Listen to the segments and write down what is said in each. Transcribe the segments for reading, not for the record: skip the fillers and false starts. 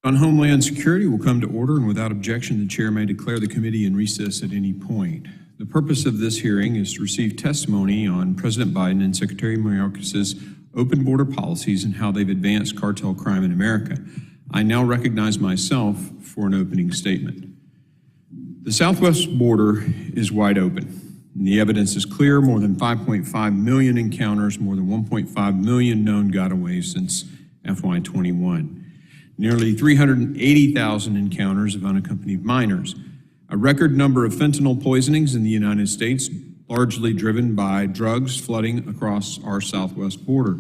On Homeland Security will come to order, and without objection, the chair may declare the committee in recess at any point. The purpose of this hearing is to receive testimony on President Biden and Secretary Mayorkas' open border policies and how they've advanced cartel crime in America. I now recognize myself for an opening statement. The southwest border is wide open. And the evidence is clear: more than 5.5 million encounters, more than 1.5 million known gotaways since FY21. Nearly 380,000 encounters of unaccompanied minors, a record number of fentanyl poisonings in the United States, largely driven by drugs flooding across our southwest border.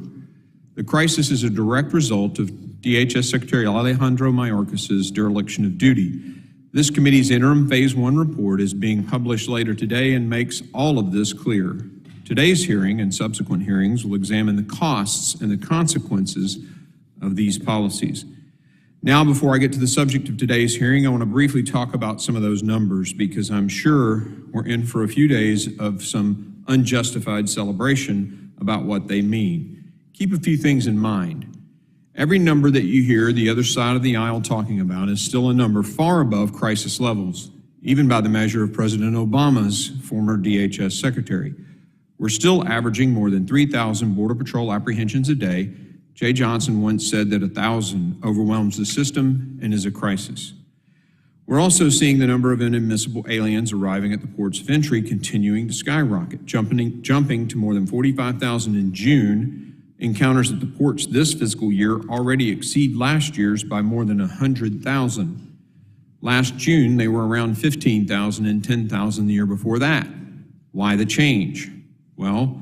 The crisis is a direct result of DHS Secretary Alejandro Mayorkas' dereliction of duty. This committee's interim Phase 1 report is being published later today and makes all of this clear. Today's hearing and subsequent hearings will examine the costs and the consequences of these policies. Now, before I get to the subject of today's hearing, I want to briefly talk about some of those numbers, because I'm sure we're in for a few days of some unjustified celebration about what they mean. Keep a few things in mind. Every number that you hear the other side of the aisle talking about is still a number far above crisis levels, even by the measure of President Obama's former DHS secretary. We're still averaging more than 3,000 Border Patrol apprehensions a day. Jay Johnson once said that 1,000 overwhelms the system and is a crisis. We're also seeing the number of inadmissible aliens arriving at the ports of entry continuing to skyrocket, jumping to more than 45,000 in June. Encounters at the ports this fiscal year already exceed last year's by more than 100,000. Last June, they were around 15,000 and 10,000 the year before that. Why the change? Well,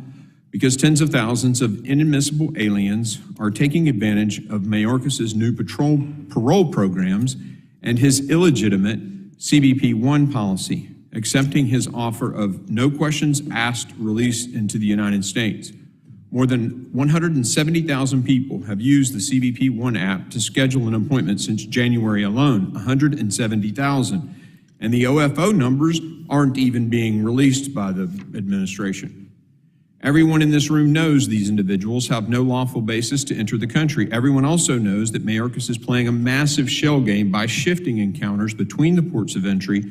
because tens of thousands of inadmissible aliens are taking advantage of Mayorkas' new parole programs and his illegitimate CBP-1 policy, accepting his offer of no questions asked release into the United States. More than 170,000 people have used the CBP-1 app to schedule an appointment since January alone, 170,000. And the OFO numbers aren't even being released by the administration. Everyone in this room knows these individuals have no lawful basis to enter the country. Everyone also knows that Mayorkas is playing a massive shell game by shifting encounters between the ports of entry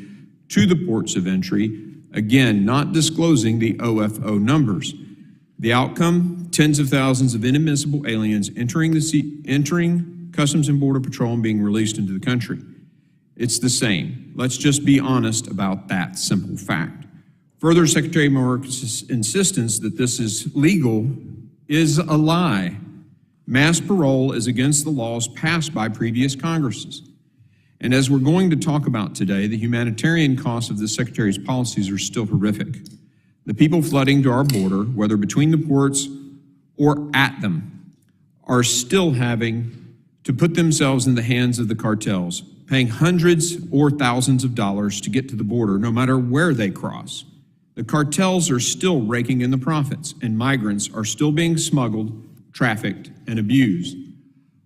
to the ports of entry, again, not disclosing the OFO numbers. The outcome: tens of thousands of inadmissible aliens entering Customs and Border Patrol and being released into the country. It's the same. Let's just be honest about that simple fact. Further, Secretary Mayorkas' insistence that this is legal is a lie. Mass parole is against the laws passed by previous Congresses. And as we're going to talk about today, the humanitarian costs of the Secretary's policies are still horrific. The people flooding to our border, whether between the ports or at them, are still having to put themselves in the hands of the cartels, paying hundreds or thousands of dollars to get to the border, no matter where they cross. The cartels are still raking in the profits, and migrants are still being smuggled, trafficked, and abused.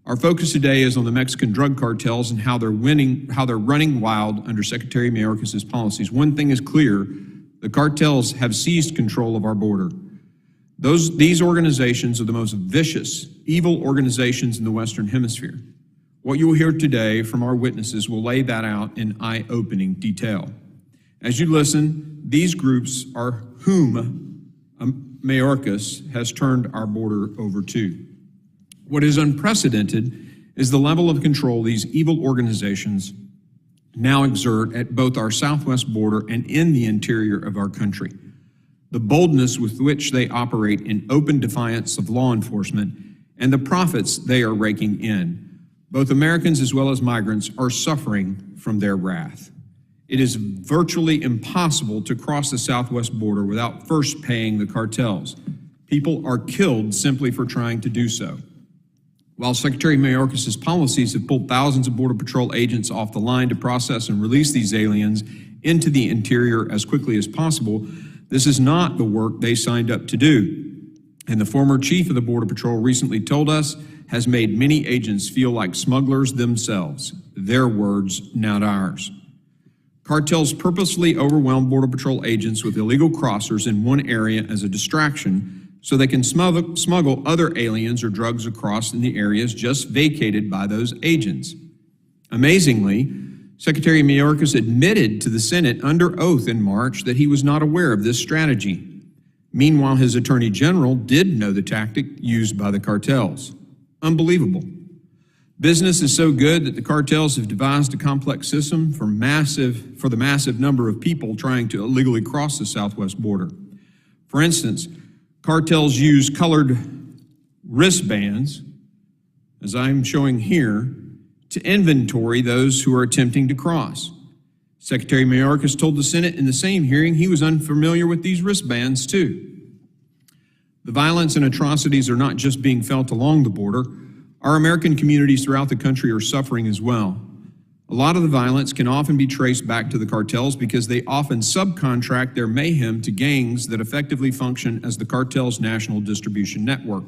Our focus today is on the Mexican drug cartels and how they're running wild under Secretary Mayorkas' policies. One thing is clear: the cartels have seized control of our border. These organizations are the most vicious, evil organizations in the Western Hemisphere. What you will hear today from our witnesses will lay that out in eye-opening detail. As you listen, these groups are whom Mayorkas has turned our border over to. What is unprecedented is the level of control these evil organizations now exert at both our southwest border and in the interior of our country. The boldness with which they operate in open defiance of law enforcement and the profits they are raking in. Both Americans as well as migrants are suffering from their wrath. It is virtually impossible to cross the southwest border without first paying the cartels. People are killed simply for trying to do so. While Secretary Mayorkas' policies have pulled thousands of Border Patrol agents off the line to process and release these aliens into the interior as quickly as possible, this is not the work they signed up to do. And the former chief of the Border Patrol recently told us has made many agents feel like smugglers themselves. Their words, not ours. Cartels purposely overwhelm Border Patrol agents with illegal crossers in one area as a distraction so they can smuggle other aliens or drugs across in the areas just vacated by those agents. Amazingly, Secretary Mayorkas admitted to the Senate under oath in March that he was not aware of this strategy. Meanwhile, his Attorney General did know the tactic used by the cartels. Unbelievable. Business is so good that the cartels have devised a complex system for the massive number of people trying to illegally cross the southwest border. For instance, cartels use colored wristbands, as I'm showing here, to inventory those who are attempting to cross. Secretary Mayorkas told the Senate in the same hearing he was unfamiliar with these wristbands too. The violence and atrocities are not just being felt along the border. Our American communities throughout the country are suffering as well. A lot of the violence can often be traced back to the cartels because they often subcontract their mayhem to gangs that effectively function as the cartel's national distribution network.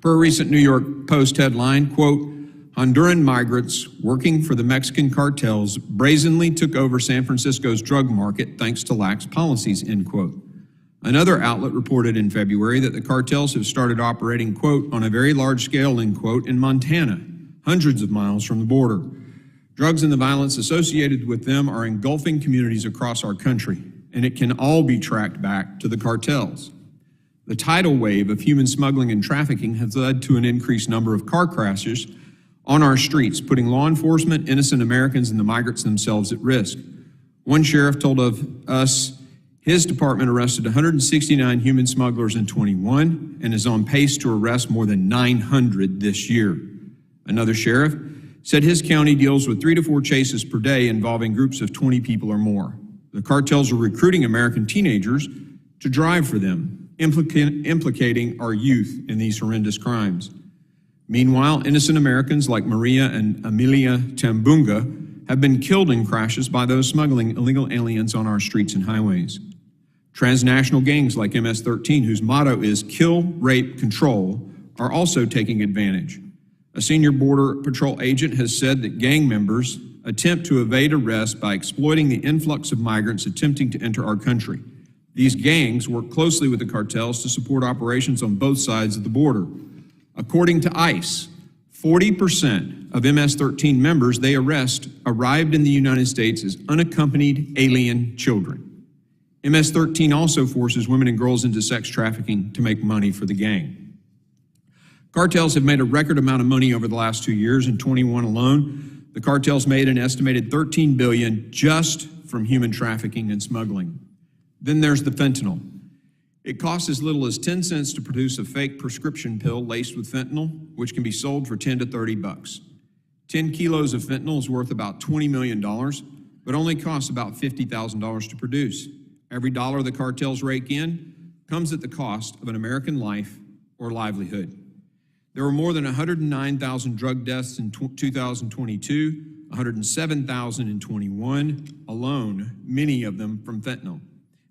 Per a recent New York Post headline, quote, Honduran migrants working for the Mexican cartels brazenly took over San Francisco's drug market thanks to lax policies, end quote. Another outlet reported in February that the cartels have started operating, quote, on a very large scale, end quote, in Montana, hundreds of miles from the border. Drugs and the violence associated with them are engulfing communities across our country, and it can all be tracked back to the cartels. The tidal wave of human smuggling and trafficking has led to an increased number of car crashes on our streets, putting law enforcement, innocent Americans, and the migrants themselves at risk. One sheriff told of us his department arrested 169 human smugglers in 21 and is on pace to arrest more than 900 this year. Another sheriff said his county deals with 3 to 4 chases per day involving groups of 20 people or more. The cartels are recruiting American teenagers to drive for them, implicating our youth in these horrendous crimes. Meanwhile, innocent Americans like Maria and Amelia Tambunga have been killed in crashes by those smuggling illegal aliens on our streets and highways. Transnational gangs like MS-13, whose motto is kill, rape, control, are also taking advantage. A senior Border Patrol agent has said that gang members attempt to evade arrest by exploiting the influx of migrants attempting to enter our country. These gangs work closely with the cartels to support operations on both sides of the border. According to ICE, 40% of MS-13 members they arrest arrived in the United States as unaccompanied alien children. MS-13 also forces women and girls into sex trafficking to make money for the gang. Cartels have made a record amount of money over the last 2 years. In 21 alone, the cartels made an estimated $13 billion just from human trafficking and smuggling. Then there's the fentanyl. It costs as little as 10 cents to produce a fake prescription pill laced with fentanyl, which can be sold for 10 to 30 bucks. 10 kilos of fentanyl is worth about $20 million, but only costs about $50,000 to produce. Every dollar the cartels rake in comes at the cost of an American life or livelihood. There were more than 109,000 drug deaths in 2022, 107,000 in 21 alone, many of them from fentanyl.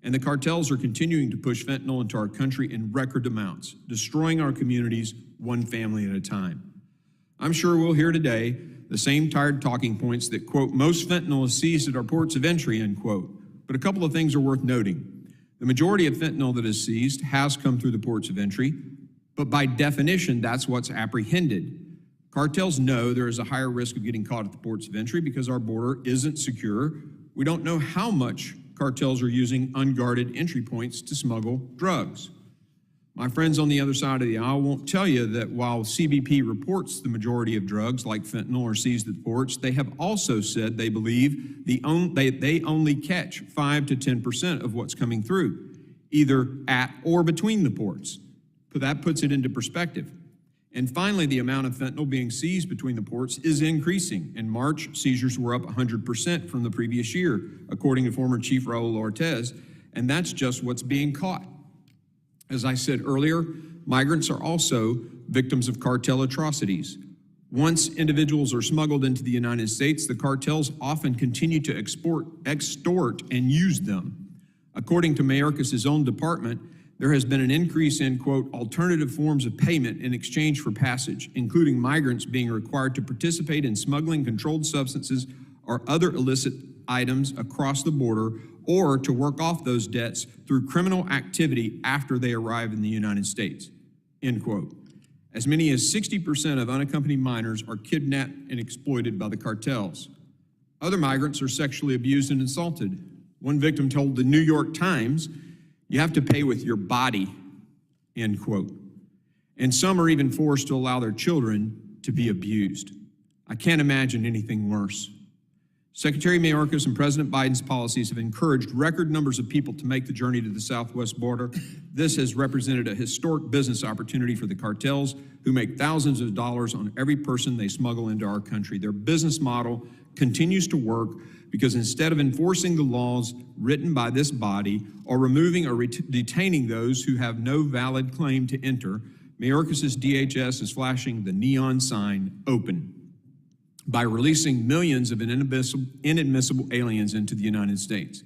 And the cartels are continuing to push fentanyl into our country in record amounts, destroying our communities one family at a time. I'm sure we'll hear today the same tired talking points that, quote, most fentanyl is seized at our ports of entry, end quote. But a couple of things are worth noting. The majority of fentanyl that is seized has come through the ports of entry, but by definition, that's what's apprehended. Cartels know there is a higher risk of getting caught at the ports of entry because our border isn't secure. We don't know how much cartels are using unguarded entry points to smuggle drugs. My friends on the other side of the aisle won't tell you that while CBP reports the majority of drugs like fentanyl are seized at the ports, they have also said they believe they only catch 5 to 10% of what's coming through, either at or between the ports. But that puts it into perspective. And finally, the amount of fentanyl being seized between the ports is increasing. In March, seizures were up 100% from the previous year, according to former Chief Raul Ortiz, and that's just what's being caught. As I said earlier, migrants are also victims of cartel atrocities. Once individuals are smuggled into the United States, the cartels often continue to extort, and use them. According to Mayorkas' own department, there has been an increase in, quote, alternative forms of payment in exchange for passage, including migrants being required to participate in smuggling controlled substances or other illicit items across the border, or to work off those debts through criminal activity after they arrive in the United States, end quote. As many as 60% of unaccompanied minors are kidnapped and exploited by the cartels. Other migrants are sexually abused and assaulted. One victim told the New York Times, "You have to pay with your body," end quote. And some are even forced to allow their children to be abused. I can't imagine anything worse. Secretary Mayorkas and President Biden's policies have encouraged record numbers of people to make the journey to the southwest border. This has represented a historic business opportunity for the cartels, who make thousands of dollars on every person they smuggle into our country. Their business model continues to work because instead of enforcing the laws written by this body or removing or detaining those who have no valid claim to enter, Mayorkas' DHS is flashing the neon sign, "Open," by releasing millions of inadmissible aliens into the United States.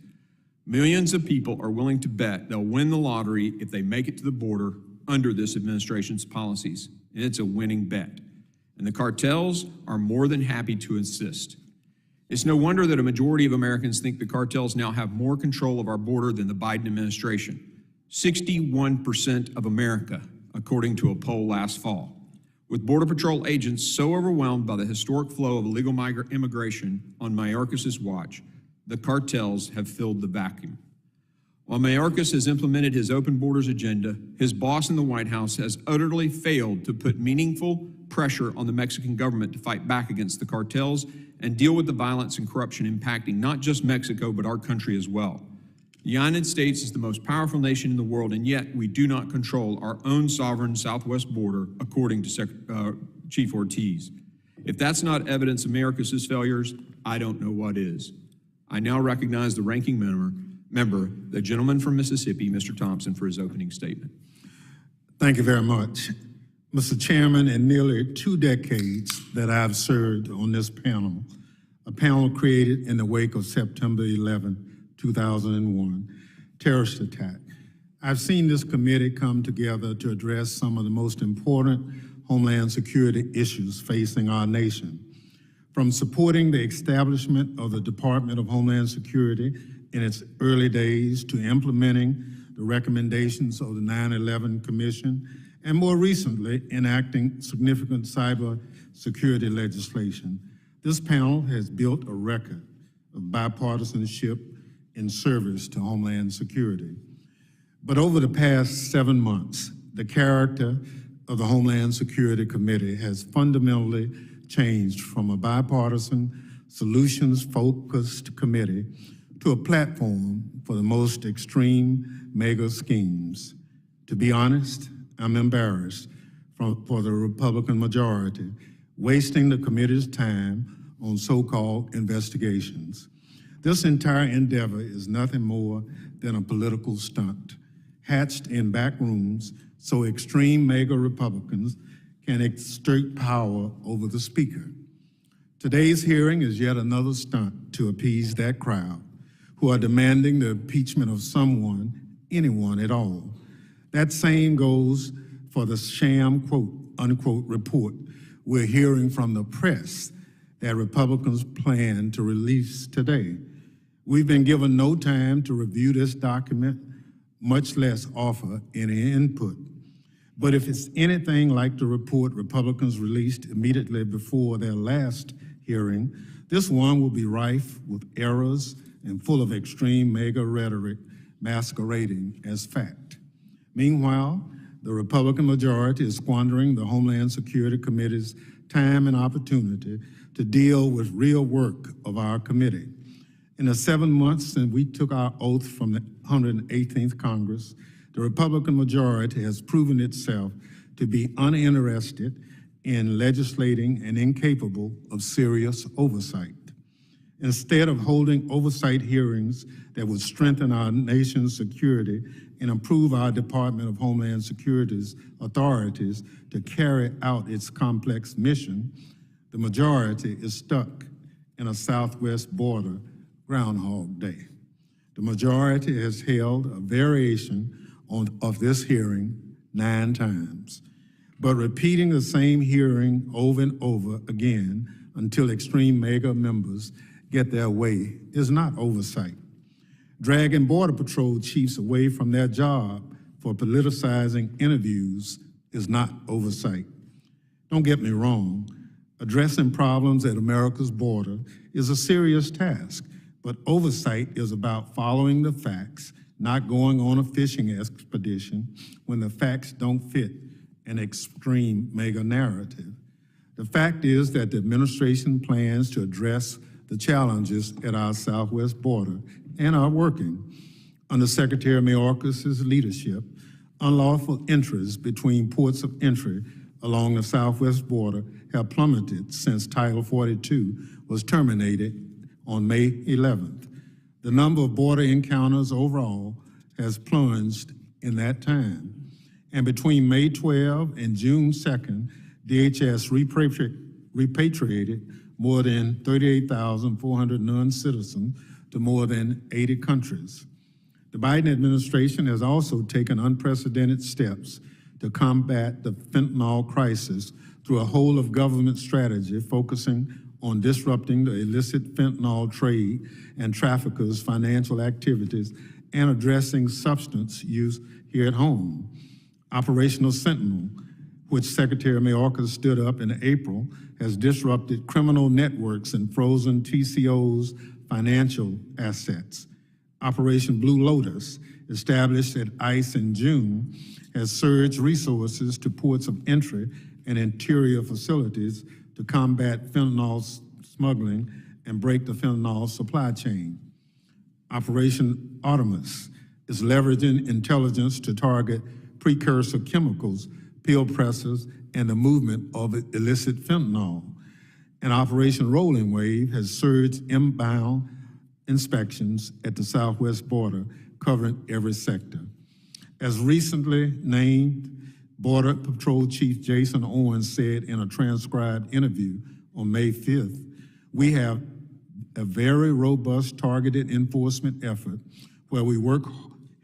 Millions of people are willing to bet they'll win the lottery if they make it to the border under this administration's policies. It's a winning bet. And the cartels are more than happy to assist. It's no wonder that a majority of Americans think the cartels now have more control of our border than the Biden administration. 61% of America, according to a poll last fall. With Border Patrol agents so overwhelmed by the historic flow of illegal immigration on Mayorkas' watch, the cartels have filled the vacuum. While Mayorkas has implemented his open borders agenda, his boss in the White House has utterly failed to put meaningful pressure on the Mexican government to fight back against the cartels and deal with the violence and corruption impacting not just Mexico, but our country as well. The United States is the most powerful nation in the world, and yet we do not control our own sovereign southwest border, according to Chief Ortiz. If that's not evidence of Mayorkas' failures, I don't know what is. I now recognize the ranking member, the gentleman from Mississippi, Mr. Thompson, for his opening statement. Thank you very much. Mr. Chairman, in nearly 2 decades that I've served on this panel, a panel created in the wake of September 11, 2001 terrorist attack, I've seen this committee come together to address some of the most important homeland security issues facing our nation. From supporting the establishment of the Department of Homeland Security in its early days to implementing the recommendations of the 9/11 Commission, and more recently, enacting significant cyber security legislation, this panel has built a record of bipartisanship in service to Homeland Security. But over the past 7 months, the character of the Homeland Security Committee has fundamentally changed from a bipartisan, solutions-focused committee to a platform for the most extreme mega schemes. To be honest, I'm embarrassed for the Republican majority wasting the committee's time on so-called investigations. This entire endeavor is nothing more than a political stunt, hatched in back rooms so extreme mega Republicans can exert power over the Speaker. Today's hearing is yet another stunt to appease that crowd who are demanding the impeachment of someone, anyone at all. That same goes for the sham quote-unquote report we're hearing from the press that Republicans plan to release today. We've been given no time to review this document, much less offer any input. But if it's anything like the report Republicans released immediately before their last hearing, this one will be rife with errors and full of extreme mega rhetoric masquerading as fact. Meanwhile, the Republican majority is squandering the Homeland Security Committee's time and opportunity to deal with real work of our committee. In the 7 months since we took our oath from the 118th Congress, the Republican majority has proven itself to be uninterested in legislating and incapable of serious oversight. Instead of holding oversight hearings that would strengthen our nation's security and improve our Department of Homeland Security's authorities to carry out its complex mission, the majority is stuck in a southwest border Groundhog Day. The majority has held a variation of this hearing 9 times, but repeating the same hearing over and over again until extreme mega members get their way is not oversight. Dragging Border Patrol chiefs away from their job for politicizing interviews is not oversight. Don't get me wrong, addressing problems at America's border is a serious task, but oversight is about following the facts, not going on a fishing expedition when the facts don't fit an extreme mega narrative. The fact is that the administration plans to address the challenges at our southwest border and are working. Under Secretary Mayorkas' leadership, unlawful entries between ports of entry along the southwest border have plummeted since Title 42 was terminated on May 11th. The number of border encounters overall has plunged in that time. And between May 12 and June 2nd, DHS repatriated more than 38,400 non-citizens to more than 80 countries. The Biden administration has also taken unprecedented steps to combat the fentanyl crisis through a whole-of-government strategy focusing on disrupting the illicit fentanyl trade and traffickers' financial activities and addressing substance use here at home. Operational Sentinel, which Secretary Mayorkas stood up in April, has disrupted criminal networks and frozen TCO's financial assets. Operation Blue Lotus, established at ICE in June, has surged resources to ports of entry and interior facilities to combat fentanyl smuggling and break the fentanyl supply chain. Operation Artemis is leveraging intelligence to target precursor chemicals, pill pressers, and the movement of illicit fentanyl. And Operation Rolling Wave has surged inbound inspections at the southwest border, covering every sector. As recently named, Border Patrol Chief Jason Owens said in a transcribed interview on May 5th, we have a very robust targeted enforcement effort where we work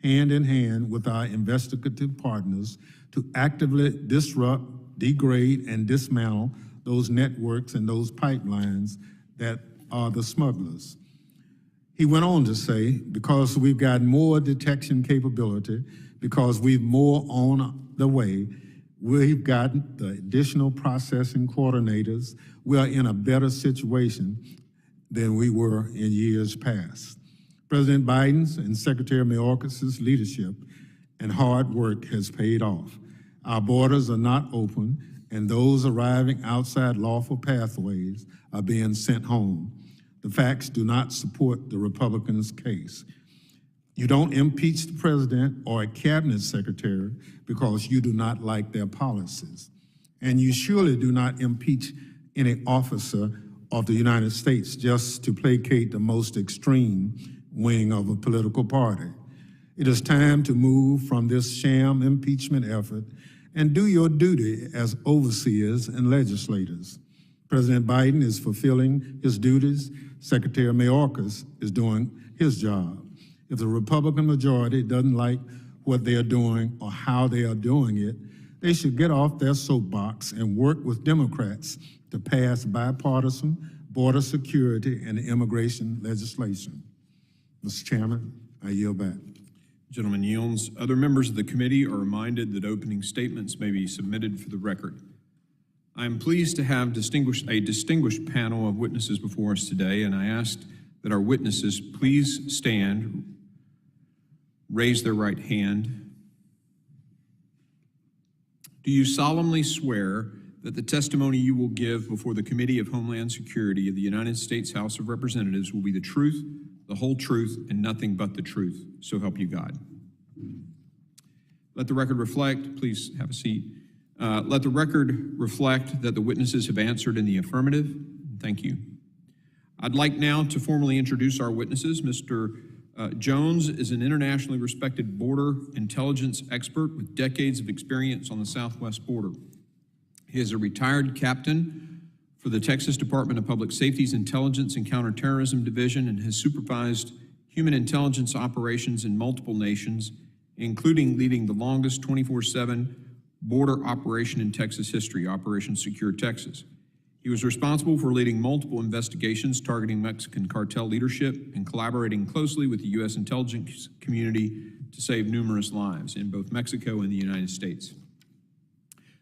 hand in hand with our investigative partners to actively disrupt, degrade, and dismantle those networks and those pipelines that are the smugglers. He went on to say, because we've got more detection capability, because we've more on the way, we've got the additional processing coordinators, we are in a better situation than we were in years past. President Biden's and Secretary Mayorkas' leadership and hard work has paid off. Our borders are not open, and those arriving outside lawful pathways are being sent home. The facts do not support the Republicans' case. You don't impeach the president or a cabinet secretary because you do not like their policies. And you surely do not impeach any officer of the United States just to placate the most extreme wing of a political party. It is time to move from this sham impeachment effort and do your duty as overseers and legislators. President Biden is fulfilling his duties. Secretary Mayorkas is doing his job. If the Republican majority doesn't like what they are doing or how they are doing it, they should get off their soapbox and work with Democrats to pass bipartisan border security and immigration legislation. Mr. Chairman, I yield back. Gentleman yields. Other members of the committee are reminded that opening statements may be submitted for the record. I am pleased to have a distinguished panel of witnesses before us today, and I ask that our witnesses please stand, raise their right hand. Do you solemnly swear that the testimony you will give before the Committee of Homeland Security of the United States House of Representatives will be the truth, the whole truth, and nothing but the truth? So help you God. Let the record reflect, please have a seat. Let the record reflect that the witnesses have answered in the affirmative. Thank you. I'd like now to formally introduce our witnesses. Mr. Jones is an internationally respected border intelligence expert with decades of experience on the southwest border. He is a retired captain for the Texas Department of Public Safety's Intelligence and Counterterrorism Division and has supervised human intelligence operations in multiple nations, including leading the longest 24/7 border operation in Texas history, Operation Secure Texas. He was responsible for leading multiple investigations targeting Mexican cartel leadership and collaborating closely with the U.S. intelligence community to save numerous lives in both Mexico and the United States.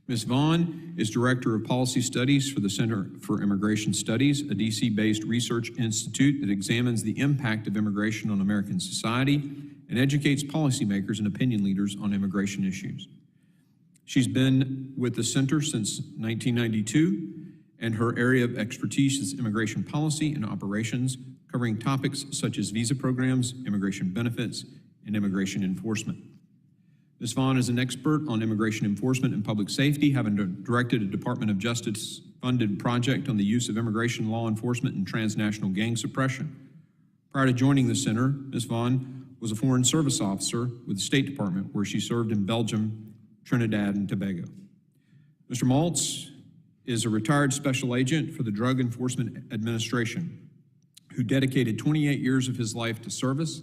Ms. Vaughn is Director of Policy Studies for the Center for Immigration Studies, a DC-based research institute that examines the impact of immigration on American society and educates policymakers and opinion leaders on immigration issues. She's been with the center since 1992, and her area of expertise is immigration policy and operations, covering topics such as visa programs, immigration benefits, and immigration enforcement. Ms. Vaughn is an expert on immigration enforcement and public safety, having directed a Department of Justice-funded project on the use of immigration law enforcement and transnational gang suppression. Prior to joining the center, Ms. Vaughn was a Foreign Service Officer with the State Department, where she served in Belgium, Trinidad, and Tobago. Mr. Maltz is a retired special agent for the Drug Enforcement Administration, who dedicated 28 years of his life to service.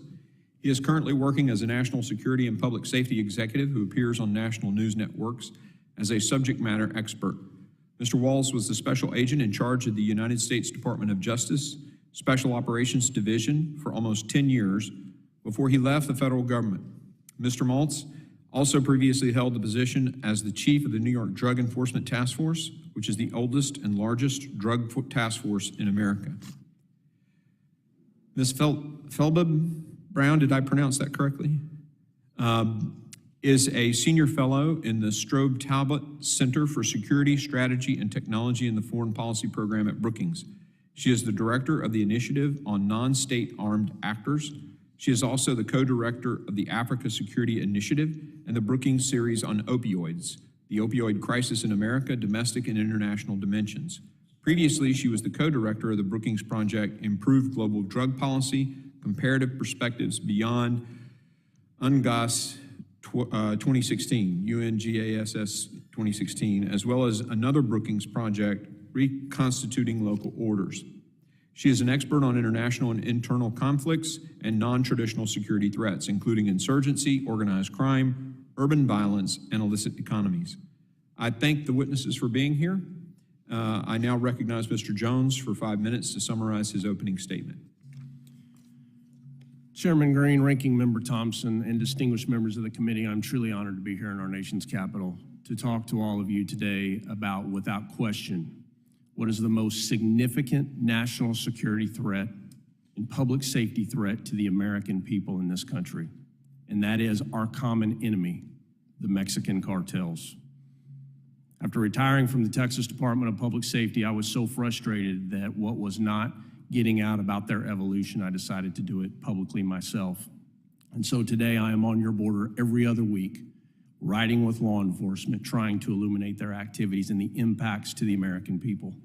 He is currently working as a national security and public safety executive who appears on national news networks as a subject matter expert. Mr. Walls was the special agent in charge of the United States Department of Justice Special Operations Division for almost 10 years before he left the federal government. Mr. Maltz also previously held the position as the chief of the New York Drug Enforcement Task Force, which is the oldest and largest drug task force in America. Ms. Felbab Brown, did I pronounce that correctly? Is a senior fellow in the Strobe Talbot Center for Security, Strategy, and Technology in the Foreign Policy Program at Brookings. She is the director of the Initiative on Non-State Armed Actors. She is also the co-director of the Africa Security Initiative and the Brookings series on opioids, the opioid crisis in America, domestic and international dimensions. Previously, she was the co-director of the Brookings project, Improved Global Drug Policy, Comparative Perspectives Beyond UNGAS 2016, UNGASS 2016, as well as another Brookings project, Reconstituting Local Orders. She is an expert on international and internal conflicts and non-traditional security threats, including insurgency, organized crime, urban violence, and illicit economies. I thank the witnesses for being here. I now recognize Mr. Jones for 5 minutes to summarize his opening statement. Chairman Green, Ranking Member Thompson, and distinguished members of the committee, I'm truly honored to be here in our nation's capital to talk to all of you today about, without question, what is the most significant national security threat and public safety threat to the American people in this country, and that is our common enemy, the Mexican cartels. After retiring from the Texas Department of Public Safety, I was so frustrated that what was not getting out about their evolution, I decided to do it publicly myself. And so today I am on your border every other week, riding with law enforcement, trying to illuminate their activities and the impacts to the American people.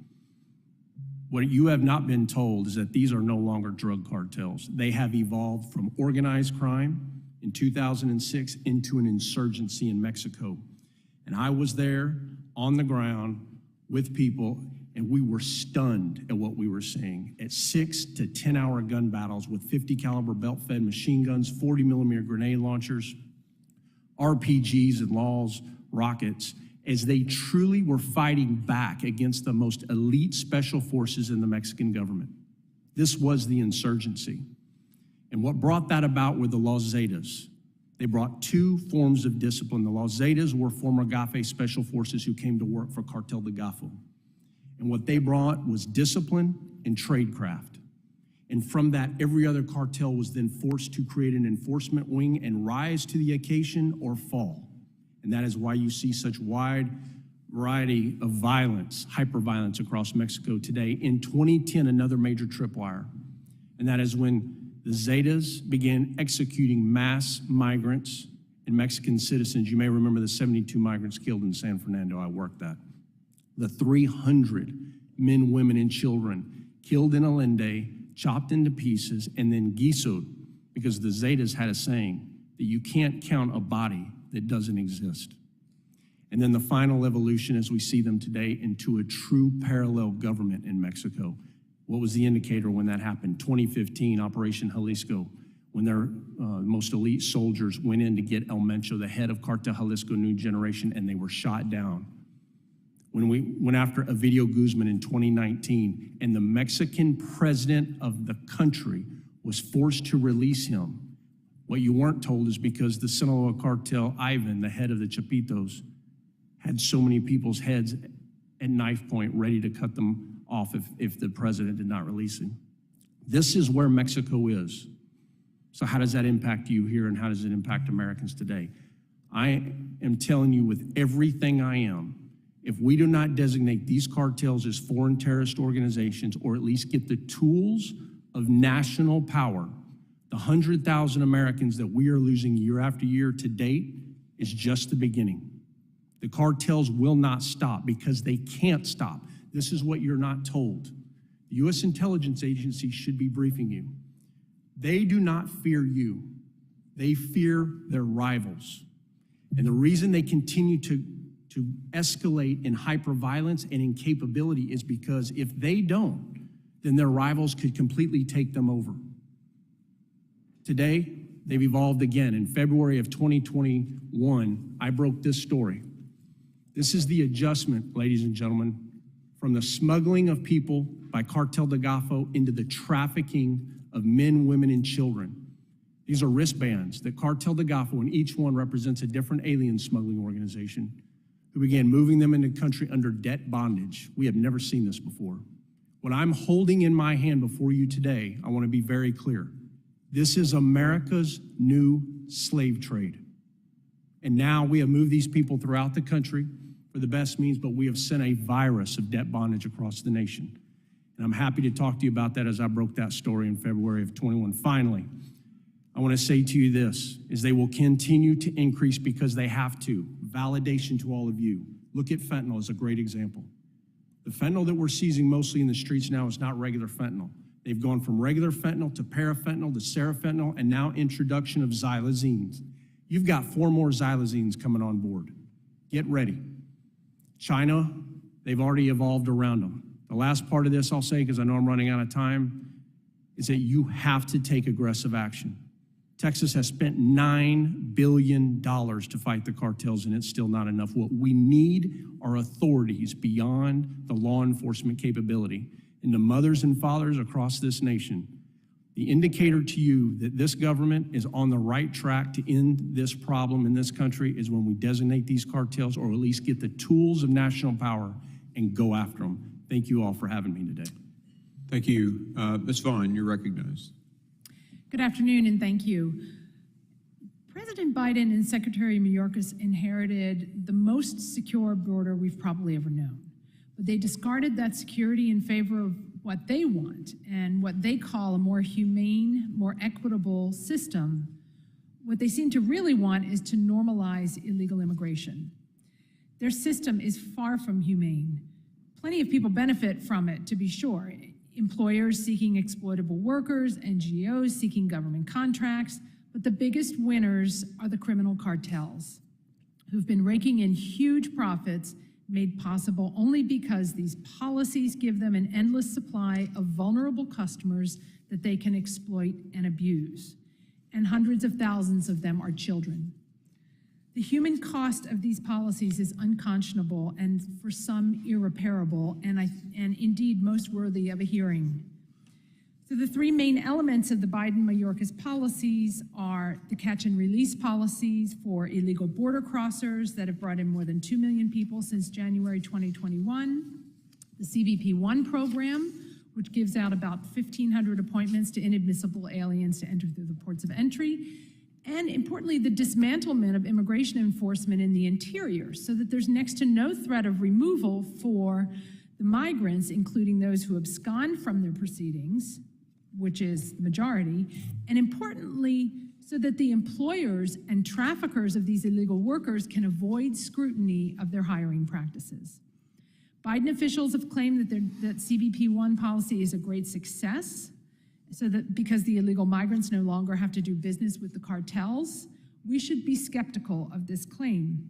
What you have not been told is that these are no longer drug cartels. They have evolved from organized crime in 2006 into an insurgency in Mexico. And I was there on the ground with people, and we were stunned at what we were seeing. At 6 to 10 hour gun battles with 50 caliber belt-fed machine guns, 40 millimeter grenade launchers, RPGs and LAWs, rockets, as they truly were fighting back against the most elite special forces in the Mexican government. This was the insurgency. And what brought that about were the Los Zetas. They brought two forms of discipline. The Los Zetas were former GAFE special forces who came to work for Cartel de Golfo. And what they brought was discipline and tradecraft. And from that, every other cartel was then forced to create an enforcement wing and rise to the occasion or fall. And that is why you see such wide variety of violence, hyper-violence across Mexico today. In 2010, another major tripwire. And that is when the Zetas began executing mass migrants and Mexican citizens. You may remember the 72 migrants killed in San Fernando. I worked that. The 300 men, women, and children killed in Allende, chopped into pieces, and then guisoed, because the Zetas had a saying that you can't count a body that doesn't exist. And then the final evolution, as we see them today, into a true parallel government in Mexico. What was the indicator when that happened? 2015, Operation Jalisco, when their most elite soldiers went in to get El Mencho, the head of Cartel Jalisco New Generation, and they were shot down. When we went after Ovidio Guzman in 2019, and the Mexican president of the country was forced to release him, what you weren't told is because the Sinaloa cartel, Ivan, the head of the Chapitos, had so many people's heads at knife point ready to cut them off if the president did not release him. This is where Mexico is. So how does that impact you here, and how does it impact Americans today? I am telling you with everything I am, if we do not designate these cartels as foreign terrorist organizations, or at least get the tools of national power, the 100,000 Americans that we are losing year after year to date is just the beginning. The cartels will not stop because they can't stop. This is what you're not told. The U.S. intelligence agency should be briefing you. They do not fear you. They fear their rivals. And the reason they continue to escalate in hyperviolence and incapability is because if they don't, then their rivals could completely take them over. Today, they've evolved again. In February of 2021, I broke this story. This is the adjustment, ladies and gentlemen, from the smuggling of people by Cartel de Golfo into the trafficking of men, women, and children. These are wristbands that Cartel de Golfo, and each one represents a different alien smuggling organization, who began moving them into the country under debt bondage. We have never seen this before. What I'm holding in my hand before you today, I want to be very clear. This is America's new slave trade. And now we have moved these people throughout the country for the best means, but we have sent a virus of debt bondage across the nation. And I'm happy to talk to you about that as I broke that story in February of 21. Finally, I want to say to you this, is they will continue to increase because they have to. Validation to all of you. Look at fentanyl as a great example. The fentanyl that we're seizing mostly in the streets now is not regular fentanyl. They've gone from regular fentanyl to parafentanyl to serafentanyl, and now introduction of xylazines. You've got 4 more xylazines coming on board. Get ready. China, they've already evolved around them. The last part of this I'll say, because I know I'm running out of time, is that you have to take aggressive action. Texas has spent $9 billion to fight the cartels, and it's still not enough. What we need are authorities beyond the law enforcement capability. And to mothers and fathers across this nation, the indicator to you that this government is on the right track to end this problem in this country is when we designate these cartels, or at least get the tools of national power and go after them. Thank you all for having me today. Thank you. Ms. Vaughn, you're recognized. Good afternoon, and thank you. President Biden and Secretary Mayorkas inherited the most secure border we've probably ever known. But they discarded that security in favor of what they want and what they call a more humane, more equitable system. What they seem to really want is to normalize illegal immigration. Their system is far from humane. Plenty of people benefit from it, to be sure. Employers seeking exploitable workers, NGOs seeking government contracts, but the biggest winners are the criminal cartels, who've been raking in huge profits made possible only because these policies give them an endless supply of vulnerable customers that they can exploit and abuse. And hundreds of thousands of them are children. The human cost of these policies is unconscionable and for some irreparable, and indeed most worthy of a hearing. So the 3 main elements of the Biden-Mayorkas policies are the catch and release policies for illegal border crossers that have brought in more than 2 million people since January 2021, the CBP-1 program, which gives out about 1,500 appointments to inadmissible aliens to enter through the ports of entry, and importantly, the dismantlement of immigration enforcement in the interior so that there's next to no threat of removal for the migrants, including those who abscond from their proceedings, which is the majority, and importantly, so that the employers and traffickers of these illegal workers can avoid scrutiny of their hiring practices. Biden officials have claimed that CBP-1 policy is a great success, so that because the illegal migrants no longer have to do business with the cartels. We should be skeptical of this claim.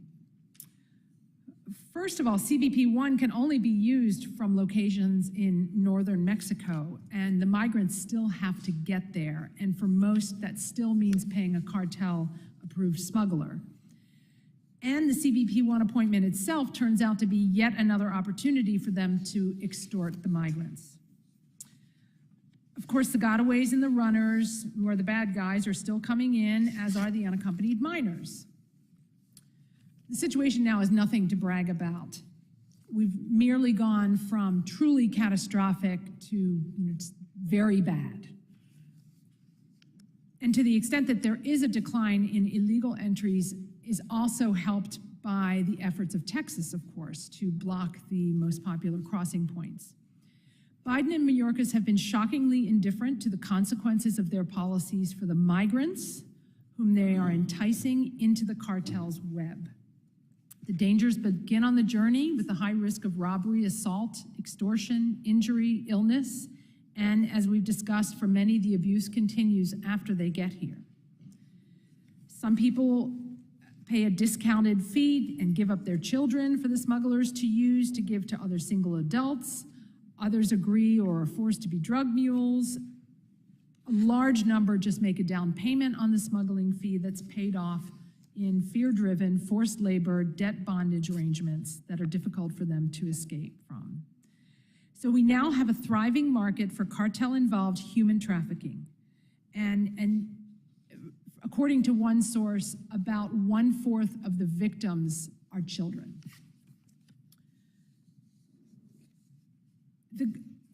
First of all, CBP-1 can only be used from locations in northern Mexico, and the migrants still have to get there. And for most, that still means paying a cartel-approved smuggler. And the CBP-1 appointment itself turns out to be yet another opportunity for them to extort the migrants. Of course, the gotaways and the runners, who are the bad guys, are still coming in, as are the unaccompanied minors. The situation now is nothing to brag about. We've merely gone from truly catastrophic to very bad. And to the extent that there is a decline in illegal entries is also helped by the efforts of Texas, of course, to block the most popular crossing points. Biden and Mayorkas have been shockingly indifferent to the consequences of their policies for the migrants whom they are enticing into the cartel's web. The dangers begin on the journey with the high risk of robbery, assault, extortion, injury, illness, and as we've discussed, for many, the abuse continues after they get here. Some people pay a discounted fee and give up their children for the smugglers to use to give to other single adults. Others agree or are forced to be drug mules. A large number just make a down payment on the smuggling fee that's paid off in fear-driven, forced labor, debt bondage arrangements that are difficult for them to escape from. So we now have a thriving market for cartel-involved human trafficking. And according to one source, about 1/4 of the victims are children.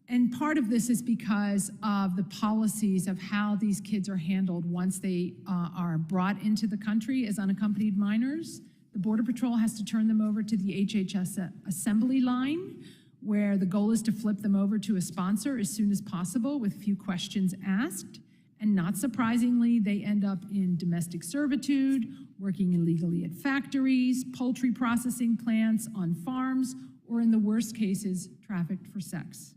And part of this is because of the policies of how these kids are handled once they are brought into the country as unaccompanied minors. The Border Patrol has to turn them over to the HHS assembly line, where the goal is to flip them over to a sponsor as soon as possible with few questions asked. And not surprisingly, they end up in domestic servitude, working illegally at factories, poultry processing plants, on farms, or in the worst cases, trafficked for sex.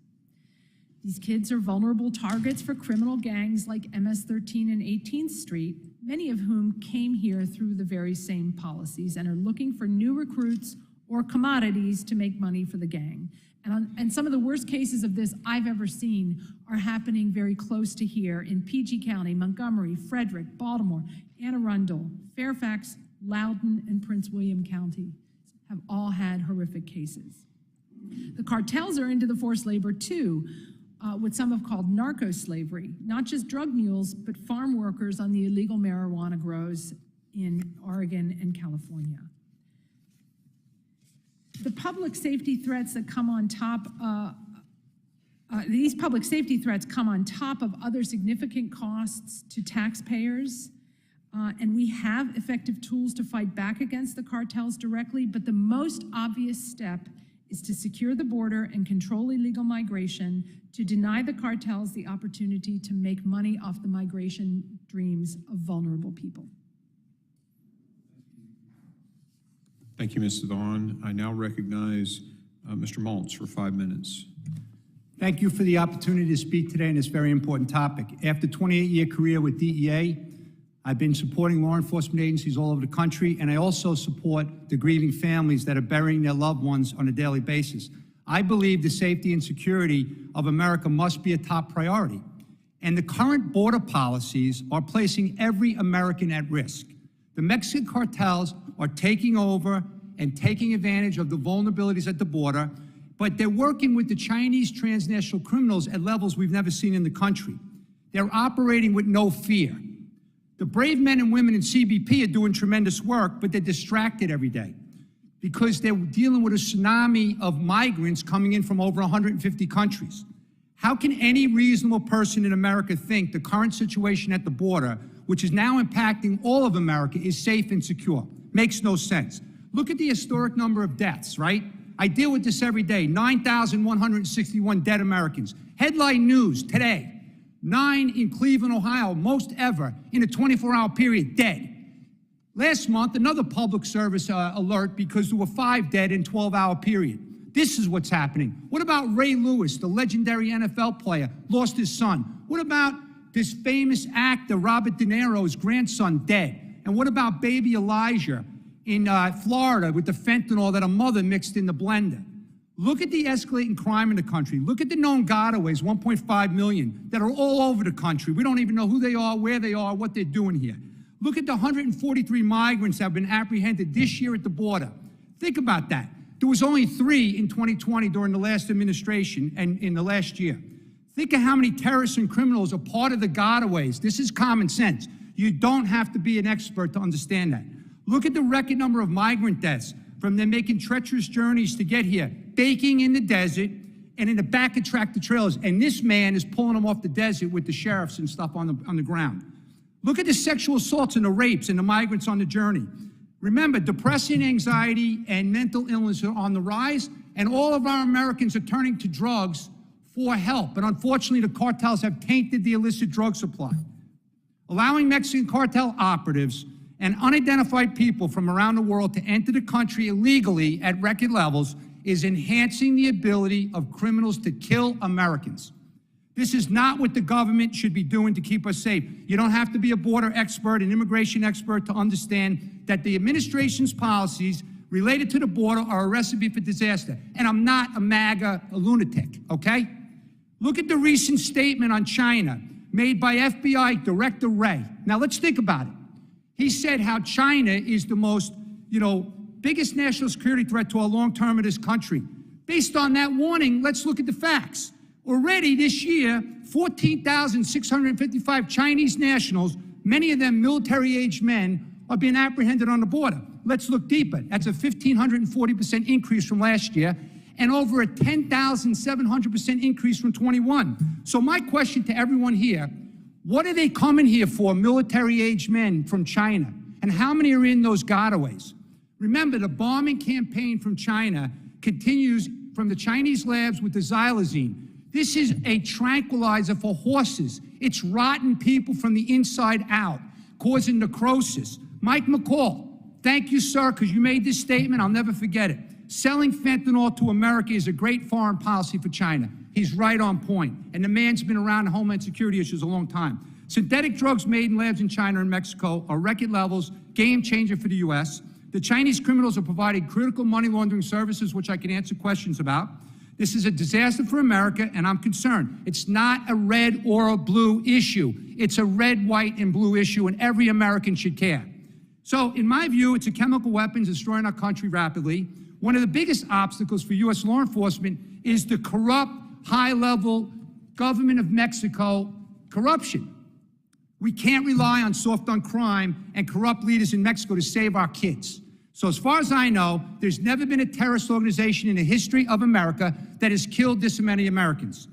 These kids are vulnerable targets for criminal gangs like MS-13 and 18th Street, many of whom came here through the very same policies and are looking for new recruits or commodities to make money for the gang. And some of the worst cases of this I've ever seen are happening very close to here in PG County, Montgomery, Frederick, Baltimore, Anne Arundel, Fairfax, Loudoun, and Prince William County have all had horrific cases. The cartels are into the forced labor too, what some have called narco-slavery, not just drug mules, but farm workers on the illegal marijuana grows in Oregon and California. The public safety threats that come on top, these public safety threats come on top of other significant costs to taxpayers, and we have effective tools to fight back against the cartels directly, but the most obvious step is to secure the border and control illegal migration, to deny the cartels the opportunity to make money off the migration dreams of vulnerable people. Thank you, Ms. Vaughn. I now recognize Mr. Maltz for 5 minutes. Thank you for the opportunity to speak today on this very important topic. After a 28-year career with DEA, I've been supporting law enforcement agencies all over the country, and I also support the grieving families that are burying their loved ones on a daily basis. I believe the safety and security of America must be a top priority, and the current border policies are placing every American at risk. The Mexican cartels are taking over and taking advantage of the vulnerabilities at the border, but they're working with the Chinese transnational criminals at levels we've never seen in the country. They're operating with no fear. The brave men and women in CBP are doing tremendous work, but they're distracted every day because they're dealing with a tsunami of migrants coming in from over 150 countries. How can any reasonable person in America think the current situation at the border, which is now impacting all of America, is safe and secure? Makes no sense. Look at the historic number of deaths, right? I deal with this every day, 9,161 dead Americans. Headline news today, 9 in Cleveland, Ohio, most ever in a 24-hour period, dead. Last month, another public service alert because there were 5 dead in a 12-hour period. This is what's happening. What about Ray Lewis, the legendary NFL player, lost his son? What about this famous actor, Robert De Niro's grandson, dead? And what about baby Elijah in Florida with the fentanyl that a mother mixed in the blender? Look at the escalating crime in the country. Look at the known gotaways, 1.5 million, that are all over the country. We don't even know who they are, where they are, what they're doing here. Look at the 143 migrants that have been apprehended this year at the border. Think about that. There was only 3 in 2020 during the last administration and in the last year. Think of how many terrorists and criminals are part of the gotaways. This is common sense. You don't have to be an expert to understand that. Look at the record number of migrant deaths from them making treacherous journeys to get here, baking in the desert and in the back of tractor trailers. And this man is pulling them off the desert with the sheriffs and stuff on the ground. Look at the sexual assaults and the rapes and the migrants on the journey. Remember, depression, anxiety, and mental illness are on the rise, and all of our Americans are turning to drugs for help. But unfortunately, the cartels have tainted the illicit drug supply. Allowing Mexican cartel operatives and unidentified people from around the world to enter the country illegally at record levels is enhancing the ability of criminals to kill Americans. This is not what the government should be doing to keep us safe. You don't have to be a border expert, an immigration expert to understand that the administration's policies related to the border are a recipe for disaster. And I'm not a MAGA lunatic, okay? Look at the recent statement on China made by FBI Director Wray. Now let's think about it. He said how China is the most, biggest national security threat to our long term of this country. Based on that warning, let's look at the facts. Already this year, 14,655 Chinese nationals, many of them military-aged men, are being apprehended on the border. Let's look deeper. That's a 1,540% increase from last year and over a 10,700% increase from 21. So my question to everyone here, what are they coming here for, military-aged men from China? And how many are in those gotaways? Remember, the bombing campaign from China continues from the Chinese labs with the xylazine. This is a tranquilizer for horses. It's rotting people from the inside out, causing necrosis. Mike McCall, thank you, sir, because you made this statement. I'll never forget it. Selling fentanyl to America is a great foreign policy for China. He's right on point. And the man's been around the Homeland Security issues a long time. Synthetic drugs made in labs in China and Mexico are record levels, game changer for the U.S. The Chinese criminals are providing critical money laundering services, which I can answer questions about. This is a disaster for America, and I'm concerned. It's not a red or a blue issue. It's a red, white, and blue issue, and every American should care. So, in my view, it's a chemical weapon destroying our country rapidly. One of the biggest obstacles for U.S. law enforcement is the corrupt, high-level government of Mexico corruption. We can't rely on soft on crime and corrupt leaders in Mexico to save our kids. So as far as I know, there's never been a terrorist organization in the history of America that has killed this many Americans.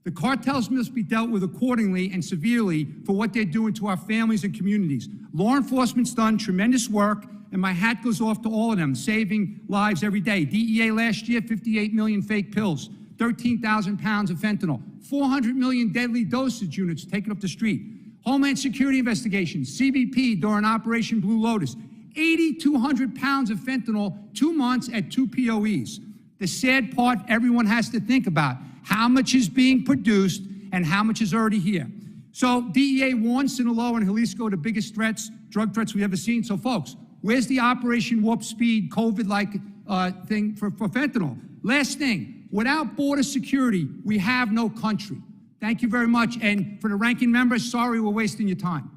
The cartels must be dealt with accordingly and severely for what they're doing to our families and communities. Law enforcement's done tremendous work, and my hat goes off to all of them, saving lives every day. DEA last year, 58 million fake pills, 13,000 pounds of fentanyl, 400 million deadly dosage units taken up the street. Homeland Security investigations, CBP during Operation Blue Lotus, 8,200 pounds of fentanyl, 2 months at 2 POEs. The sad part everyone has to think about, how much is being produced and how much is already here. So DEA warns Sinaloa and Jalisco, the biggest threats, drug threats we've ever seen. So folks, where's the Operation Warp Speed COVID-like thing for fentanyl? Last thing, without border security, we have no country. Thank you very much. And for the ranking member, sorry we're wasting your time.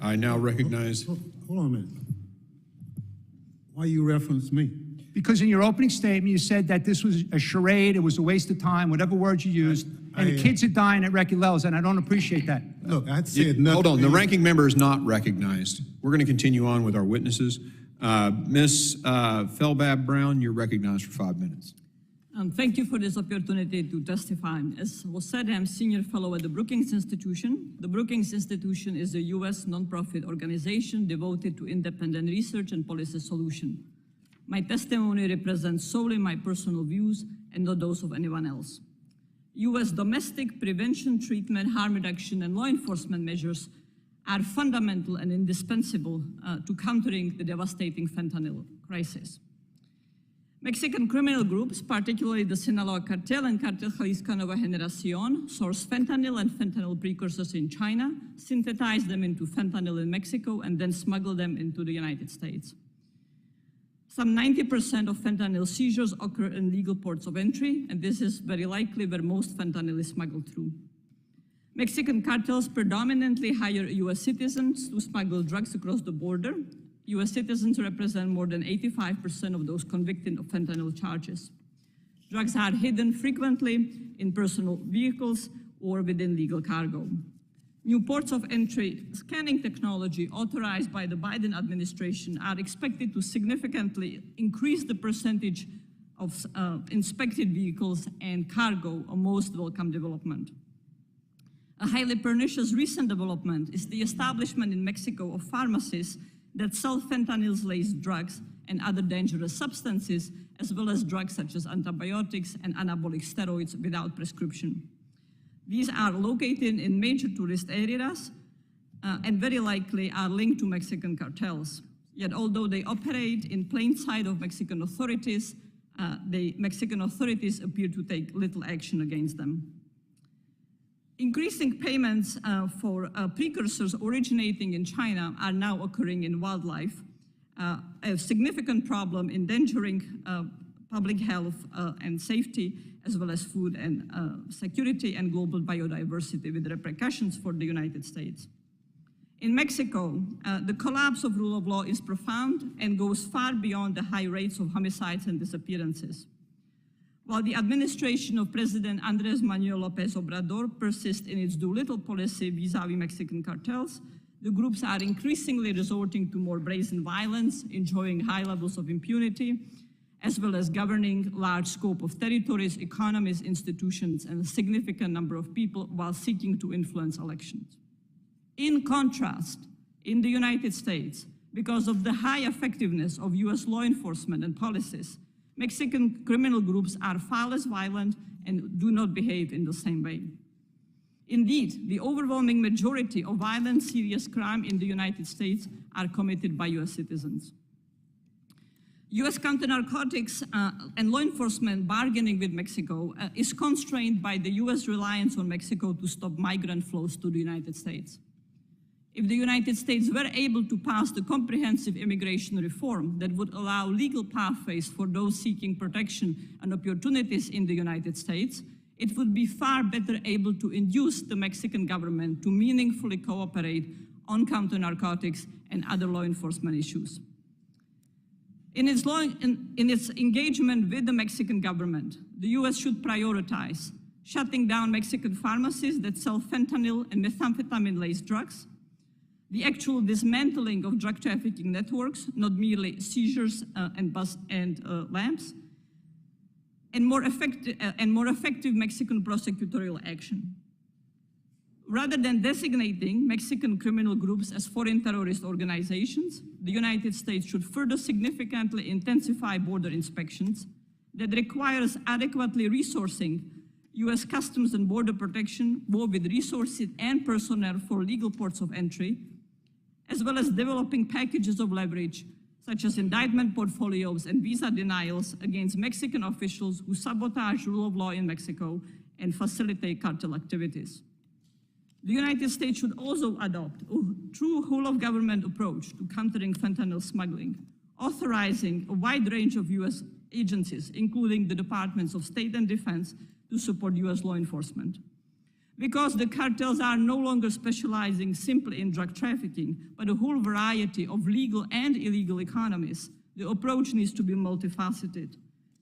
I now recognize... Hold on a minute. Why you reference me? Because in your opening statement, you said that this was a charade, it was a waste of time, whatever words you used, and the kids are dying at record levels, and I don't appreciate that. Look, I said nothing. Hold on, the ranking member is not recognized. We're going to continue on with our witnesses. Ms. Felbab-Brown, you're recognized for 5 minutes. Thank you for this opportunity to testify. As was said, I'm senior fellow at the Brookings Institution. The Brookings Institution is a U.S. nonprofit organization devoted to independent research and policy solution. My testimony represents solely my personal views and not those of anyone else. U.S. domestic prevention, treatment, harm reduction, and law enforcement measures are fundamental and indispensable to countering the devastating fentanyl crisis. Mexican criminal groups, particularly the Sinaloa Cartel and Cartel Jalisco Nueva Generación, source fentanyl and fentanyl precursors in China, synthesize them into fentanyl in Mexico, and then smuggle them into the United States. Some 90% of fentanyl seizures occur in legal ports of entry, and this is very likely where most fentanyl is smuggled through. Mexican cartels predominantly hire U.S. citizens to smuggle drugs across the border. U.S. citizens represent more than 85% of those convicted of fentanyl charges. Drugs are hidden frequently in personal vehicles or within legal cargo. New ports of entry scanning technology authorized by the Biden administration are expected to significantly increase the percentage of inspected vehicles and cargo, a most welcome development. A highly pernicious recent development is the establishment in Mexico of pharmacies that sell fentanyl-laced drugs and other dangerous substances, as well as drugs such as antibiotics and anabolic steroids without prescription. These are located in major tourist areas and very likely are linked to Mexican cartels. Yet although they operate in plain sight of Mexican authorities, the Mexican authorities appear to take little action against them. Increasing payments for precursors originating in China are now occurring in wildlife, a significant problem endangering public health and safety, as well as food and security and global biodiversity, with repercussions for the United States. In Mexico, the collapse of rule of law is profound and goes far beyond the high rates of homicides and disappearances. While the administration of President Andrés Manuel López Obrador persists in its do-little policy vis-à-vis Mexican cartels, the groups are increasingly resorting to more brazen violence, enjoying high levels of impunity, as well as governing large scope of territories, economies, institutions, and a significant number of people while seeking to influence elections. In contrast, in the United States, because of the high effectiveness of US law enforcement and policies, Mexican criminal groups are far less violent and do not behave in the same way. Indeed, the overwhelming majority of violent, serious crime in the United States are committed by US citizens. US counter-narcotics and law enforcement bargaining with Mexico is constrained by the US reliance on Mexico to stop migrant flows to the United States. If the United States were able to pass the comprehensive immigration reform that would allow legal pathways for those seeking protection and opportunities in the United States, it would be far better able to induce the Mexican government to meaningfully cooperate on counter-narcotics and other law enforcement issues. In its engagement with the Mexican government, the US should prioritize shutting down Mexican pharmacies that sell fentanyl and methamphetamine-laced drugs, the actual dismantling of drug trafficking networks, not merely seizures and lamps, and more effective Mexican prosecutorial action. Rather than designating Mexican criminal groups as foreign terrorist organizations, the United States should further significantly intensify border inspections that requires adequately resourcing US Customs and Border Protection, both with resources and personnel for legal ports of entry, as well as developing packages of leverage, such as indictment portfolios and visa denials against Mexican officials who sabotage rule of law in Mexico and facilitate cartel activities. The United States should also adopt a true whole-of-government approach to countering fentanyl smuggling, authorizing a wide range of US agencies, including the Departments of State and Defense, to support US law enforcement. Because the cartels are no longer specializing simply in drug trafficking, but a whole variety of legal and illegal economies, the approach needs to be multifaceted.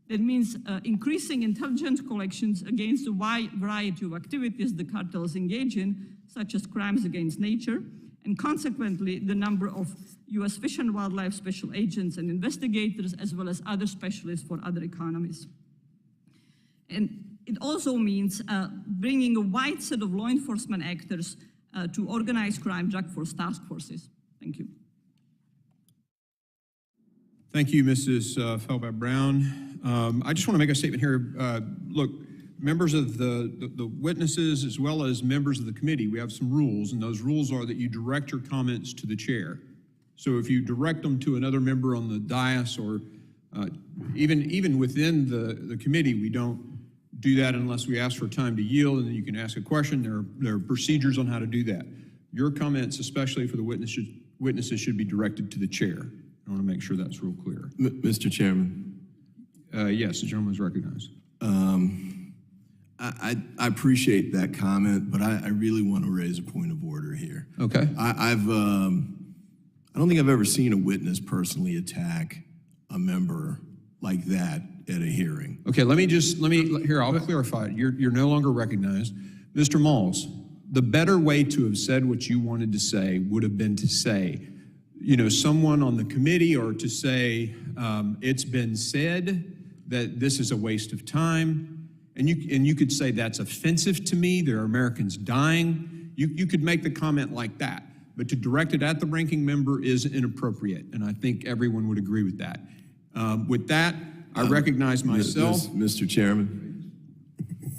That means increasing intelligence collections against a wide variety of activities the cartels engage in, such as crimes against nature, and consequently, the number of US Fish and Wildlife Special Agents and investigators, as well as other specialists for other economies. And it also means bringing a wide set of law enforcement actors to organized crime drug force task forces. Thank you. Thank you, Mrs. Feldbaum-Brown. I just want to make a statement here. Look, members of the witnesses, as well as members of the committee, we have some rules, and those rules are that you direct your comments to the chair. So if you direct them to another member on the dais, or even within the committee, we don't do that unless we ask for time to yield, and then you can ask a question. There are procedures on how to do that. Your comments, especially for the witnesses, should be directed to the chair. I want to make sure that's real clear. Mr. Chairman. Yes, the gentleman is recognized. I appreciate that comment, but I really want to raise a point of order here. Okay. I don't think I've ever seen a witness personally attack a member like that at a hearing. Okay, I'll clarify it. You're no longer recognized. Mr. Malls. The better way to have said what you wanted to say would have been to say, you know, someone on the committee, or to say, it's been said that this is a waste of time. And you could say that's offensive to me. There are Americans dying. You could make the comment like that. But to direct it at the ranking member is inappropriate. And I think everyone would agree with that. With that, I recognize myself. Mr. Chairman.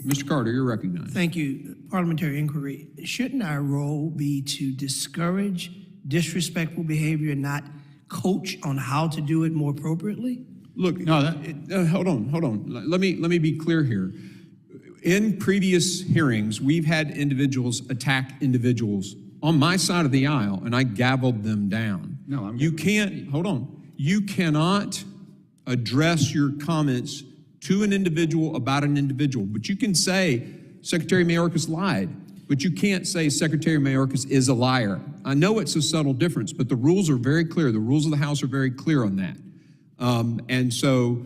Mr. Carter, you're recognized. Thank you. Parliamentary inquiry. Shouldn't our role be to discourage disrespectful behavior and not coach on how to do it more appropriately? Look, hold on. Let me be clear here. In previous hearings, we've had individuals attack individuals on my side of the aisle, and I gavelled them down. No, you can't, hold on. You cannot address your comments to an individual about an individual, but you can say Secretary Mayorkas lied, but you can't say Secretary Mayorkas is a liar. I know it's a subtle difference, but the rules are very clear. The rules of the House are very clear on that. And so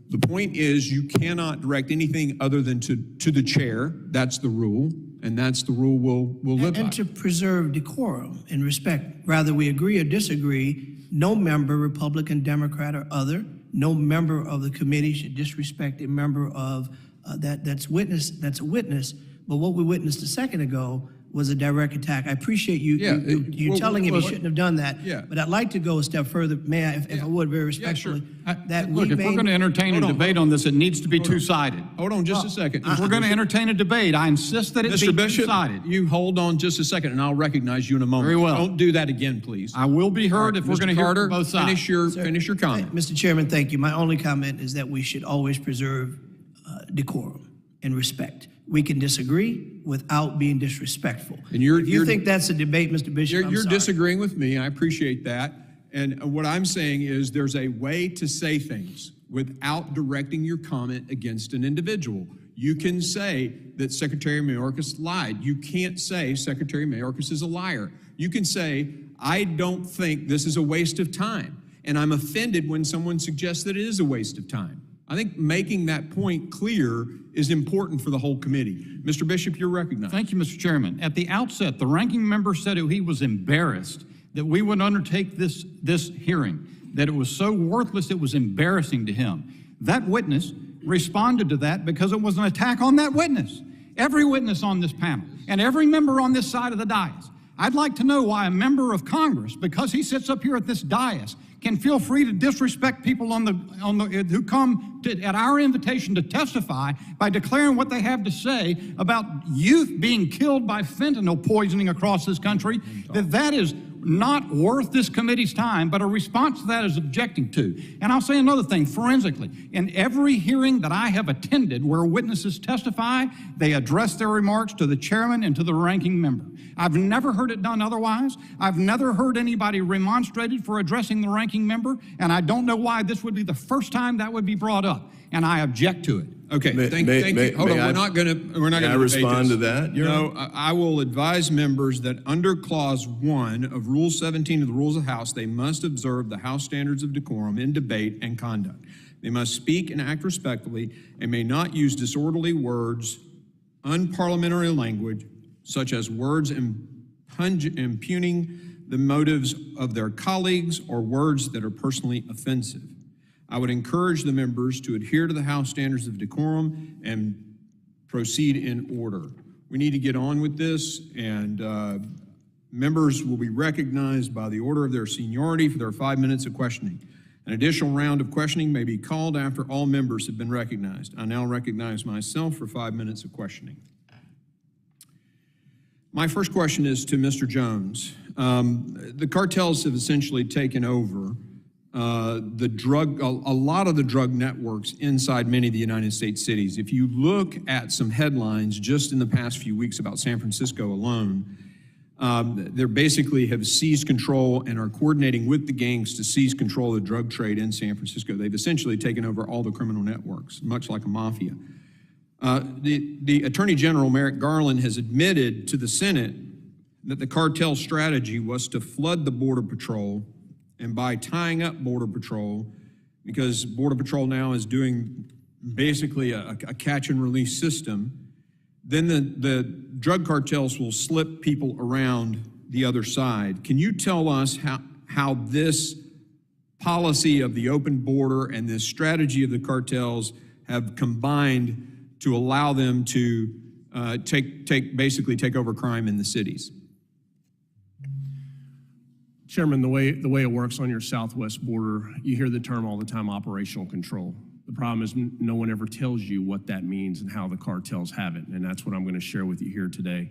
the point is you cannot direct anything other than to the chair. That's the rule, and that's the rule we'll live by. And to preserve decorum and respect, whether we agree or disagree, no member, Republican, Democrat, or other, no member of the committee should disrespect a member of that's a witness. But what we witnessed a second ago was a direct attack. I appreciate you telling him he shouldn't have done that. Yeah. But I'd like to go a step further, may I, if I would, very respectfully. That Look, if we're going to entertain a debate on this, it needs to be two-sided. Hold on just a second. If we're going to entertain a debate, I insist that it be Mr. Bishop, two-sided. you hold on just a second, and I'll recognize you in a moment. Very well. Don't do that again, please. I will be heard if we're going to hear from both sides. Finish your comment. Mr. Chairman, thank you. My only comment is that we should always preserve decorum and respect. We can disagree without being disrespectful. And if you think that's a debate, Mr. Bishop, I'm you're sorry. disagreeing with me. I appreciate that. And what I'm saying is there's a way to say things without directing your comment against an individual. You can say that Secretary Mayorkas lied. You can't say Secretary Mayorkas is a liar. You can say, I don't think this is a waste of time. And I'm offended when someone suggests that it is a waste of time. I think making that point clear is important for the whole committee. Mr. Bishop, you're recognized. Thank you, Mr. Chairman. At the outset, the ranking member said he was embarrassed that we would undertake this hearing, that it was so worthless it was embarrassing to him. That witness responded to that because it was an attack on that witness. Every witness on this panel and every member on this side of the dais. I'd like to know why a member of Congress, because he sits up here at this dais, can feel free to disrespect people who come at our invitation to testify by declaring what they have to say about youth being killed by fentanyl poisoning across this country, that is not worth this committee's time, but a response to that is objecting to. And I'll say another thing, forensically. In every hearing that I have attended where witnesses testify, they address their remarks to the chairman and to the ranking member. I've never heard it done otherwise. I've never heard anybody remonstrated for addressing the ranking member, and I don't know why this would be the first time that would be brought up, and I object to it. Okay, thank you. Hold on, we're not going to respond to that? No, I will advise members that under Clause 1 of Rule 17 of the Rules of the House, they must observe the House standards of decorum in debate and conduct. They must speak and act respectfully and may not use disorderly words, unparliamentary language, such as words impugning the motives of their colleagues or words that are personally offensive. I would encourage the members to adhere to the House standards of decorum and proceed in order. We need to get on with this, and members will be recognized by the order of their seniority for their 5 minutes of questioning. An additional round of questioning may be called after all members have been recognized. I now recognize myself for 5 minutes of questioning. My first question is to Mr. Jones. The cartels have essentially taken over a lot of the drug networks inside many of the United States cities. If you look at some headlines just in the past few weeks about San Francisco alone, they basically have seized control and are coordinating with the gangs to seize control of the drug trade in San Francisco. They've essentially taken over all the criminal networks, much like a mafia. The Attorney General, Merrick Garland, has admitted to the Senate that the cartel strategy was to flood the Border Patrol, and by tying up Border Patrol, because Border Patrol now is doing basically a catch and release system, then drug cartels will slip people around the other side. Can you tell us how this policy of the open border and this strategy of the cartels have combined to allow them to basically take over crime in the cities? Chairman, the way it works on your southwest border, you hear the term all the time, operational control. The problem is no one ever tells you what that means and how the cartels have it, and that's what I'm going to share with you here today.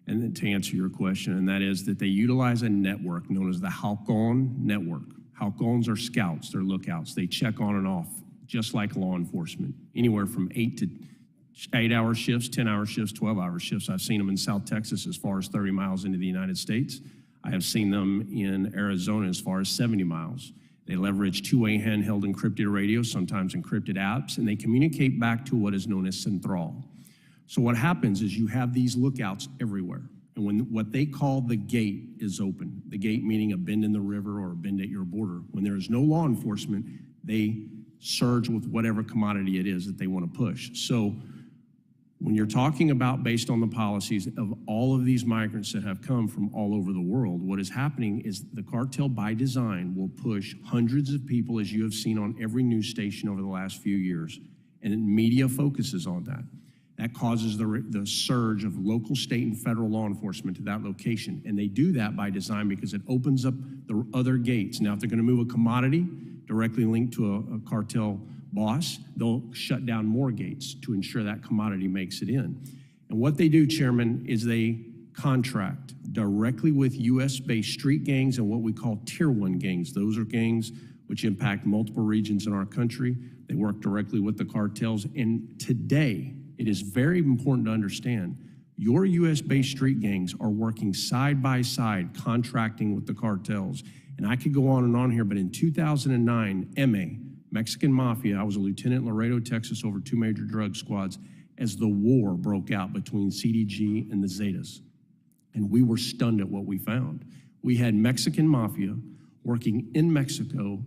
And then to answer your question, and that is that they utilize a network known as the Halcon network. Halcons are scouts, they're lookouts. They check on and off, just like law enforcement, anywhere from 8-hour shifts, 10-hour shifts, 12-hour shifts. I've seen them in South Texas as far as 30 miles into the United States. I have seen them in Arizona as far as 70 miles. They leverage two-way handheld encrypted radios, sometimes encrypted apps, and they communicate back to what is known as Central. So what happens is you have these lookouts everywhere. And when what they call the gate is open, the gate meaning a bend in the river or a bend at your border, when there is no law enforcement, they surge with whatever commodity it is that they want to push. So when you're talking about based on the policies of all of these migrants that have come from all over the world, what is happening is the cartel by design will push hundreds of people, as you have seen on every news station over the last few years, and media focuses on that. That causes the surge of local, state, and federal law enforcement to that location. And they do that by design because it opens up the other gates. Now, if they're going to move a commodity directly linked to a cartel boss, they'll shut down more gates to ensure that commodity makes it in. And what they do, Chairman, is they contract directly with U.S.-based street gangs and what we call Tier 1 gangs. Those are gangs which impact multiple regions in our country. They work directly with the cartels. And today, it is very important to understand your U.S.-based street gangs are working side by side, contracting with the cartels. And I could go on and on here, but in 2009, MA, Mexican Mafia, I was a lieutenant in Laredo, Texas, over 2 major drug squads, as the war broke out between CDG and the Zetas. And we were stunned at what we found. We had Mexican Mafia working in Mexico,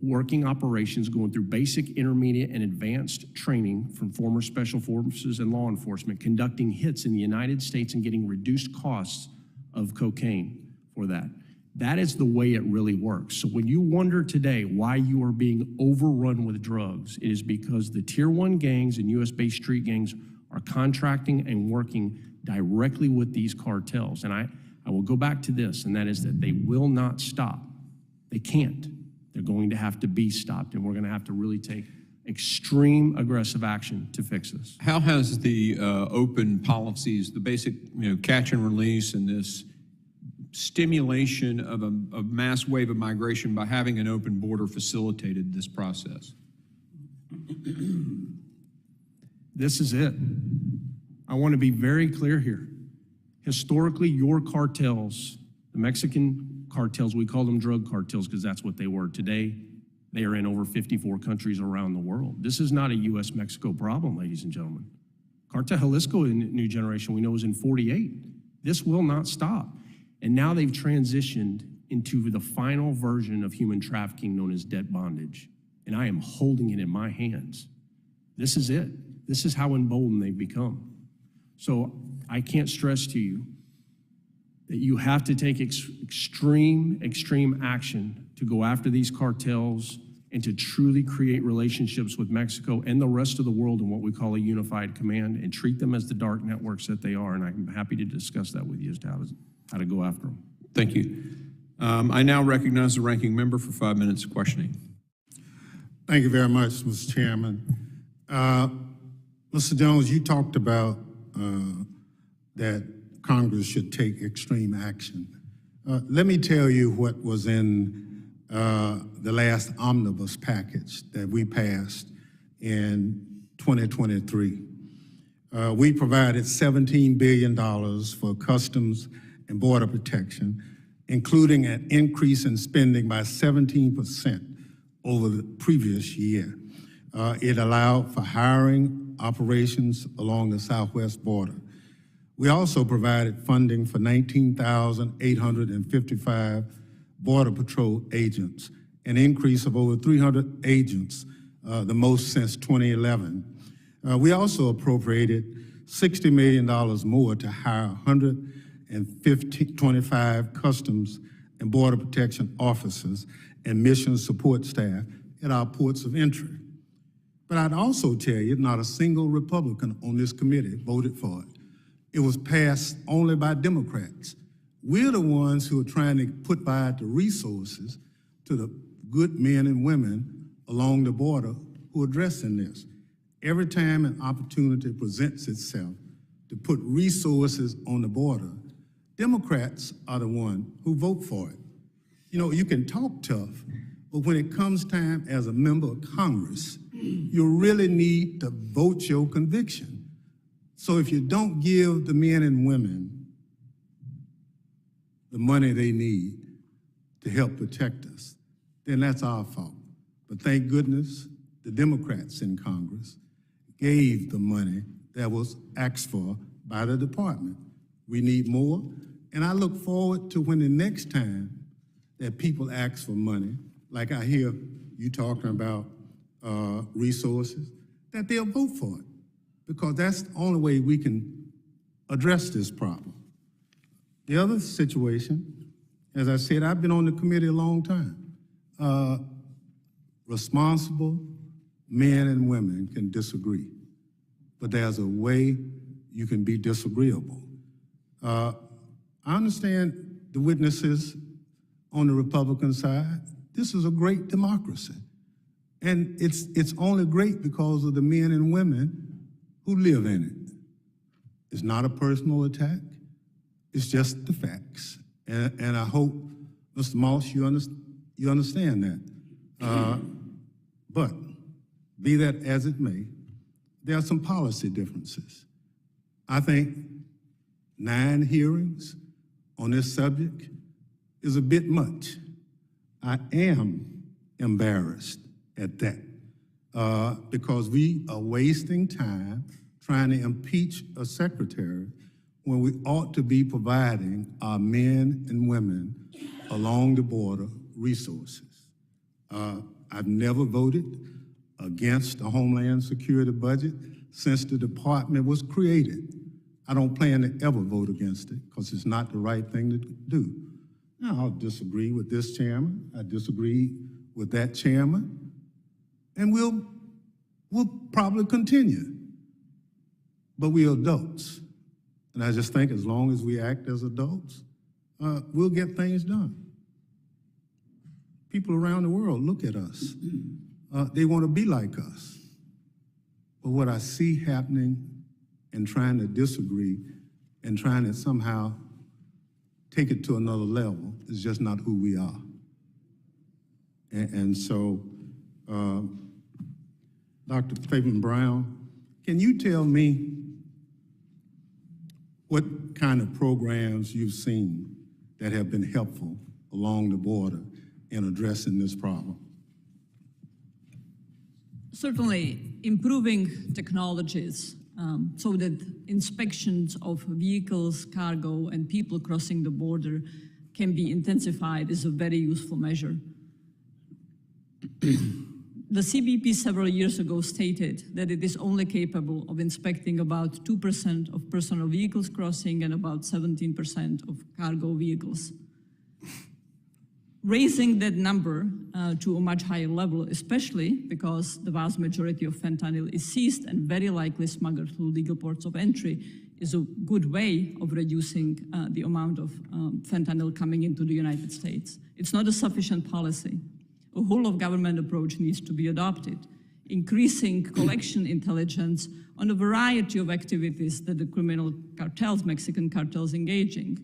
working operations, going through basic, intermediate, and advanced training from former special forces and law enforcement, conducting hits in the United States and getting reduced costs of cocaine for that. That is the way it really works. So when you wonder today why you are being overrun with drugs, it is because the Tier 1 gangs and U.S.-based street gangs are contracting and working directly with these cartels. And I will go back to this, and that is that they will not stop. They can't. They're going to have to be stopped, and we're going to have to really take extreme aggressive action to fix this. How has the open policies, the basic catch and release, and this stimulation of a mass wave of migration by having an open border facilitated this process? This is it. I want to be very clear here. Historically, your cartels, the Mexican cartels, we call them drug cartels because that's what they were. Today, they are in over 54 countries around the world. This is not a U.S.-Mexico problem, ladies and gentlemen. Cartel Jalisco in New Generation, we know, is in 48. This will not stop. And now they've transitioned into the final version of human trafficking known as debt bondage. And I am holding it in my hands. This is it. This is how emboldened they've become. So I can't stress to you that you have to take extreme action to go after these cartels and to truly create relationships with Mexico and the rest of the world in what we call a unified command and treat them as the dark networks that they are. And I'm happy to discuss that with you as to how to go after them. Thank you. I now recognize the ranking member for 5 minutes of questioning. Thank you very much, Mr. Chairman. Mr. Jones, you talked about that Congress should take extreme action. Let me tell you what was in the last omnibus package that we passed in 2023. We provided $17 billion for customs and border protection, including an increase in spending by 17% over the previous year. It allowed for hiring operations along the southwest border. We also provided funding for 19,855 Border Patrol agents, an increase of over 300 agents, the most since 2011. We also appropriated $60 million more to hire 125 Customs and Border Protection officers and mission support staff at our ports of entry. But I'd also tell you, not a single Republican on this committee voted for it. It was passed only by Democrats. We're the ones who are trying to provide the resources to the good men and women along the border who are addressing this. Every time an opportunity presents itself to put resources on the border, Democrats are the ones who vote for it. You know, you can talk tough, but when it comes time as a member of Congress, you really need to vote your conviction. So if you don't give the men and women the money they need to help protect us, then that's our fault. But thank goodness the Democrats in Congress gave the money that was asked for by the department. We need more, and I look forward to when the next time that people ask for money, like I hear you talking about resources, that they'll vote for it, because that's the only way we can address this problem. The other situation, as I said, I've been on the committee a long time. Responsible men and women can disagree, but there's a way you can be disagreeable. I understand the witnesses on the Republican side. This is a great democracy, and it's only great because of the men and women who live in it. It's not a personal attack. It's just the facts, and I hope, Mr. Moss, you understand that. But be that as it may, there are some policy differences. I think 9 hearings on this subject is a bit much. I am embarrassed at that because we are wasting time trying to impeach a secretary when we ought to be providing our men and women along the border resources. I've never voted against the Homeland Security budget since the department was created. I don't plan to ever vote against it because it's not the right thing to do. Now, I'll disagree with this chairman, I disagree with that chairman, and we'll probably continue. But we're adults, and I just think as long as we act as adults, we'll get things done. People around the world look at us. They want to be like us. But what I see happening and trying to disagree and trying to somehow take it to another level is just not who we are. And so, Dr. Fabian Brown, can you tell me what kind of programs you've seen that have been helpful along the border in addressing this problem? Certainly, improving technologies so that inspections of vehicles, cargo, and people crossing the border can be intensified is a very useful measure. The CBP several years ago stated that it is only capable of inspecting about 2% of personal vehicles crossing and about 17% of cargo vehicles. Raising that number to a much higher level, especially because the vast majority of fentanyl is seized and very likely smuggled through legal ports of entry, is a good way of reducing the amount of fentanyl coming into the United States. It's not a sufficient policy. A whole-of-government approach needs to be adopted, increasing collection intelligence on a variety of activities that the criminal cartels, Mexican cartels, engage in,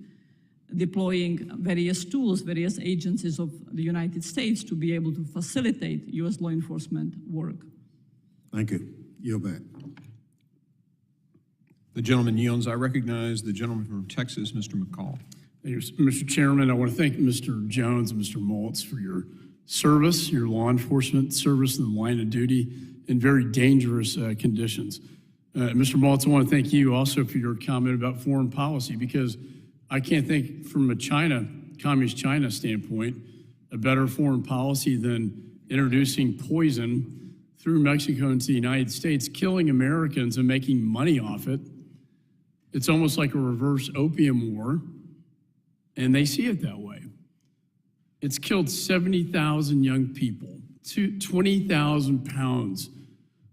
deploying various tools, various agencies of the United States to be able to facilitate U.S. law enforcement work. Thank you. You're back. The gentleman yields. I recognize the gentleman from Texas, Mr. McCall. Thank you, Mr. Chairman, I want to thank Mr. Jones and Mr. Maltz for your service, your law enforcement service in the line of duty in very dangerous conditions. Mr. Maltz, I want to thank you also for your comment about foreign policy, because I can't think from a communist China standpoint, a better foreign policy than introducing poison through Mexico into the United States, killing Americans and making money off it, It's almost like a reverse opium war, and they see it that way. It's killed 70,000 young people, 20,000 pounds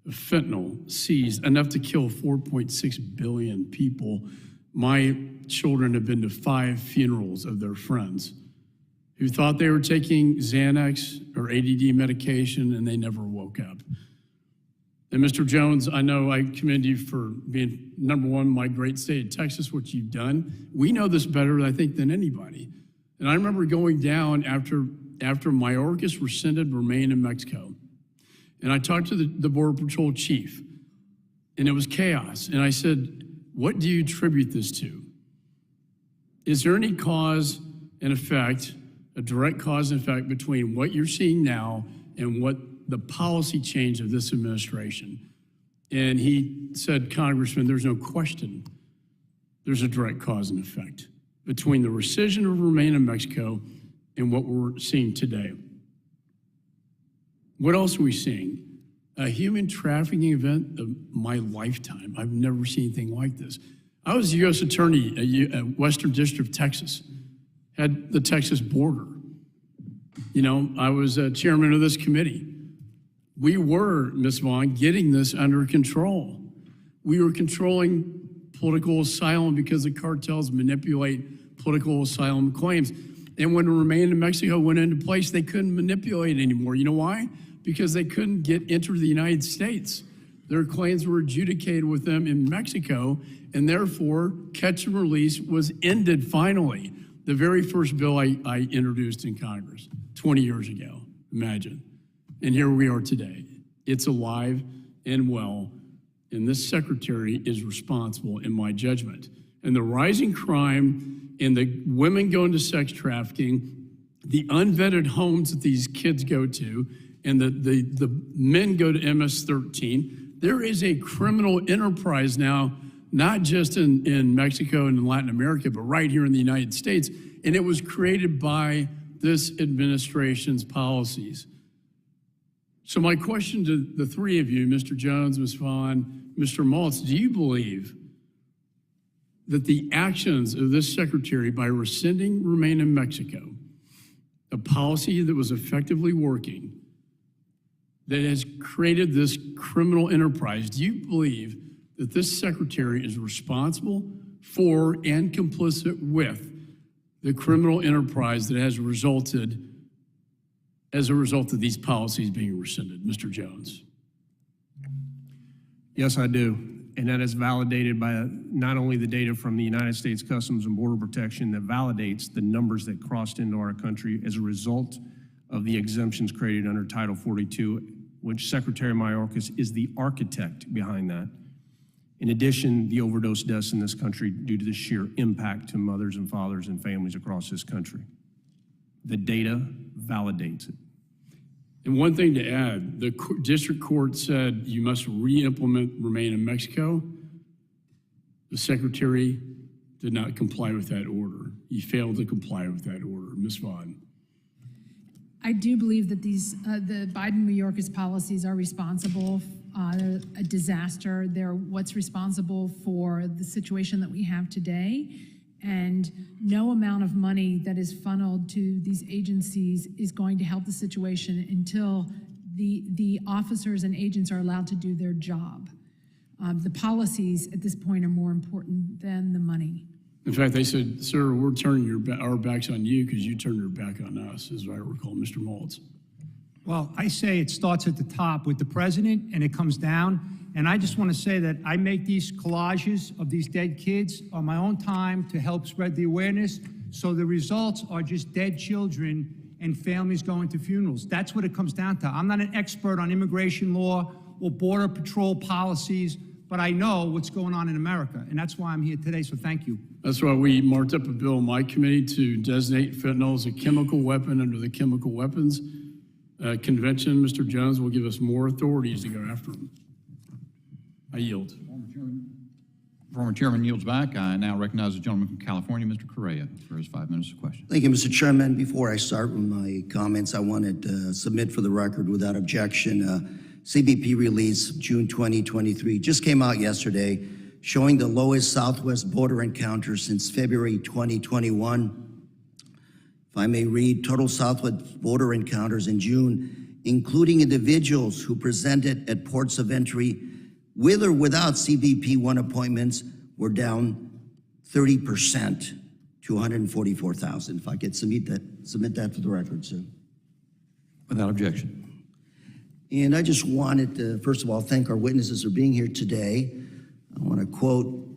of fentanyl seized, enough to kill 4.6 billion people. My children have been to 5 funerals of their friends who thought they were taking Xanax or ADD medication and they never woke up. And Mr. Jones, I know I commend you for being number one in my great state of Texas, what you've done. We know this better, I think, than anybody. And I remember going down after Mayorkas rescinded remain in Mexico. And I talked to the Border Patrol chief, and it was chaos. And I said, what do you attribute this to? Is there any cause and effect, a direct cause and effect between what you're seeing now and what the policy change of this administration? And he said, Congressman, there's no question there's a direct cause and effect between the rescission of remain in Mexico and what we're seeing today. What else are we seeing? A human trafficking event of my lifetime. I've never seen anything like this. I was the U.S. Attorney at Western District of Texas, had the Texas border. You know, I was chairman of this committee. We were, Ms. Vaughn, getting this under control. We were controlling political asylum because the cartels manipulate political asylum claims. And when Remain in Mexico went into place, they couldn't manipulate anymore. You know why? Because they couldn't enter the United States. Their claims were adjudicated with them in Mexico, and therefore catch and release was ended finally. The very first bill I introduced in Congress 20 years ago, imagine. And here we are today. It's alive and well, and this secretary is responsible in my judgment. And the rising crime and the women going to sex trafficking, the unvetted homes that these kids go to, and the men go to MS-13, there is a criminal enterprise now, not just in Mexico and in Latin America, but right here in the United States. And it was created by this administration's policies. So my question to the three of you, Mr. Jones, Ms. Vaughn, Mr. Maltz, do you believe that the actions of this secretary by rescinding Remain in Mexico, a policy that was effectively working, that has created this criminal enterprise, do you believe that this secretary is responsible for and complicit with the criminal enterprise that has resulted as a result of these policies being rescinded? Mr. Jones. Yes, I do. And that is validated by not only the data from the United States Customs and Border Protection that validates the numbers that crossed into our country as a result of the exemptions created under Title 42, which Secretary Mayorkas is the architect behind that. In addition, the overdose deaths in this country due to the sheer impact to mothers and fathers and families across this country. The data validates it. And one thing to add, the district court said you must re-implement Remain in Mexico. The secretary did not comply with that order. He failed to comply with that order. Ms. Vaughn. I do believe that the Biden-Mayorkas policies are responsible. They're a disaster. They're what's responsible for the situation that we have today. And no amount of money that is funneled to these agencies is going to help the situation until the officers and agents are allowed to do their job. The policies at this point are more important than the money. In fact, they said, sir, we're turning our backs on you because you turned your back on us, as I recall. Mr. Maltz. Well, I say it starts at the top with the president and it comes down. And I just want to say that I make these collages of these dead kids on my own time to help spread the awareness. So the results are just dead children and families going to funerals. That's what it comes down to. I'm not an expert on immigration law or border patrol policies, but I know what's going on in America. And that's why I'm here today. So thank you. That's why we marked up a bill in my committee to designate fentanyl as a chemical weapon under the Chemical Weapons Convention. Mr. Jones will give us more authorities to go after them. I yield. Former chairman yields back. I now recognize the gentleman from California, Mr. Correa, for his 5 minutes of question. Thank you, Mr. Chairman. Before I start with my comments, I wanted to submit for the record without objection CBP release June 2023 just came out yesterday, showing the lowest southwest border encounter since February 2021. If I may read, total southwest border encounters in June, including individuals who presented at ports of entry with or without CBP-1 appointments, were down 30% to 144,000. If I could submit that for the record, sir. Without objection. And I just wanted to, first of all, thank our witnesses for being here today. I want to quote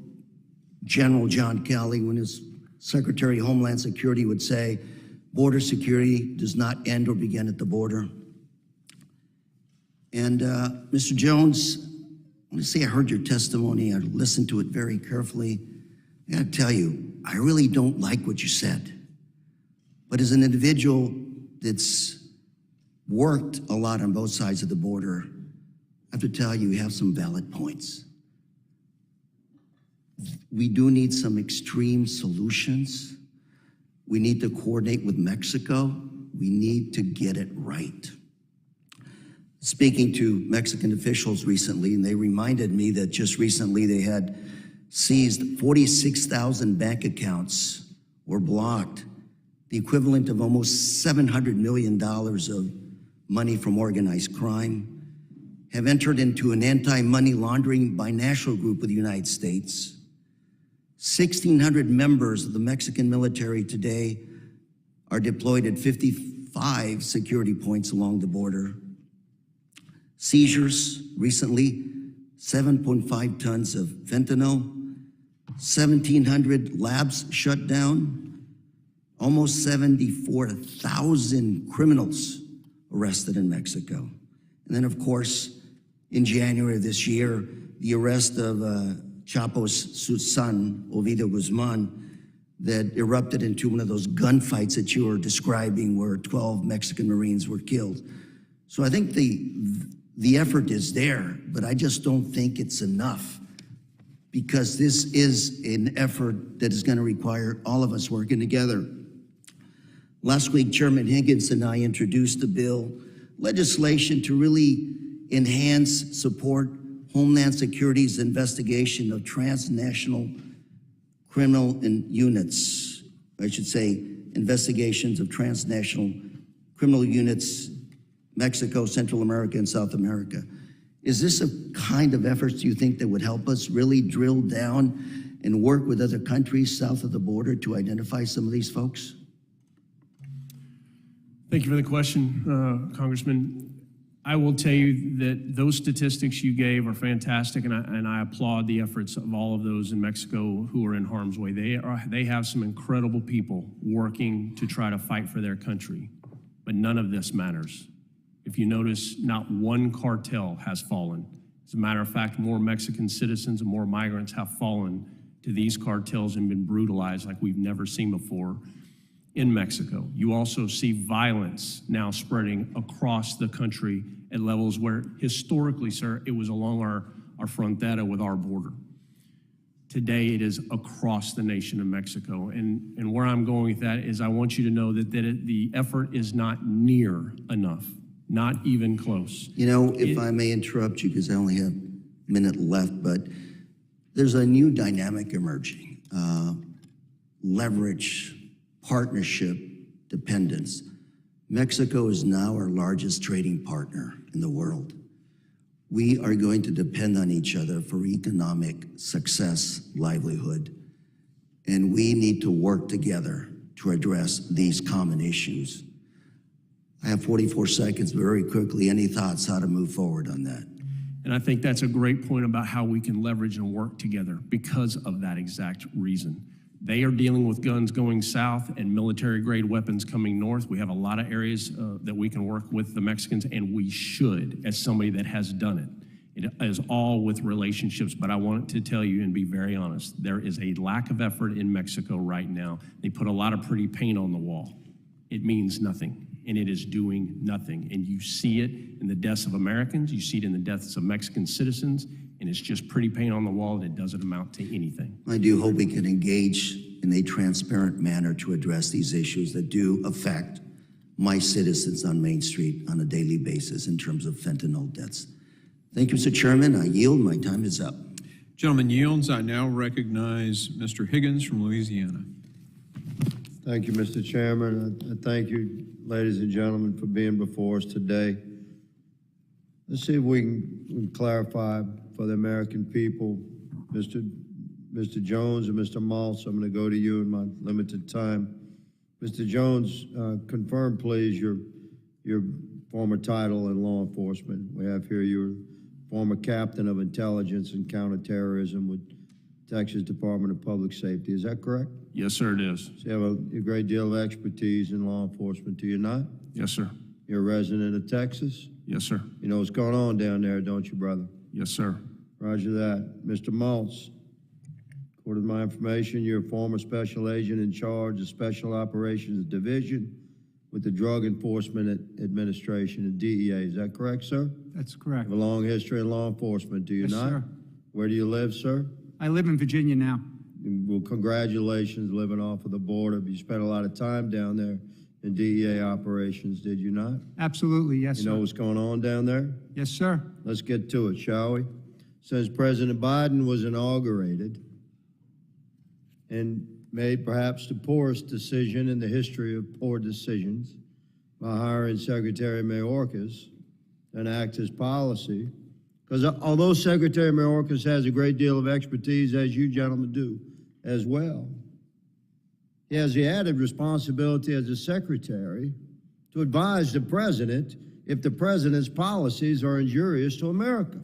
General John Kelly when his Secretary of Homeland Security would say, border security does not end or begin at the border. And Mr. Jones, I want to say I heard your testimony. I listened to it very carefully. I got to tell you, I really don't like what you said. But as an individual that's worked a lot on both sides of the border, I have to tell you, you have some valid points. We do need some extreme solutions. We need to coordinate with Mexico. We need to get it right. Speaking to Mexican officials recently, and they reminded me that just recently they had seized 46,000 bank accounts were blocked, the equivalent of almost $700 million of money from organized crime, have entered into an anti-money laundering binational group with the United States. 1,600 members of the Mexican military today are deployed at 55 security points along the border. Seizures recently, 7.5 tons of fentanyl, 1,700 labs shut down, almost 74,000 criminals arrested in Mexico. And then, of course, in January of this year, the arrest of Chapo's son, Ovidio Guzman, that erupted into one of those gunfights that you were describing where 12 Mexican Marines were killed. So I think the effort is there, but I just don't think it's enough, because this is an effort that is going to require all of us working together. Last week, Chairman Higgins and I introduced a bill, legislation to really enhance, support Homeland Security's investigation of transnational criminal units. I should say investigations of transnational criminal units, Mexico, Central America, and South America. Is this a kind of efforts you think that would help us really drill down and work with other countries south of the border to identify some of these folks? Thank you for the question, Congressman. I will tell you that those statistics you gave are fantastic, and I applaud the efforts of all of those in Mexico who are in harm's way. They have some incredible people working to try to fight for their country, but none of this matters. If you notice, not one cartel has fallen. As a matter of fact, more Mexican citizens and more migrants have fallen to these cartels and been brutalized like we've never seen before in Mexico. You also see violence now spreading across the country at levels where historically, sir, it was along our frontera with our border. Today, it is across the nation of Mexico. And where I'm going with that is I want you to know that the effort is not near enough, not even close. You know, if I may interrupt you, because I only have a minute left, but there's a new dynamic emerging. Leverage, partnership, dependence. Mexico is now our largest trading partner in the world. We are going to depend on each other for economic success, livelihood, and we need to work together to address these common issues. I have 44 seconds, but very quickly, any thoughts how to move forward on that? And I think that's a great point about how we can leverage and work together because of that exact reason. They are dealing with guns going south and military-grade weapons coming north. We have a lot of areas that we can work with the Mexicans, and we should, as somebody that has done it. It is all with relationships, but I want to tell you and be very honest, there is a lack of effort in Mexico right now. They put a lot of pretty paint on the wall. It means nothing, and it is doing nothing. And you see it in the deaths of Americans, you see it in the deaths of Mexican citizens, and it's just pretty paint on the wall that doesn't amount to anything. I do hope we can engage in a transparent manner to address these issues that do affect my citizens on Main Street on a daily basis in terms of fentanyl deaths. Thank you, Mr. Chairman. I yield. My time is up. Gentleman yields. I now recognize Mr. Higgins from Louisiana. Thank you, Mr. Chairman. I thank you, ladies and gentlemen, for being before us today. Let's see if we can clarify for the American people. Mr. Jones and Mr. Maltz, I'm going to go to you in my limited time. Mr. Jones, confirm, please, your former title in law enforcement. We have here you're former captain of intelligence and counterterrorism with Texas Department of Public Safety. Is that correct? Yes, sir, it is. So you have a great deal of expertise in law enforcement, do you not? Yes, sir. You're a resident of Texas? Yes, sir. You know what's going on down there, don't you, brother? Yes, sir. Roger that. Mr. Maltz, according to my information, you're a former special agent in charge of Special Operations Division with the Drug Enforcement Administration and DEA. Is that correct, sir? That's correct. You have a long history in law enforcement, do you Yes, not? sir. Where do you live, sir? I live in Virginia now. Well, congratulations living off of the border. You spent a lot of time down there in DEA operations, did you not? Absolutely, yes, You know sir. what's going on down there? Yes, sir. Let's get to it, shall we? Since President Biden was inaugurated and made perhaps the poorest decision in the history of poor decisions by hiring Secretary Mayorkas to enact his policy, because although Secretary Mayorkas has a great deal of expertise, as you gentlemen do as well, he has the added responsibility as a secretary to advise the president if the president's policies are injurious to America.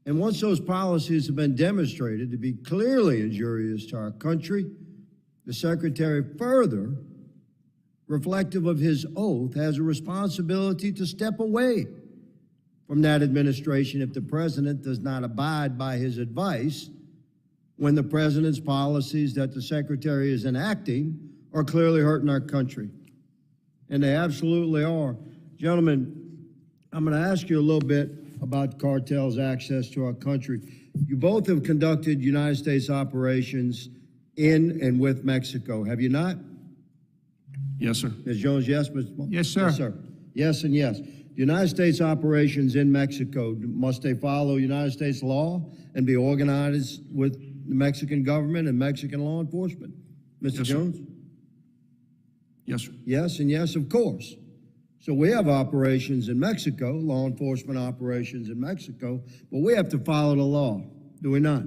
And once those policies have been demonstrated to be clearly injurious to our country, the secretary further, reflective of his oath, has a responsibility to step away from that administration if the president does not abide by his advice when the president's policies that the secretary is enacting are clearly hurting our country. And they absolutely are. Gentlemen, I'm going to ask you a little bit about cartels' access to our country. You both have conducted United States operations in and with Mexico, have you not? Yes, sir. Ms. Jones, yes, Mr. Small? Yes, sir. Yes, sir. Yes and yes. The United States operations in Mexico, must they follow United States law and be organized with the Mexican government and Mexican law enforcement? Mr. Yes, sir. Jones? Yes, sir. Yes and yes, of course. So we have operations in Mexico, law enforcement operations in Mexico, but we have to follow the law, do we not?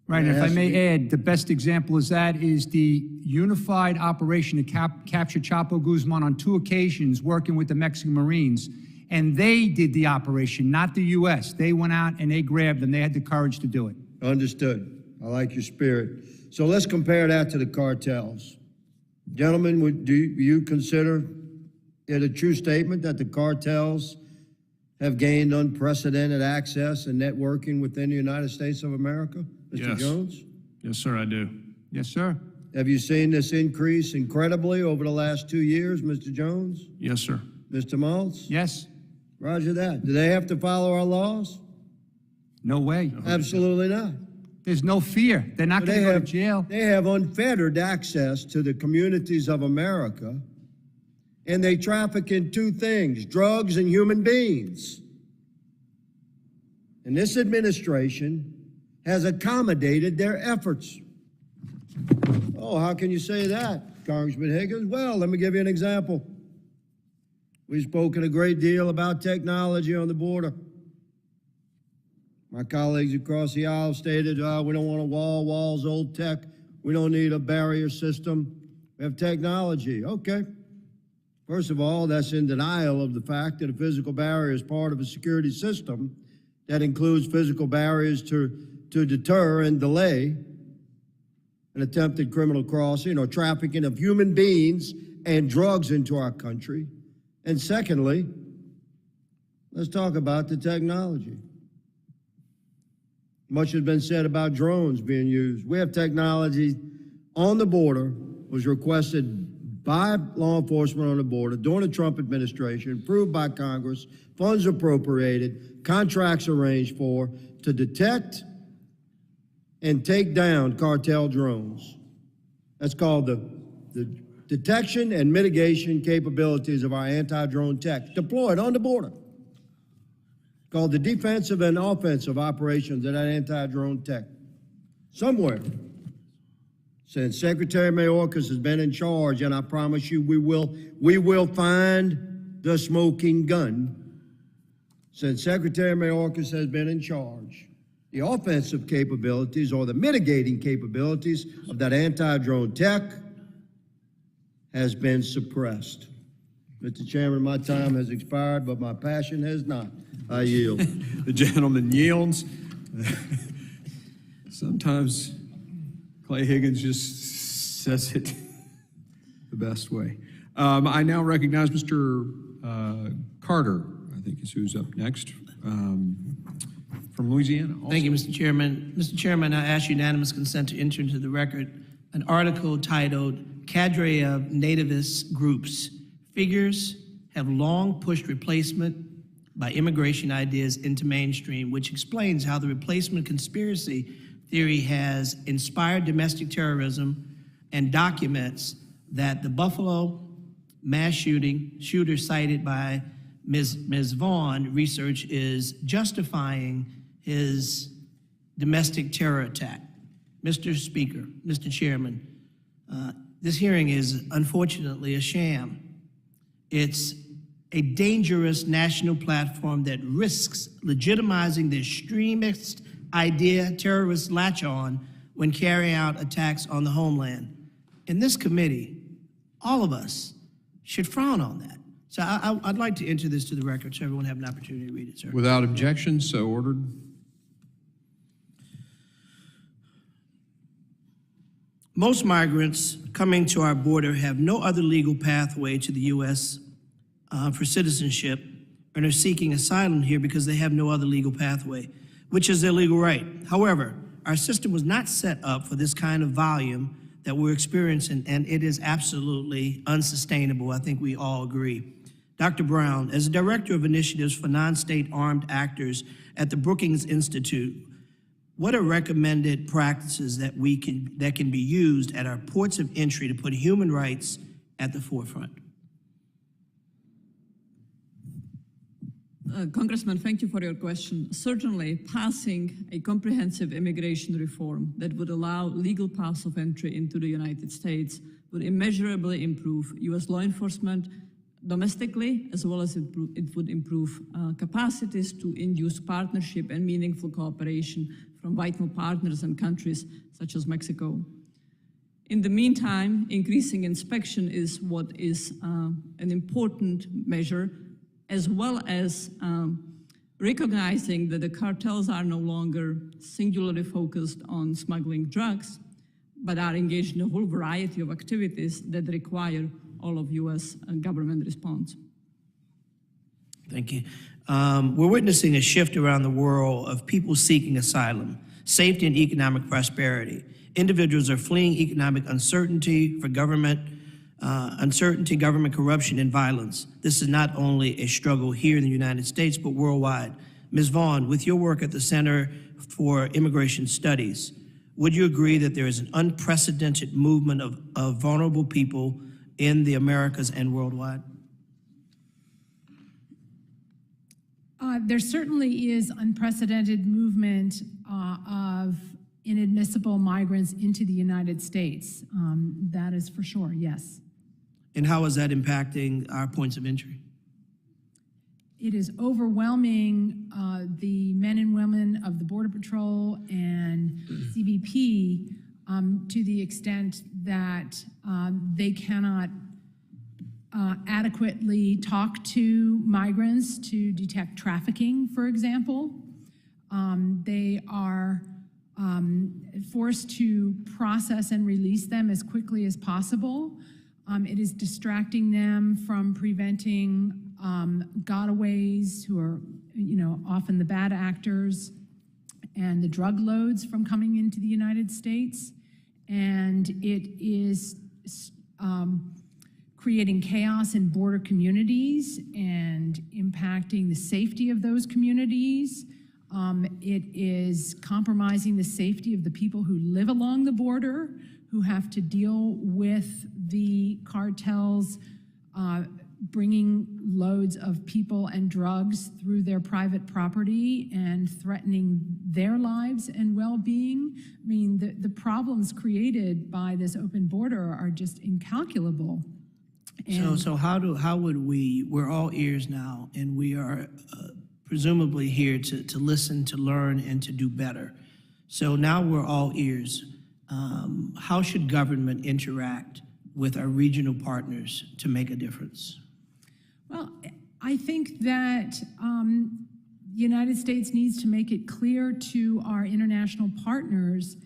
Right, It and if I has to may be- add, the best example is that is the unified operation to capture Chapo Guzman on 2 occasions, working with the Mexican Marines. And they did the operation, not the U.S. They went out and they grabbed them. They had the courage to do it. Understood. I like your spirit. So let's compare that to the cartels. Gentlemen, do you consider it a true statement that the cartels have gained unprecedented access and networking within the United States of America? Mr. Yes. Jones? Yes, sir, I do. Yes, sir. Have you seen this increase incredibly over the last 2 years, Mr. Jones? Yes, sir. Mr. Maltz? Yes. Roger that. Do they have to follow our laws? No way. Absolutely not. There's no fear. They're not going to go to jail. They have unfettered access to the communities of America, and they traffic in 2 things, drugs and human beings. And this administration has accommodated their efforts. Oh, how can you say that, Congressman Higgins? Well, let me give you an example. We've spoken a great deal about technology on the border. My colleagues across the aisle stated, we don't want walls, old tech. We don't need a barrier system. We have technology. Okay. First of all, that's in denial of the fact that a physical barrier is part of a security system that includes physical barriers to deter and delay an attempted criminal crossing or trafficking of human beings and drugs into our country. And secondly, let's talk about the technology. Much has been said about drones being used. We have technology on the border, was requested by law enforcement on the border during the Trump administration, approved by Congress, funds appropriated, contracts arranged for, to detect and take down cartel drones. That's called the detection and mitigation capabilities of our anti-drone tech deployed on the border. called the defensive and offensive operations of that anti-drone tech. Somewhere, since Secretary Mayorkas has been in charge, and I promise you we will find the smoking gun. Since Secretary Mayorkas has been in charge, the offensive capabilities or the mitigating capabilities of that anti-drone tech has been suppressed. Mr. Chairman, my time has expired, but my passion has not. I yield. The gentleman yields. Sometimes Clay Higgins just says it the best way. I now recognize Mr. Carter, I think is who's up next, from Louisiana. Also. Thank you, Mr. Chairman. Mr. Chairman, I ask unanimous consent to enter into the record an article titled "Cadre of Nativist Groups Figures Have Long Pushed Replacement by Immigration Ideas into Mainstream," which explains how the replacement conspiracy theory has inspired domestic terrorism and documents that the Buffalo mass shooter cited by Ms. Vaughn research is justifying his domestic terror attack. Mr. Speaker, Mr. Chairman, this hearing is unfortunately a sham. It's a dangerous national platform that risks legitimizing the extremist idea terrorists latch on when carrying out attacks on the homeland. In this committee, all of us should frown on that. So I'd like to enter this to the record so everyone have an opportunity to read it, sir. Without objection, so ordered. Most migrants coming to our border have no other legal pathway to the U.S. For citizenship and are seeking asylum here because they have no other legal pathway, which is their legal right. However, our system was not set up for this kind of volume that we're experiencing, and it is absolutely unsustainable. I think we all agree. Dr. Brown, as the Director of Initiatives for Non-State Armed Actors at the Brookings Institute, what are recommended practices that can be used at our ports of entry to put human rights at the forefront? Congressman, thank you for your question. Certainly, passing a comprehensive immigration reform that would allow legal paths of entry into the United States would immeasurably improve U.S. law enforcement domestically, as well as it would improve capacities to induce partnership and meaningful cooperation from vital partners and countries such as Mexico. In the meantime, increasing inspection is what is an important measure, as well as recognizing that the cartels are no longer singularly focused on smuggling drugs, but are engaged in a whole variety of activities that require all of U.S. government response. Thank you. We're witnessing a shift around the world of people seeking asylum, safety, and economic prosperity. Individuals are fleeing economic uncertainty for government corruption, and violence. This is not only a struggle here in the United States, but worldwide. Ms. Vaughn, with your work at the Center for Immigration Studies, would you agree that there is an unprecedented movement of vulnerable people in the Americas and worldwide? There certainly is unprecedented movement of inadmissible migrants into the United States. That is for sure, yes. And how is that impacting our points of entry? It is overwhelming the men and women of the Border Patrol and CBP to the extent that they cannot adequately talk to migrants to detect trafficking, for example. They are forced to process and release them as quickly as possible. It is distracting them from preventing gotaways, who are, often the bad actors, and the drug loads from coming into the United States. And it is creating chaos in border communities and impacting the safety of those communities. It is compromising the safety of the people who live along the border, who have to deal with the cartels' bringing loads of people and drugs through their private property and threatening their lives and well-being. I mean, the problems created by this open border are just incalculable. So how would we're all ears now, and we are presumably here to listen, to learn, and to do better. So now we're all ears. How should government interact with our regional partners to make a difference? Well, I think that the United States needs to make it clear to our international partners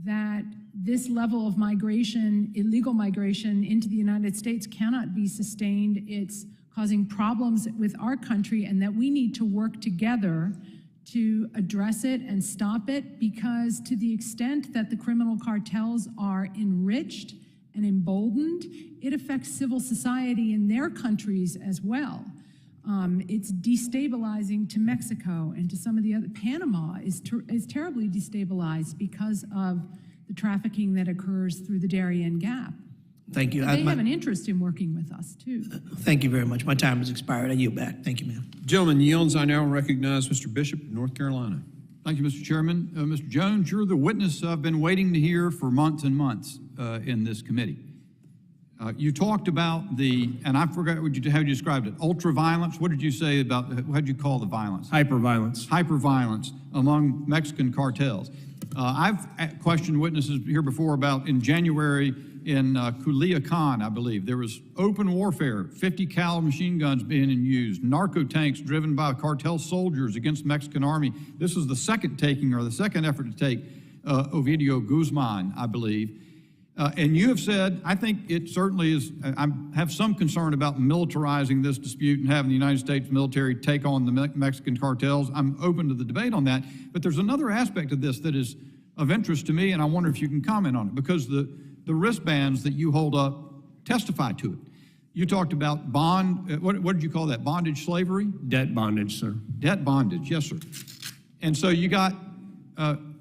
that this level of migration, illegal migration into the United States cannot be sustained. It's causing problems with our country, and that we need to work together to address it and stop it, because to the extent that the criminal cartels are enriched and emboldened, it affects civil society in their countries as well. It's destabilizing to Mexico and to some of the other. Panama is terribly destabilized because of the trafficking that occurs through the Darien Gap. Thank you. They have an interest in working with us, too. Thank you very much. My time has expired. I yield back. Thank you, ma'am. Gentleman yields. I now recognize Mr. Bishop of North Carolina. Thank you, Mr. Chairman. Mr. Jones, you're the witness I've been waiting to hear for months and months in this committee. You talked about and I forgot how you described it, ultra-violence. What did you say about, what did you call the violence? Hyper-violence. Hyper-violence among Mexican cartels. I've questioned witnesses here before about in January in Culiacan, I believe, there was open warfare, 50 caliber machine guns being used, narco tanks driven by cartel soldiers against the Mexican army. This was the second effort to take Ovidio Guzman, I believe. And you have said, I think it certainly is, I have some concern about militarizing this dispute and having the United States military take on the Mexican cartels. I'm open to the debate on that. But there's another aspect of this that is of interest to me, and I wonder if you can comment on it, because the wristbands that you hold up testify to it. You talked about what did you call that, bondage slavery? Debt bondage, sir. Debt bondage, yes, sir. And so you got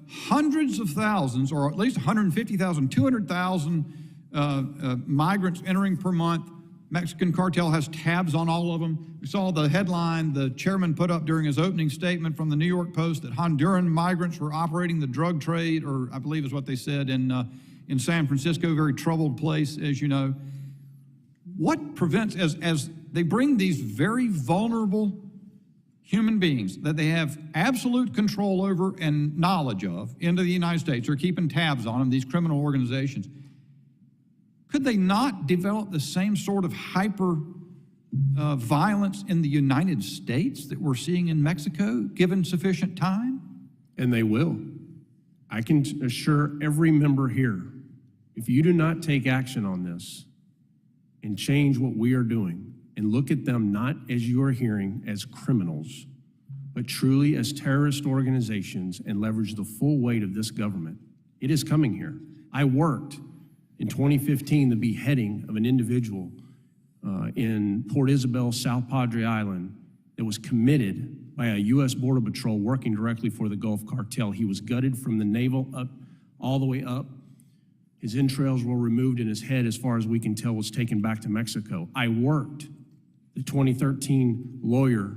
hundreds of thousands, or at least 150,000, 200,000 migrants entering per month. Mexican cartel has tabs on all of them. We saw the headline the chairman put up during his opening statement from the New York Post that Honduran migrants were operating the drug trade, or I believe is what they said, in San Francisco, very troubled place, as you know. What prevents, as they bring these very vulnerable human beings that they have absolute control over and knowledge of into the United States, or keeping tabs on them, these criminal organizations, could they not develop the same sort of hyper violence in the United States that we're seeing in Mexico, given sufficient time? And they will. I can assure every member here, if you do not take action on this and change what we are doing and look at them not as you are hearing as criminals, but truly as terrorist organizations, and leverage the full weight of this government, it is coming here. I worked in 2015 the beheading of an individual in Port Isabel, South Padre Island, that was committed by a U.S. Border Patrol working directly for the Gulf Cartel. He was gutted from the navel up, all the way up. His entrails were removed, and his head, as far as we can tell, was taken back to Mexico. I worked the 2013 lawyer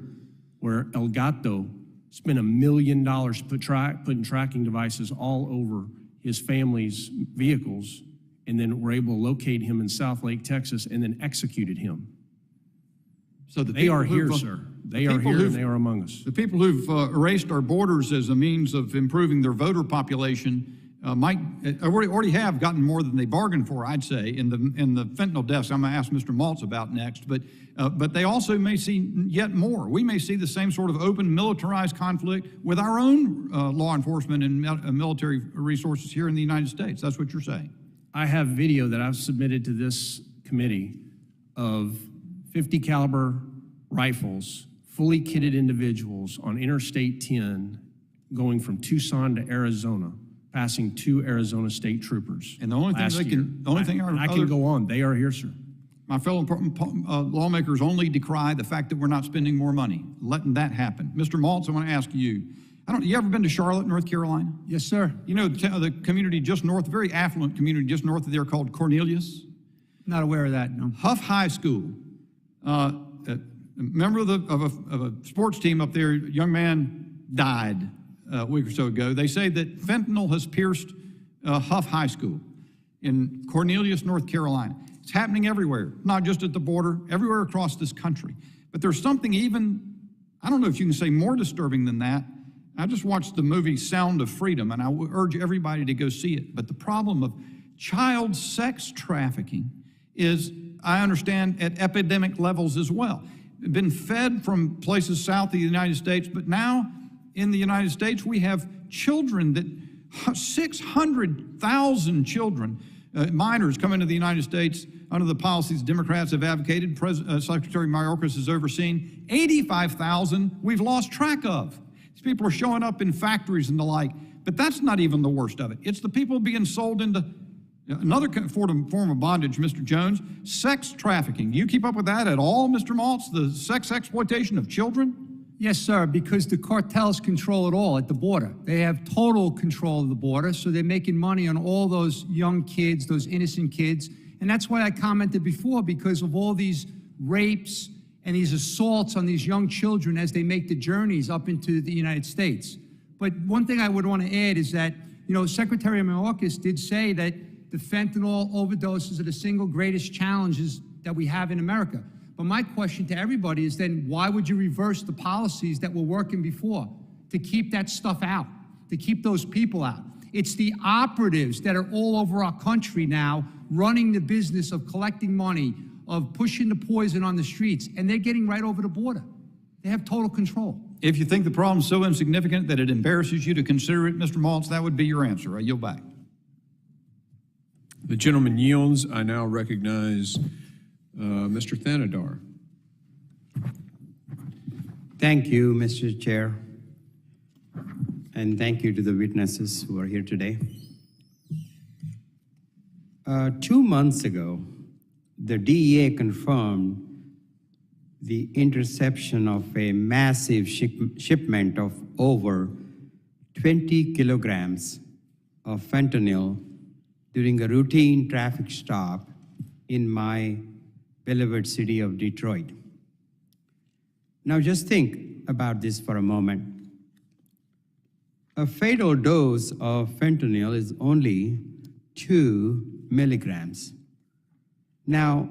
where El Gato spent $1 million putting tracking devices all over his family's vehicles, and then were able to locate him in South Lake, Texas, and then executed him. So they are here, sir. They are here, and they are among us. The people who've erased our borders as a means of improving their voter population already have gotten more than they bargained for, I'd say, in the fentanyl deaths I'm going to ask Mr. Maltz about next. But they also may see yet more. We may see the same sort of open militarized conflict with our own law enforcement and military resources here in the United States. That's what you're saying. I have video that I've submitted to this committee of 50 caliber rifles, fully kitted individuals on Interstate 10 going from Tucson to Arizona, passing 2 Arizona state troopers. And the only thing I can go on. They are here, sir. My fellow lawmakers only decry the fact that we're not spending more money, letting that happen. Mr. Maltz, I want to ask you, you ever been to Charlotte, North Carolina? Yes, sir. You know the community just north, very affluent community just north of there called Cornelius? Not aware of that, no. Huff High School A member of a sports team up there, a young man died a week or so ago. They say that fentanyl has pierced Huff High School in Cornelius, North Carolina. It's happening everywhere, not just at the border, everywhere across this country. But there's something even, I don't know if you can say more disturbing than that. I just watched the movie Sound of Freedom, and I would urge everybody to go see it. But the problem of child sex trafficking is, I understand, at epidemic levels as well. It's been fed from places south of the United States, but now in the United States, we have children that 600,000 children, minors, come into the United States under the policies Democrats have advocated. Secretary Mayorkas has overseen. 85,000 we've lost track of. These people are showing up in factories and the like, but that's not even the worst of it. It's the people being sold into another form of bondage, Mr. Jones, sex trafficking. Do you keep up with that at all, Mr. Maltz, the sex exploitation of children? Yes, sir, because the cartels control it all at the border. They have total control of the border, so they're making money on all those young kids, those innocent kids. And that's why I commented before, because of all these rapes and these assaults on these young children as they make the journeys up into the United States. But one thing I would want to add is that, Secretary Mayorkas did say that the fentanyl overdoses are the single greatest challenges that we have in America. But my question to everybody is then, why would you reverse the policies that were working before to keep that stuff out, to keep those people out? It's the operatives that are all over our country now running the business of collecting money, of pushing the poison on the streets, and they're getting right over the border. They have total control. If you think the problem's so insignificant that it embarrasses you to consider it, Mr. Maltz, that would be your answer. I yield back. The gentleman yields. I now recognize Mr. Thanadar. Thank you, Mr. Chair, and thank you to the witnesses who are here today. 2 months ago, the DEA confirmed the interception of a massive shipment of over 20 kilograms of fentanyl during a routine traffic stop in my beloved city of Detroit. Now just think about this for a moment. A fatal dose of fentanyl is only 2 milligrams. Now,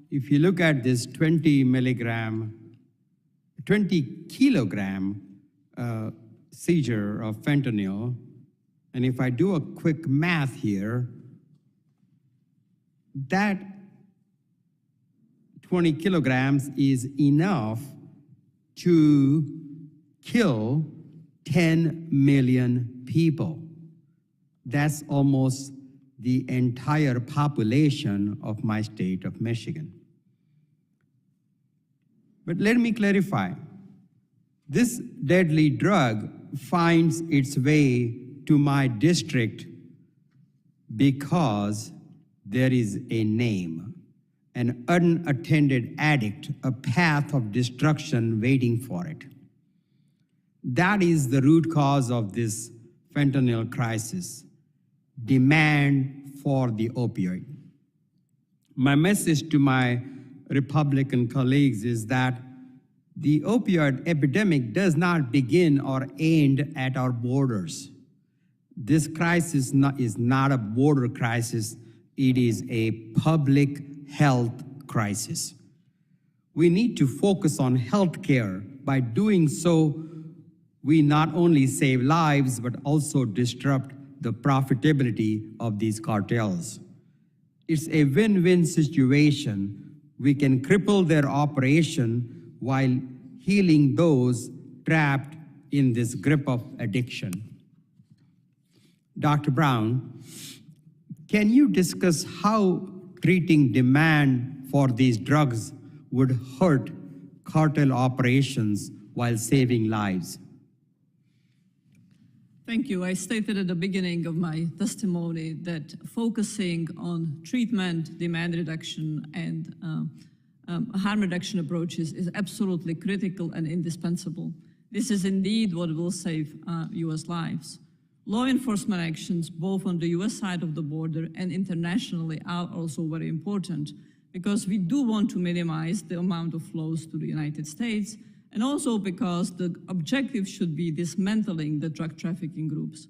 if you look at this 20 kilogram seizure of fentanyl, and if I do a quick math here, that 20 kilograms is enough to kill 10 million people. That's almost the entire population of my state of Michigan. But let me clarify. This deadly drug finds its way to my district because there is a name, an unattended addict, a path of destruction waiting for it. That is the root cause of this fentanyl crisis, demand for the opioid. My message to my Republican colleagues is that the opioid epidemic does not begin or end at our borders. This crisis is not a border crisis, it is a public health crisis. We need to focus on health care. By doing so, we not only save lives, but also disrupt the profitability of these cartels. It's a win-win situation. We can cripple their operation while healing those trapped in this grip of addiction. Dr. Brown, can you discuss how treating demand for these drugs would hurt cartel operations while saving lives? Thank you. I stated at the beginning of my testimony that focusing on treatment, demand reduction, and harm reduction approaches is absolutely critical and indispensable. This is indeed what will save U.S. lives. Law enforcement actions, both on the U.S. side of the border and internationally, are also very important because we do want to minimize the amount of flows to the United States, and also because the objective should be dismantling the drug trafficking groups.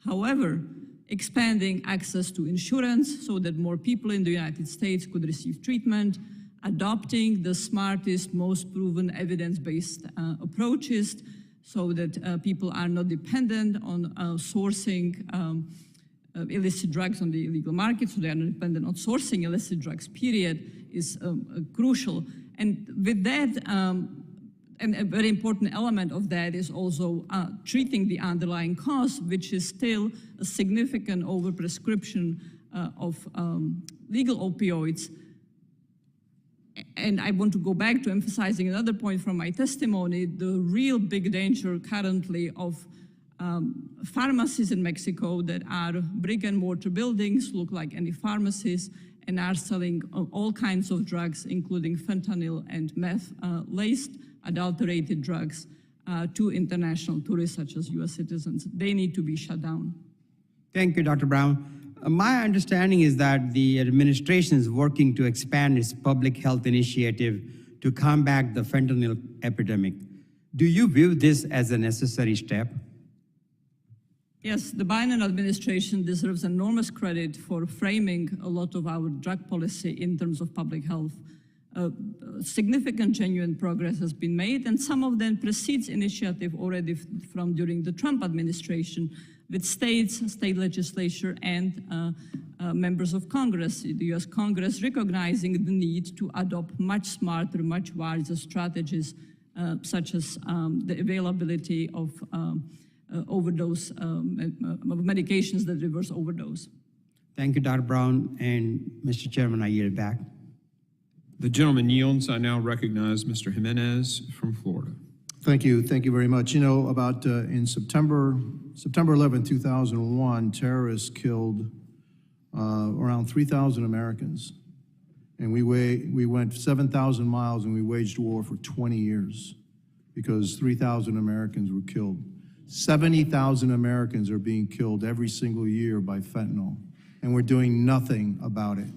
However, expanding access to insurance so that more people in the United States could receive treatment, adopting the smartest, most proven evidence-based approaches so that people are not dependent on sourcing illicit drugs on the illegal market, so they are not dependent on sourcing illicit drugs, period, is crucial. And with that, and a very important element of that is also treating the underlying cause, which is still a significant overprescription of legal opioids. And I want to go back to emphasizing another point from my testimony, the real big danger currently of pharmacies in Mexico that are brick and mortar buildings, look like any pharmacies, and are selling all kinds of drugs, including fentanyl and meth-laced adulterated drugs to international tourists such as US citizens. They need to be shut down. Thank you, Dr. Brown. My understanding is that the administration is working to expand its public health initiative to combat the fentanyl epidemic. Do you view this as a necessary step? Yes, the Biden administration deserves enormous credit for framing a lot of our drug policy in terms of public health. Significant, genuine progress has been made, and some of them precedes initiative already from during the Trump administration with states, state legislature, and members of Congress, the US Congress, recognizing the need to adopt much smarter, much wiser strategies, such as the availability of overdose, of medications that reverse overdose. Thank you, Dr. Brown. And Mr. Chairman, I yield back. The gentleman yields. I now recognize Mr. Jimenez from Florida. Thank you very much. You know, about in September 11, 2001, terrorists killed around 3,000 Americans. And we went 7,000 miles and we waged war for 20 years because 3,000 Americans were killed. 70,000 Americans are being killed every single year by fentanyl, and we're doing nothing about it.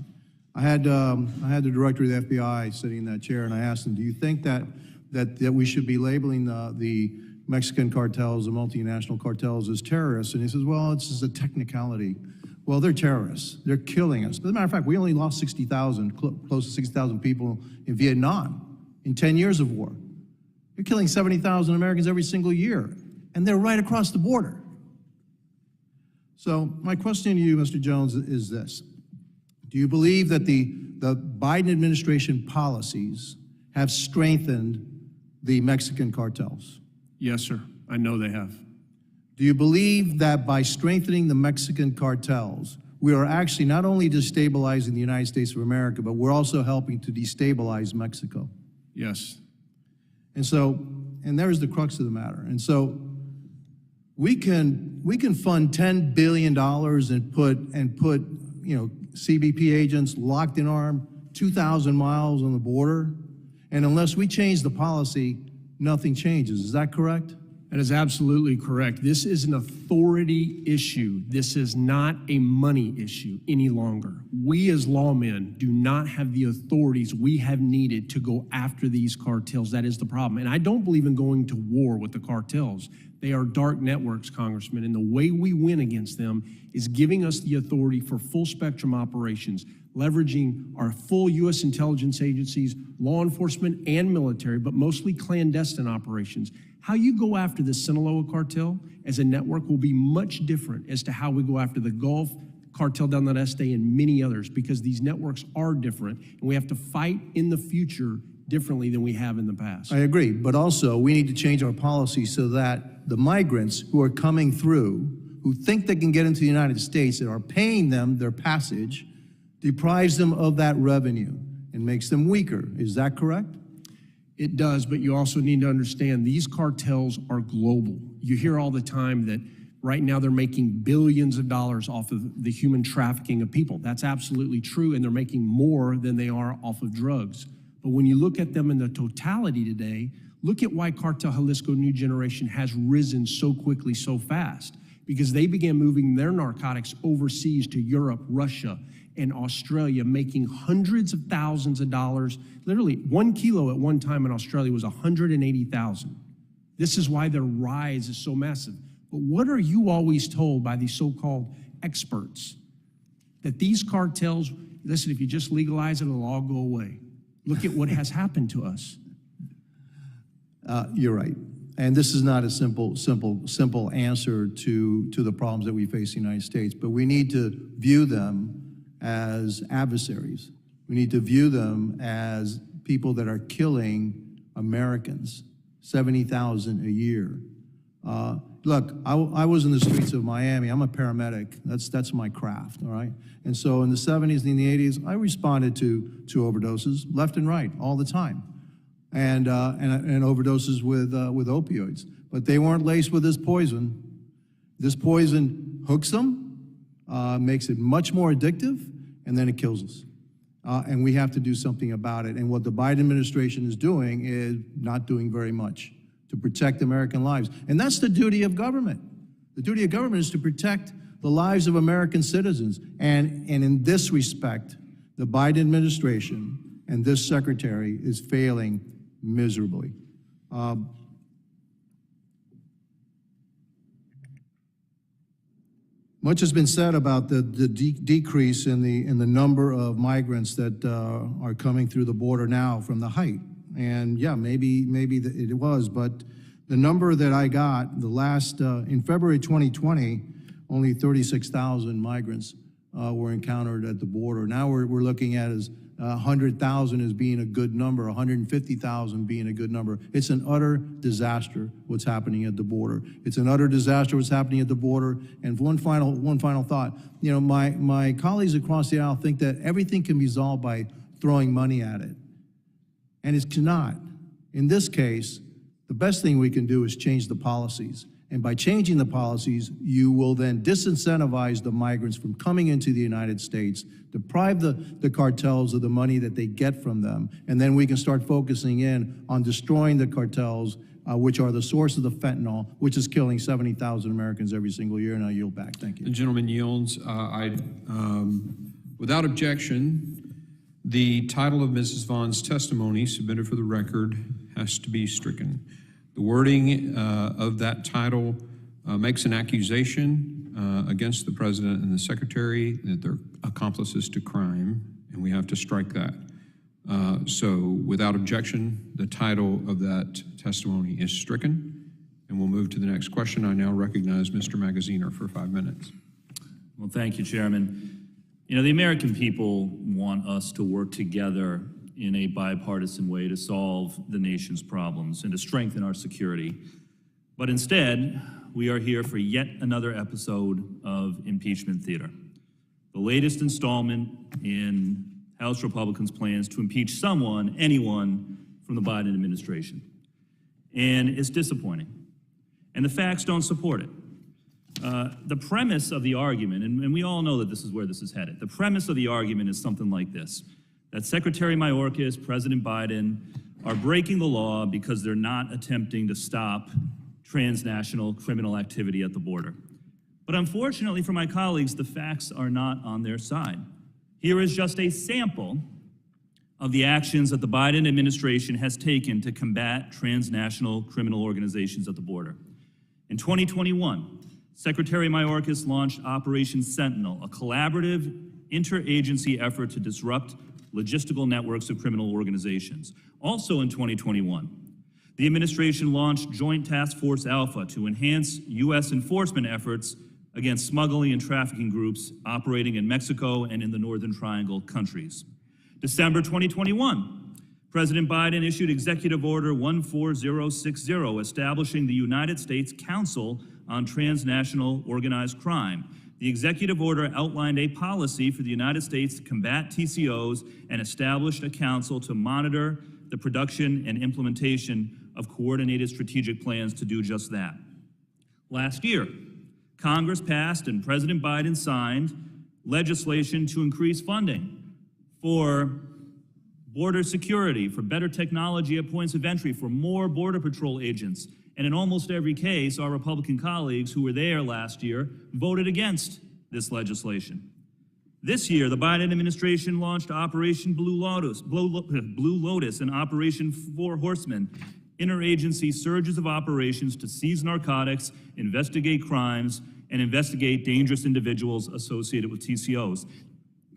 I had the director of the FBI sitting in that chair, and I asked him, do you think that we should be labeling the Mexican cartels, the multinational cartels, as terrorists? And he says, well, it's just a technicality. Well, they're terrorists. They're killing us. As a matter of fact, we only lost 60,000, close to 60,000 people in Vietnam in 10 years of war. You're killing 70,000 Americans every single year, and they're right across the border. So my question to you, Mr. Jones, is this. Do you believe that the Biden administration policies have strengthened the Mexican cartels? Yes, sir. I know they have. Do you believe that by strengthening the Mexican cartels, we are actually not only destabilizing the United States of America, but we're also helping to destabilize Mexico? Yes. And there's the crux of the matter. And so we can fund $10 billion and put CBP agents locked in arm 2,000 miles on the border, and unless we change the policy, nothing changes. Is that correct? That is absolutely correct. This is an authority issue. This is not a money issue any longer. We as lawmen do not have the authorities we have needed to go after these cartels. That is the problem. And I don't believe in going to war with the cartels. They are dark networks, Congressman, and the way we win against them is giving us the authority for full spectrum operations, leveraging our full U.S. intelligence agencies, law enforcement, and military, but mostly clandestine operations. How you go after the Sinaloa cartel as a network will be much different as to how we go after the Gulf, Cartel del Noreste, and many others, because these networks are different, and we have to fight in the future differently than we have in the past. I agree, but also we need to change our policy so that the migrants who are coming through, who think they can get into the United States and are paying them their passage, deprives them of that revenue and makes them weaker. Is that correct? It does, but you also need to understand these cartels are global. You hear all the time that right now they're making billions of dollars off of the human trafficking of people. That's absolutely true, and they're making more than they are off of drugs. But when you look at them in the totality today, look at why Cartel Jalisco New Generation has risen so quickly, so fast. because they began moving their narcotics overseas to Europe, Russia, and Australia, making hundreds of thousands of dollars. Literally, 1 kilo at one time in Australia was $180,000. This is why their rise is so massive. But what are you always told by these so-called experts? That these cartels, listen, if you just legalize it, it'll all go away. Look at what has happened to us. You're right. And this is not a simple answer to the problems that we face in the United States, but we need to view them as adversaries. We need to view them as people that are killing Americans, 70,000 a year. Look, I was in the streets of Miami. I'm a paramedic. That's my craft, all right? And so in the 70s and the 80s, I responded to overdoses left and right all the time, and overdoses with opioids. But they weren't laced with this poison. This poison hooks them, makes it much more addictive, and then it kills us. And we have to do something about it. And what the Biden administration is doing is not doing very much to protect American lives. And that's the duty of government. The duty of government is to protect the lives of American citizens. And in this respect, the Biden administration and this secretary is failing miserably. Much has been said about the decrease in the number of migrants that are coming through the border now from the height. And yeah, maybe it was, but the number that I got, the last, in February 2020, only 36,000 migrants were encountered at the border. Now we're looking at as 100,000 as being a good number, 150,000 being a good number. It's an utter disaster what's happening at the border. It's an utter disaster what's happening at the border. And one final thought, you know, my colleagues across the aisle think that everything can be solved by throwing money at it. And it cannot. In this case, the best thing we can do is change the policies. And by changing the policies, you will then disincentivize the migrants from coming into the United States, deprive the cartels of the money that they get from them, and then we can start focusing in on destroying the cartels, which are the source of the fentanyl, which is killing 70,000 Americans every single year. And I yield back. Thank you. The gentleman yields. Without objection, the title of Mrs. Vaughn's testimony submitted for the record has to be stricken. The wording of that title makes an accusation against the President and the Secretary that they're accomplices to crime, and we have to strike that. So without objection, the title of that testimony is stricken, and we'll move to the next question. I now recognize Mr. Magaziner for 5 minutes. Well, thank you, Chairman. You know, the American people want us to work together in a bipartisan way to solve the nation's problems and to strengthen our security. But instead, we are here for yet another episode of impeachment theater, the latest installment in House Republicans' plans to impeach someone, anyone, from the Biden administration. And it's disappointing. And the facts don't support it. The premise of the argument, and we all know that this is where this is headed, the premise of the argument is something like this, that Secretary Mayorkas, President Biden are breaking the law because they're not attempting to stop transnational criminal activity at the border. But unfortunately for my colleagues, the facts are not on their side. Here is just a sample of the actions that the Biden administration has taken to combat transnational criminal organizations at the border. In 2021, Secretary Mayorkas launched Operation Sentinel, a collaborative interagency effort to disrupt logistical networks of criminal organizations. Also in 2021, the administration launched Joint Task Force Alpha to enhance U.S. enforcement efforts against smuggling and trafficking groups operating in Mexico and in the Northern Triangle countries. December 2021, President Biden issued Executive Order 14060, establishing the United States Council on Transnational Organized Crime. The executive order outlined a policy for the United States to combat TCOs and established a council to monitor the production and implementation of coordinated strategic plans to do just that. Last year, Congress passed and President Biden signed legislation to increase funding for border security, for better technology at points of entry, for more Border Patrol agents, And in almost every case, our Republican colleagues who were there last year voted against this legislation. This year, the Biden administration launched Operation Blue Lotus and Operation Four Horsemen, interagency surges of operations to seize narcotics, investigate crimes, and investigate dangerous individuals associated with TCOs.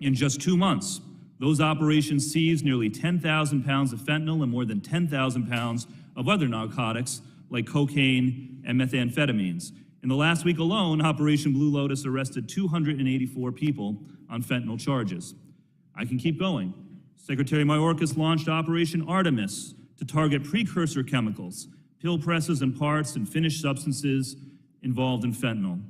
In just 2 months, those operations seized nearly 10,000 pounds of fentanyl and more than 10,000 pounds of other narcotics like cocaine and methamphetamines. In the last week alone, Operation Blue Lotus arrested 284 people on fentanyl charges. I can keep going. Secretary Mayorkas launched Operation Artemis to target precursor chemicals, pill presses and parts, and finished substances involved in fentanyl.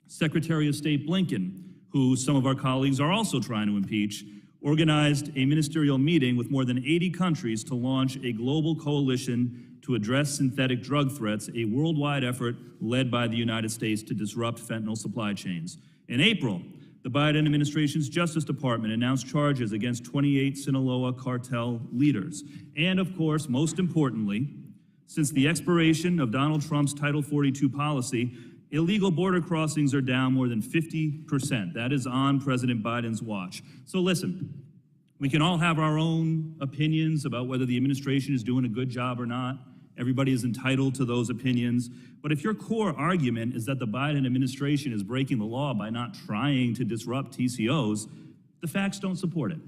Secretary of State Blinken, who some of our colleagues are also trying to impeach, organized a ministerial meeting with more than 80 countries to launch a global coalition to address synthetic drug threats, a worldwide effort led by the United States to disrupt fentanyl supply chains. In April, the Biden administration's Justice Department announced charges against 28 Sinaloa cartel leaders. And of course, most importantly, since the expiration of Donald Trump's Title 42 policy, illegal border crossings are down more than 50%. That is on President Biden's watch. So listen, we can all have our own opinions about whether the administration is doing a good job or not. Everybody is entitled to those opinions. But if your core argument is that the Biden administration is breaking the law by not trying to disrupt TCOs, the facts don't support it.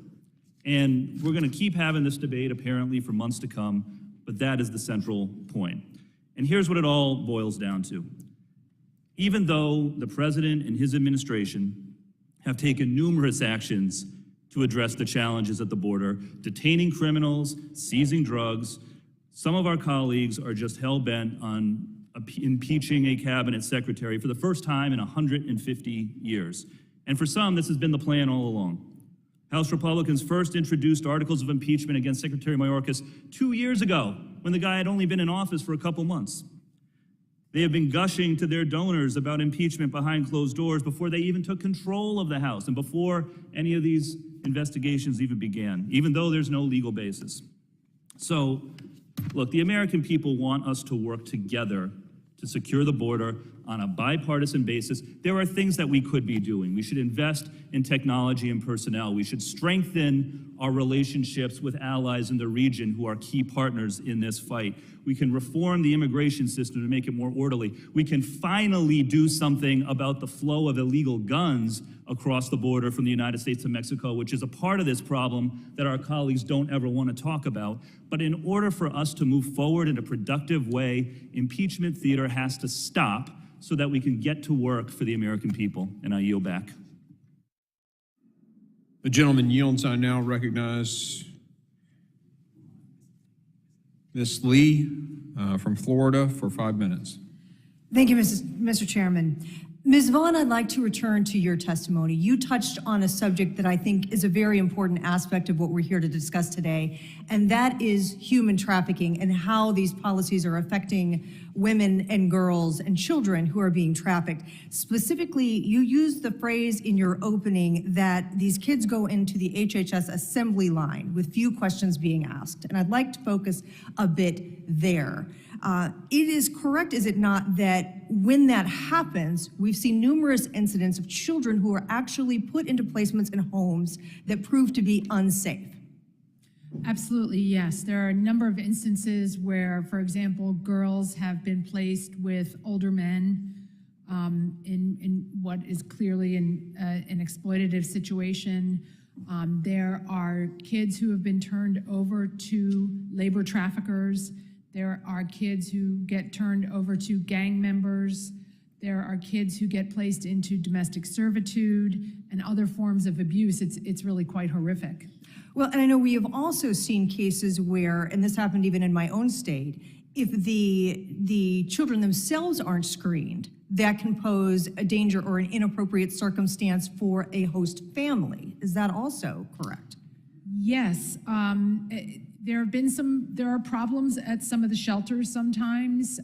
And we're going to keep having this debate apparently for months to come, but that is the central point. And here's what it all boils down to. Even though the president and his administration have taken numerous actions to address the challenges at the border, detaining criminals, seizing drugs, some of our colleagues are just hell-bent on impeaching a cabinet secretary for the first time in 150 years. And for some, this has been the plan all along. House Republicans first introduced articles of impeachment against Secretary Mayorkas 2 years ago, when the guy had only been in office for a couple months. They have been gushing to their donors about impeachment behind closed doors before they even took control of the House and before any of these investigations even began, even though there's no legal basis. So, look, the American people want us to work together to secure the border on a bipartisan basis. There are things that we could be doing. We should invest in technology and personnel. We should strengthen our relationships with allies in the region who are key partners in this fight. We can reform the immigration system to make it more orderly. We can finally do something about the flow of illegal guns across the border from the United States to Mexico, which is a part of this problem that our colleagues don't ever want to talk about. But in order for us to move forward in a productive way, impeachment theater has to stop so that we can get to work for the American people. And I yield back. The gentleman yields. I now recognize Ms. Lee from Florida for 5 minutes. Thank you, Mr. Chairman. Ms. Vaughn, I'd like to return to your testimony. You touched on a subject that I think is a very important aspect of what we're here to discuss today, and that is human trafficking and how these policies are affecting women and girls and children who are being trafficked. Specifically, you used the phrase in your opening that these kids go into the HHS assembly line with few questions being asked, and I'd like to focus a bit there. It is correct, is it not, that when that happens, we've seen numerous incidents of children who are actually put into placements in homes that prove to be unsafe? Absolutely, yes. There are a number of instances where, for example, girls have been placed with older men in what is clearly an exploitative situation. There are kids who have been turned over to labor traffickers. There are kids who get turned over to gang members. There are kids who get placed into domestic servitude and other forms of abuse. It's really quite horrific. Well, and I know we have also seen cases where, and this happened even in my own state, if the children themselves aren't screened, that can pose a danger or an inappropriate circumstance for a host family. Is that also correct? Yes. There are problems at some of the shelters sometimes,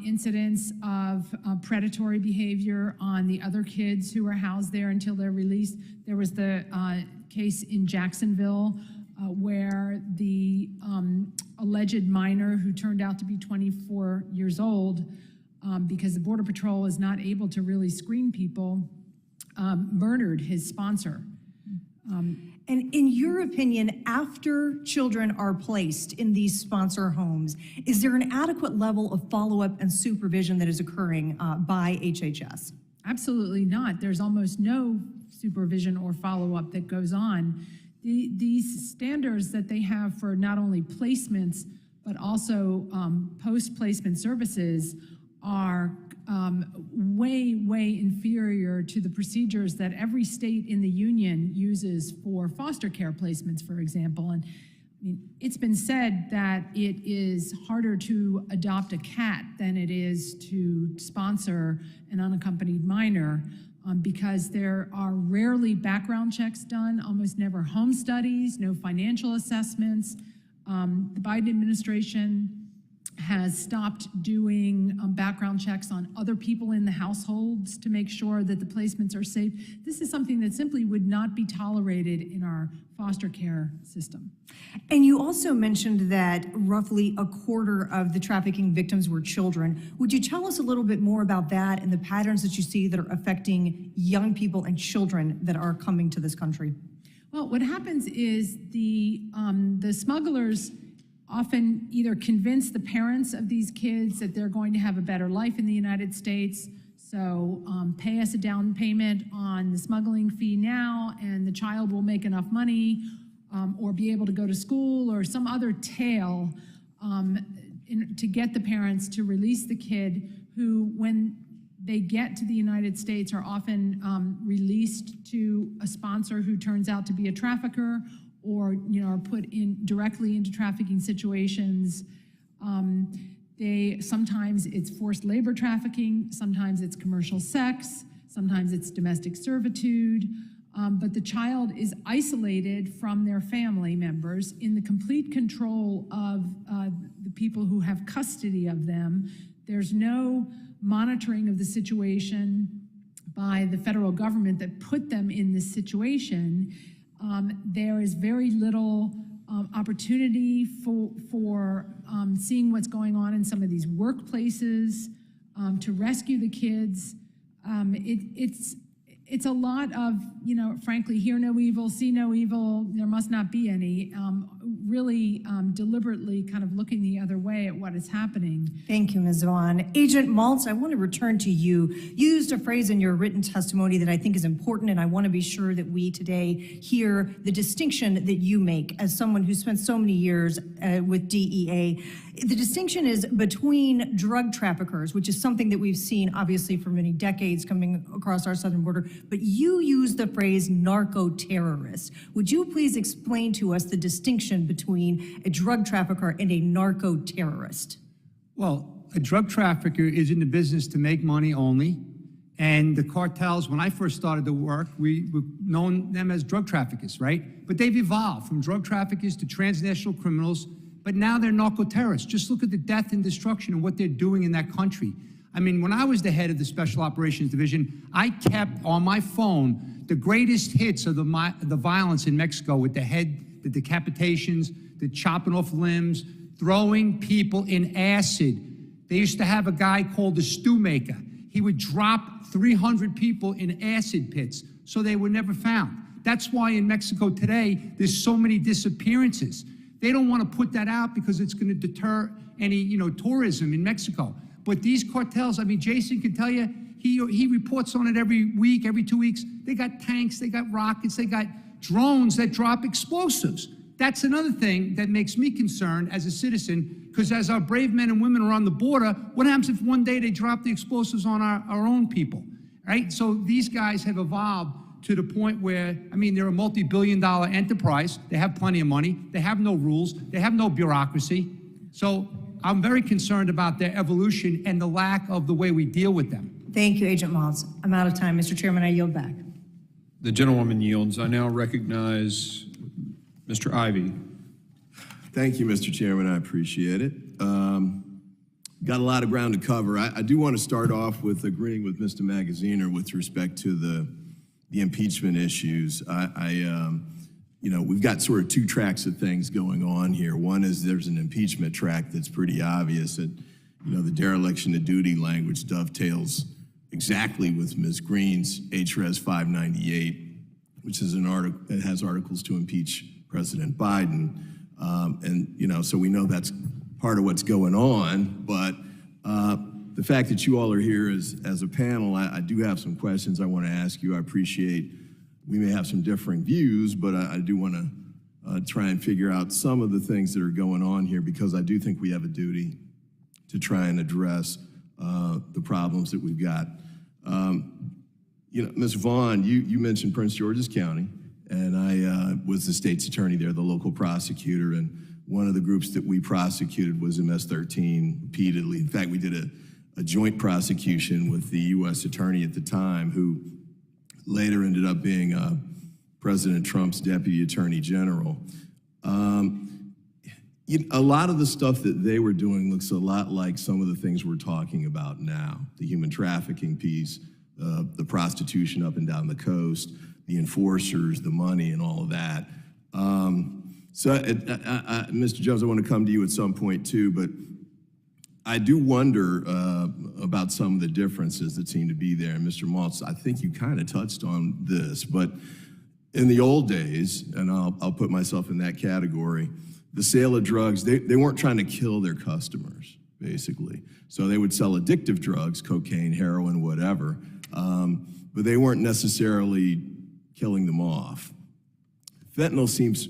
incidents of predatory behavior on the other kids who are housed there until they're released. There was the case in Jacksonville where the alleged minor who turned out to be 24 years old, because the Border Patrol is not able to really screen people, murdered his sponsor. And in your opinion, after children are placed in these sponsor homes, is there an adequate level of follow-up and supervision that is occurring by HHS? Absolutely not. There's almost no supervision or follow-up that goes on. These standards that they have for not only placements, but also post-placement services are way inferior to the procedures that every state in the union uses for foster care placements, for example. And I mean, it's been said that it is harder to adopt a cat than it is to sponsor an unaccompanied minor, because there are rarely background checks done, almost never home studies, no financial assessments. The Biden administration has stopped doing background checks on other people in the households to make sure that the placements are safe. This is something that simply would not be tolerated in our foster care system. And you also mentioned that roughly a quarter of the trafficking victims were children. Would you tell us a little bit more about that and the patterns that you see that are affecting young people and children that are coming to this country? Well, what happens is the smugglers often either convince the parents of these kids that they're going to have a better life in the United States, so pay us a down payment on the smuggling fee now, and the child will make enough money or be able to go to school, or some other tale to get the parents to release the kid, who, when they get to the United States, are often released to a sponsor who turns out to be a trafficker, or are put in directly into trafficking situations. Sometimes it's forced labor trafficking, sometimes it's commercial sex, sometimes it's domestic servitude, but the child is isolated from their family members in the complete control of the people who have custody of them. There's no monitoring of the situation by the federal government that put them in this situation. There is very little opportunity for seeing what's going on in some of these workplaces to rescue the kids. It's a lot of, frankly, hear no evil, see no evil, there must not be any, really deliberately kind of looking the other way at what is happening. Thank you, Ms. Vaughn. Agent Maltz, I want to return to you. You used a phrase in your written testimony that I think is important, and I want to be sure that we today hear the distinction that you make as someone who spent so many years with DEA. The distinction is between drug traffickers, which is something that we've seen obviously for many decades coming across our southern border, but you use the phrase narco-terrorist. Would you please explain to us the distinction between a drug trafficker and a narco-terrorist? Well, a drug trafficker is in the business to make money only. And the cartels, when I first started to work, we known them as drug traffickers, right? But they've evolved from drug traffickers to transnational criminals, but now they're narco-terrorists. Just look at the death and destruction and what they're doing in that country. I mean, when I was the head of the Special Operations Division, I kept on my phone the greatest hits of the violence in Mexico, with the the decapitations, the chopping off limbs, throwing people in acid. They used to have a guy called the stew maker. He would drop 300 people in acid pits so they were never found. That's why in Mexico today, there's so many disappearances. They don't want to put that out because it's going to deter any, tourism in Mexico. But these cartels, I mean, Jason can tell you, he reports on it every week, every 2 weeks. They got tanks, they got rockets, they got drones that drop explosives. That's another thing that makes me concerned as a citizen, because as our brave men and women are on the border, what happens if one day they drop the explosives on our own people, right? So these guys have evolved to the point where, I mean, they're a multi-billion-dollar enterprise. They have plenty of money. They have no rules. They have no bureaucracy. So I'm very concerned about their evolution and the lack of the way we deal with them. Thank you, Agent Maltz. I'm out of time. Mr. Chairman, I yield back. The gentlewoman yields. I now recognize Mr. Ivey. Thank you, Mr. Chairman. I appreciate it. Got a lot of ground to cover. I do want to start off with agreeing with Mr. Magaziner with respect to the impeachment issues. we've got sort of two tracks of things going on here. One is there's an impeachment track that's pretty obvious that, the dereliction of duty language dovetails exactly with Ms. Green's HRES 598, which is an article that has articles to impeach President Biden. So we know that's part of what's going on, but the fact that you all are here as a panel, I do have some questions I want to ask you. I appreciate we may have some differing views, but I do want to try and figure out some of the things that are going on here, because I do think we have a duty to try and address the problems that we've got. Ms. Vaughn, you mentioned Prince George's County, and I was the state's attorney there, the local prosecutor, and one of the groups that we prosecuted was MS-13 repeatedly. In fact, we did a joint prosecution with the U.S. attorney at the time, who later ended up being President Trump's deputy attorney general. A lot of the stuff that they were doing looks a lot like some of the things we're talking about now. The human trafficking piece, the prostitution up and down the coast, the enforcers, the money, and all of that. Mr. Jones, I want to come to you at some point too, but I do wonder about some of the differences that seem to be there. And Mr. Maltz, I think you kind of touched on this, but in the old days, and I'll put myself in that category, the sale of drugs, they weren't trying to kill their customers, basically. So they would sell addictive drugs, cocaine, heroin, whatever, but they weren't necessarily killing them off. Fentanyl seems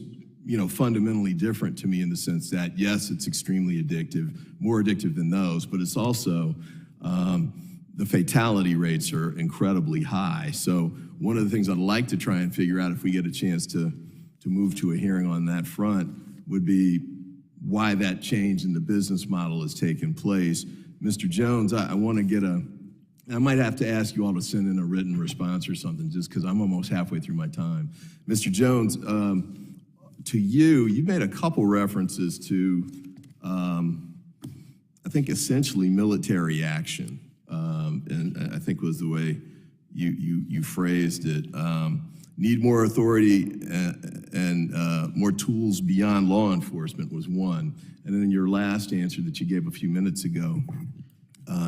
fundamentally different to me in the sense that, yes, it's extremely addictive, more addictive than those, but it's also, the fatality rates are incredibly high. So one of the things I'd like to try and figure out if we get a chance to move to a hearing on that front would be why that change in the business model has taken place. Mr. Jones, I want to I might have to ask you all to send in a written response or something, just because I'm almost halfway through my time. Mr. Jones, to you made a couple references to, I think, essentially military action, and I think was the way you phrased it. Need more authority and more tools beyond law enforcement was one. And then in your last answer that you gave a few minutes ago,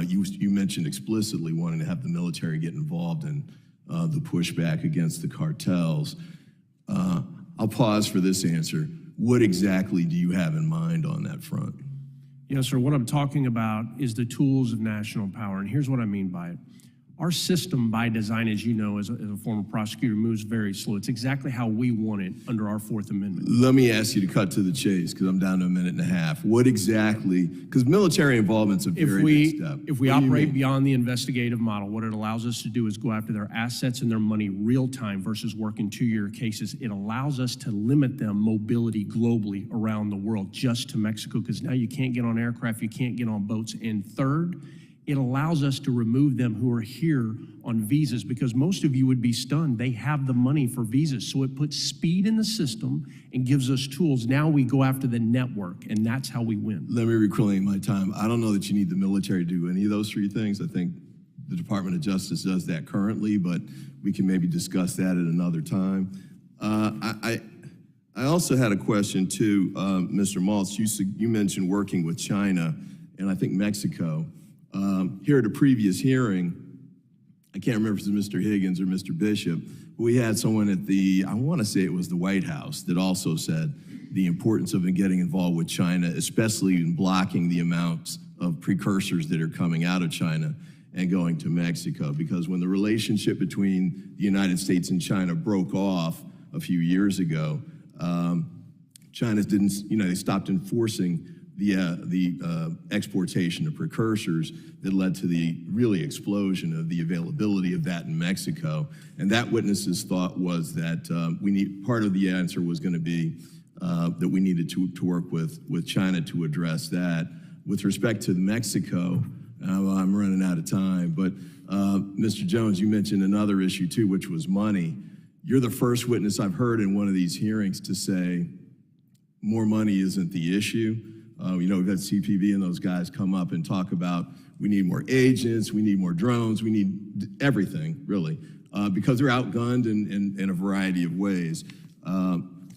you mentioned explicitly wanting to have the military get involved in the pushback against the cartels. I'll pause for this answer. What exactly do you have in mind on that front? Yes, sir. What I'm talking about is the tools of national power, and here's what I mean by it. Our system, by design, as you know, as a former prosecutor, moves very slow. It's exactly how we want it under our Fourth Amendment. Let me ask you to cut to the chase, because I'm down to a minute and a half. What exactly, because military involvement's a very big step. If we operate beyond the investigative model, what it allows us to do is go after their assets and their money real time versus working 2-year cases. It allows us to limit them mobility globally around the world, just to Mexico, because now you can't get on aircraft, you can't get on boats. And third, it allows us to remove them who are here on visas, because most of you would be stunned. They have the money for visas. So it puts speed in the system and gives us tools. Now we go after the network, and that's how we win. Let me reclaim my time. I don't know that you need the military to do any of those three things. I think the Department of Justice does that currently, but we can maybe discuss that at another time. I also had a question too, Mr. Maltz. You mentioned working with China and I think Mexico. Here at a previous hearing, I can't remember if it was Mr. Higgins or Mr. Bishop, but we had someone at I want to say it was the White House, that also said the importance of getting involved with China, especially in blocking the amounts of precursors that are coming out of China and going to Mexico. Because when the relationship between the United States and China broke off a few years ago, China didn't, they stopped enforcing the exportation of precursors that led to the really explosion of the availability of that in Mexico. And that witness's thought was that part of the answer was going to be that we needed to work with China to address that. With respect to Mexico, I'm running out of time, but Mr. Jones, you mentioned another issue too, which was money. You're the first witness I've heard in one of these hearings to say more money isn't the issue. We've had CPB and those guys come up and talk about we need more agents, we need more drones, we need everything, really, because they're outgunned in a variety of ways.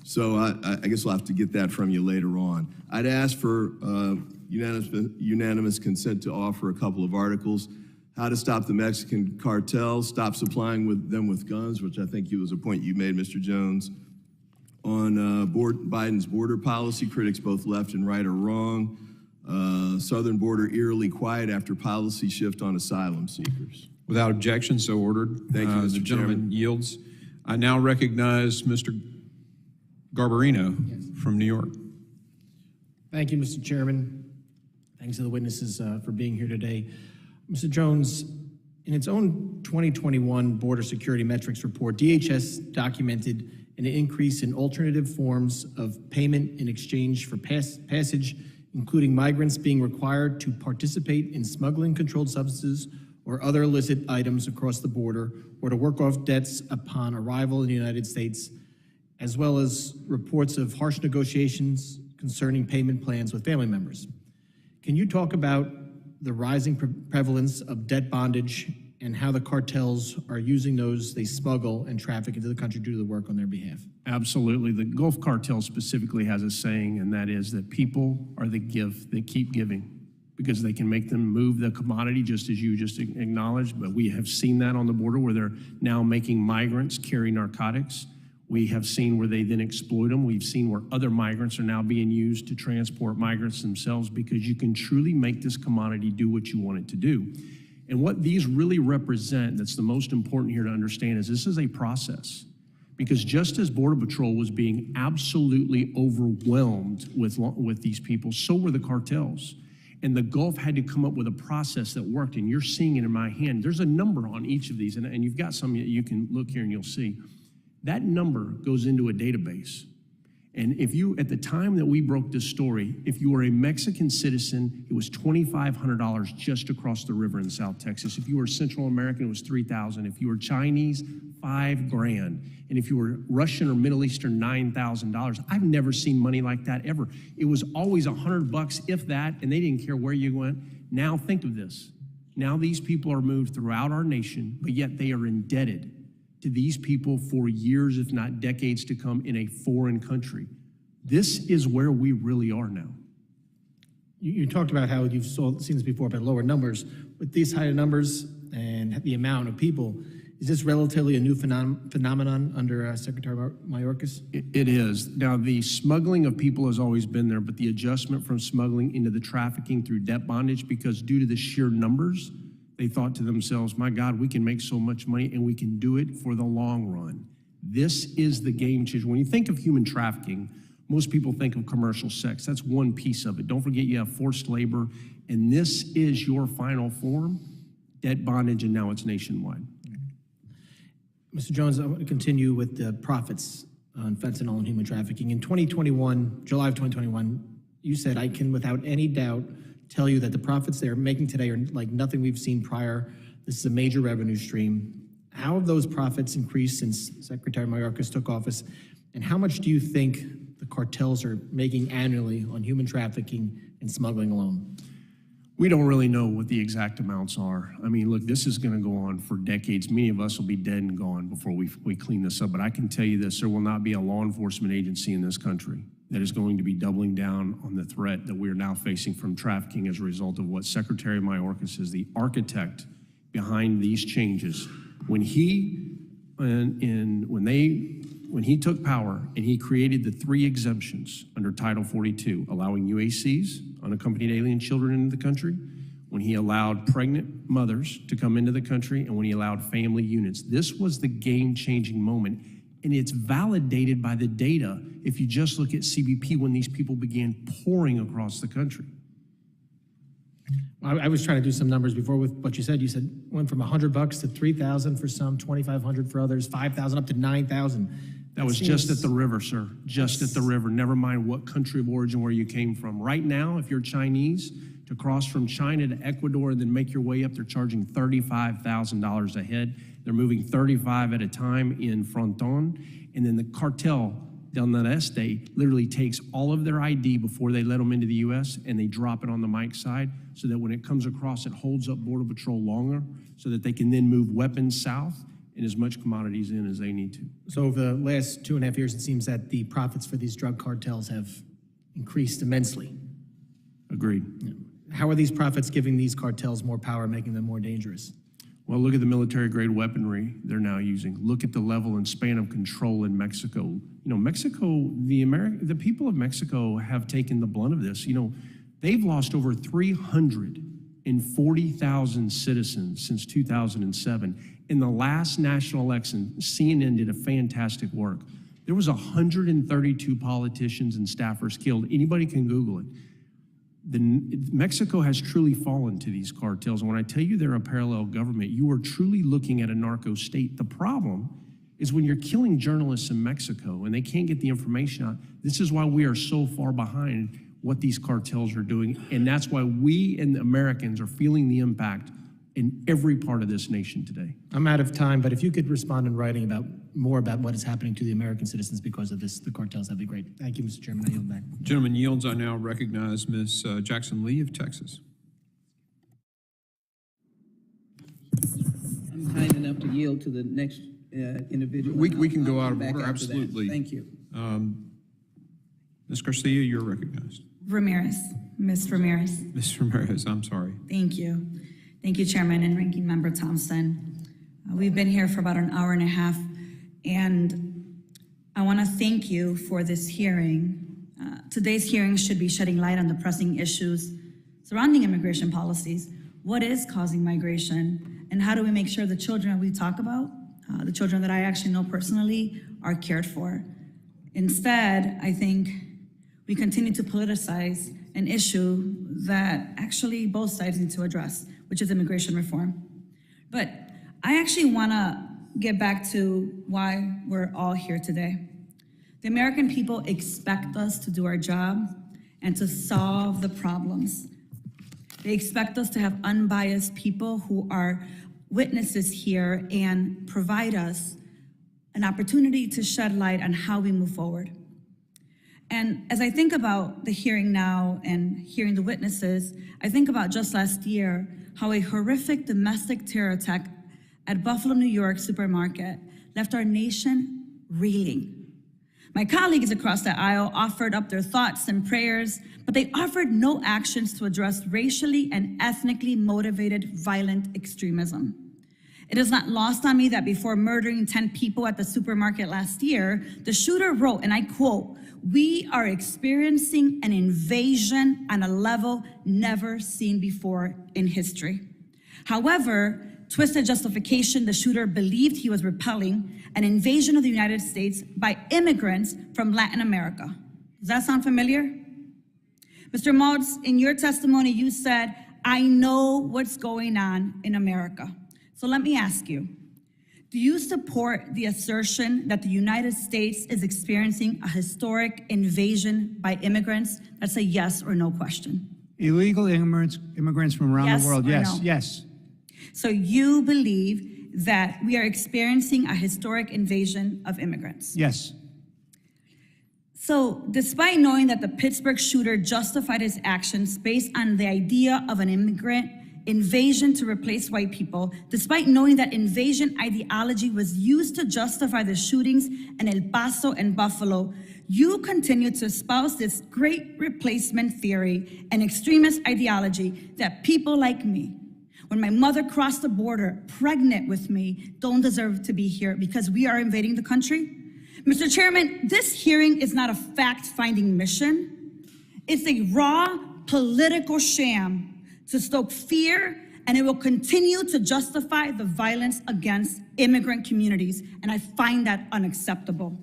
So I guess we'll have to get that from you later on. I'd ask for unanimous consent to offer a couple of articles. How to stop the Mexican cartel, stop supplying them with guns, which I think was a point you made, Mr. Jones. On Biden's border policy, critics both left and right are wrong. Southern border eerily quiet after policy shift on asylum seekers. Without objection, so ordered. Thank you, Mr. The Chairman. gentleman yields. I now recognize Mr. Garbarino from New York. Thank you, Mr. Chairman. Thanks to the witnesses for being here today. Mr. Jones, in its own 2021 Border Security Metrics report, DHS documented an increase in alternative forms of payment in exchange for passage, including migrants being required to participate in smuggling controlled substances or other illicit items across the border, or to work off debts upon arrival in the United States, as well as reports of harsh negotiations concerning payment plans with family members. Can you talk about the rising prevalence of debt bondage and how the cartels are using those they smuggle and traffic into the country to do the work on their behalf? Absolutely. The Gulf Cartel specifically has a saying, and that is that people are the gift that keep giving, because they can make them move the commodity, just as you just acknowledged. But we have seen that on the border where they're now making migrants carry narcotics. We have seen where they then exploit them. We've seen where other migrants are now being used to transport migrants themselves, because you can truly make this commodity do what you want it to do. And what these really represent, that's the most important here to understand, is this is a process. Because just as Border Patrol was being absolutely overwhelmed with these people, so were the cartels. And the Gulf had to come up with a process that worked, and you're seeing it in my hand. There's a number on each of these, and you've got some you can look here and you'll see. That number goes into a database. And if you, at the time that we broke this story, if you were a Mexican citizen, it was $2,500 just across the river in South Texas. If you were Central American, it was $3,000. If you were Chinese, $5,000. And if you were Russian or Middle Eastern, $9,000. I've never seen money like that ever. It was always $100, if that, and they didn't care where you went. Now think of this. Now these people are moved throughout our nation, but yet they are indebted to these people for years, if not decades to come, in a foreign country. This is where we really are now. You talked about how you've seen this before, but lower numbers. With these higher numbers and the amount of people, is this relatively a new phenomenon under Secretary Mayorkas? It is. Now, the smuggling of people has always been there, but the adjustment from smuggling into the trafficking through debt bondage, because due to the sheer numbers, they thought to themselves, my God, we can make so much money and we can do it for the long run. This is the game changer. When you think of human trafficking, most people think of commercial sex. That's one piece of it. Don't forget you have forced labor, and this is your final form, debt bondage, and now it's nationwide. Mr. Jones, I want to continue with the profits on fentanyl and human trafficking. In 2021, July of 2021, you said, I can without any doubt tell you that the profits they're making today are like nothing we've seen prior. This is a major revenue stream. How have those profits increased since Secretary Mayorkas took office? And how much do you think the cartels are making annually on human trafficking and smuggling alone? We don't really know what the exact amounts are. I mean, look, this is going to go on for decades. Many of us will be dead and gone before we clean this up. But I can tell you this, there will not be a law enforcement agency in this country that is going to be doubling down on the threat that we are now facing from trafficking as a result of what Secretary Mayorkas is the architect behind these changes. When he took power and he created the 3 exemptions under Title 42, allowing UACs, unaccompanied alien children, into the country, when he allowed pregnant mothers to come into the country, and when he allowed family units. This was the game-changing moment, and it's validated by the data if you just look at CBP when these people began pouring across the country. I was trying to do some numbers before with what you said. You said went from $100 to $3,000 for some, $2,500 for others, $5,000 up to $9,000. That was just at the river, sir. Just at the river. Never mind what country of origin where you came from. Right now, if you're Chinese, to cross from China to Ecuador and then make your way up, they're charging $35,000 a head. They're moving 35 at a time in Fronton. And then the cartel del Noreste literally takes all of their ID before they let them into the U.S. and they drop it on the Mike side so that when it comes across, it holds up Border Patrol longer so that they can then move weapons south and as much commodities in as they need to. So over the last 2.5 years, it seems that the profits for these drug cartels have increased immensely. Agreed. How are these profits giving these cartels more power, making them more dangerous? Well, look at the military-grade weaponry they're now using. Look at the level and span of control in Mexico. You know, Mexico, the people of Mexico have taken the blunt of this. You know, they've lost over 340,000 citizens since 2007. In the last national election, CNN did a fantastic work. There was 132 politicians and staffers killed. Anybody can Google it. Mexico has truly fallen to these cartels. And when I tell you they're a parallel government, you are truly looking at a narco state. The problem is when you're killing journalists in Mexico and they can't get the information out. This is why we are so far behind what these cartels are doing. And that's why we and the Americans are feeling the impact in every part of this nation today. I'm out of time, but if you could respond in writing more about what is happening to the American citizens because of this, the cartels, that'd be great. Thank you, Mr. Chairman. I yield back. Gentleman yields. I now recognize Ms. Jackson Lee of Texas. I'm kind enough to yield to the next individual. We can go out of back order, after that. absolutely. Thank you. Ms. Garcia, you're recognized. Ms. Ramirez. Ms. Ramirez, I'm sorry. Thank you. Thank you, Chairman and Ranking Member Thompson. We've been here for about an hour and a half, and I want to thank you for this hearing. Today's hearing should be shedding light on the pressing issues surrounding immigration policies. What is causing migration, and how do we make sure the children we talk about, the children that I actually know personally, are cared for? Instead, I think we continue to politicize an issue that actually both sides need to address, which is immigration reform. But I actually want to get back to why we're all here today. The American people expect us to do our job and to solve the problems. They expect us to have unbiased people who are witnesses here and provide us an opportunity to shed light on how we move forward. And as I think about the hearing now and hearing the witnesses, I think about just last year, how a horrific domestic terror attack at Buffalo, New York supermarket left our nation reeling. My colleagues across the aisle offered up their thoughts and prayers, but they offered no actions to address racially and ethnically motivated violent extremism. It is not lost on me that before murdering 10 people at the supermarket last year, the shooter wrote, and I quote, "We are experiencing an invasion on a level never seen before in history." However, twisted justification, the shooter believed he was repelling an invasion of the United States by immigrants from Latin America. Does that sound familiar? Mr. Maltz, in your testimony, you said, "I know what's going on in America." So let me ask you, do you support the assertion that the United States is experiencing a historic invasion by immigrants? That's a yes or no question. Illegal immigrants from around Yes the world, or yes, no? yes. So you believe that we are experiencing a historic invasion of immigrants? Yes. So despite knowing that the Pittsburgh shooter justified his actions based on the idea of an immigrant invasion to replace white people, despite knowing that invasion ideology was used to justify the shootings in El Paso and Buffalo, you continue to espouse this great replacement theory and extremist ideology that people like me, when my mother crossed the border pregnant with me, don't deserve to be here because we are invading the country? Mr. Chairman, this hearing is not a fact-finding mission. It's a raw political sham to stoke fear, and it will continue to justify the violence against immigrant communities, and I find that unacceptable.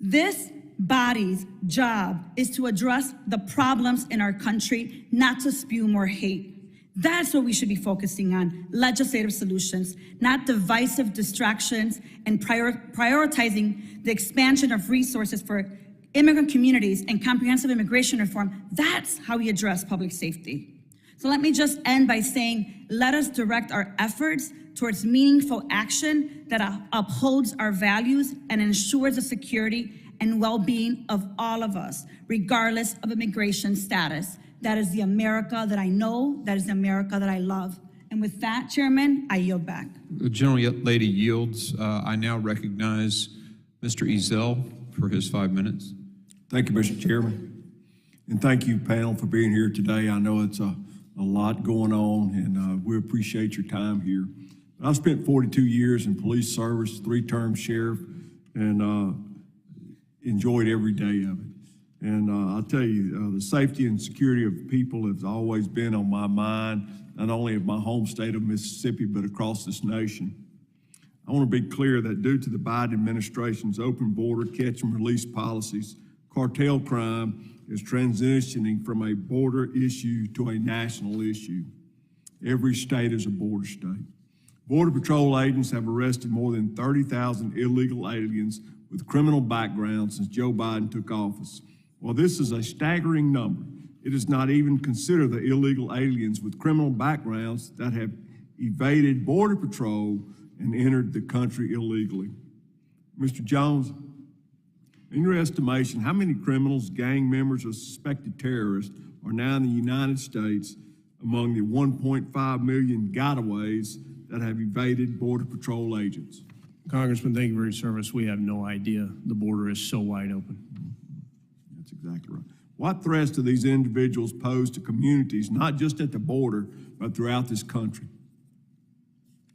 This body's job is to address the problems in our country, not to spew more hate. That's what we should be focusing on, legislative solutions, not divisive distractions and prioritizing the expansion of resources for immigrant communities and comprehensive immigration reform. That's how we address public safety. So let me just end by saying, let us direct our efforts towards meaningful action that upholds our values and ensures the security and well-being of all of us, regardless of immigration status. That is the America that I know, that is the America that I love, And with that, Chairman, I yield back. The gentlelady yields. I now recognize Mr. Ezell for his 5 minutes. Thank you, Mr. Chairman. And thank you, panel, for being here today. I know it's a lot going on, and we appreciate your time here. I've spent 42 years in police service, 3-term sheriff, and enjoyed every day of it. And I'll tell you, the safety and security of people has always been on my mind, not only of my home state of Mississippi, but across this nation. I want to be clear that due to the Biden administration's open border catch and release policies, cartel crime is transitioning from a border issue to a national issue. Every state is a border state. Border Patrol agents have arrested more than 30,000 illegal aliens with criminal backgrounds since Joe Biden took office. While this is a staggering number, it does not even consider the illegal aliens with criminal backgrounds that have evaded Border Patrol and entered the country illegally. Mr. Jones, in your estimation, how many criminals, gang members, or suspected terrorists are now in the United States among the 1.5 million gotaways that have evaded Border Patrol agents? Congressman, thank you for your service. We have no idea. The border is so wide open. That's exactly right. What threats do these individuals pose to communities, not just at the border, but throughout this country?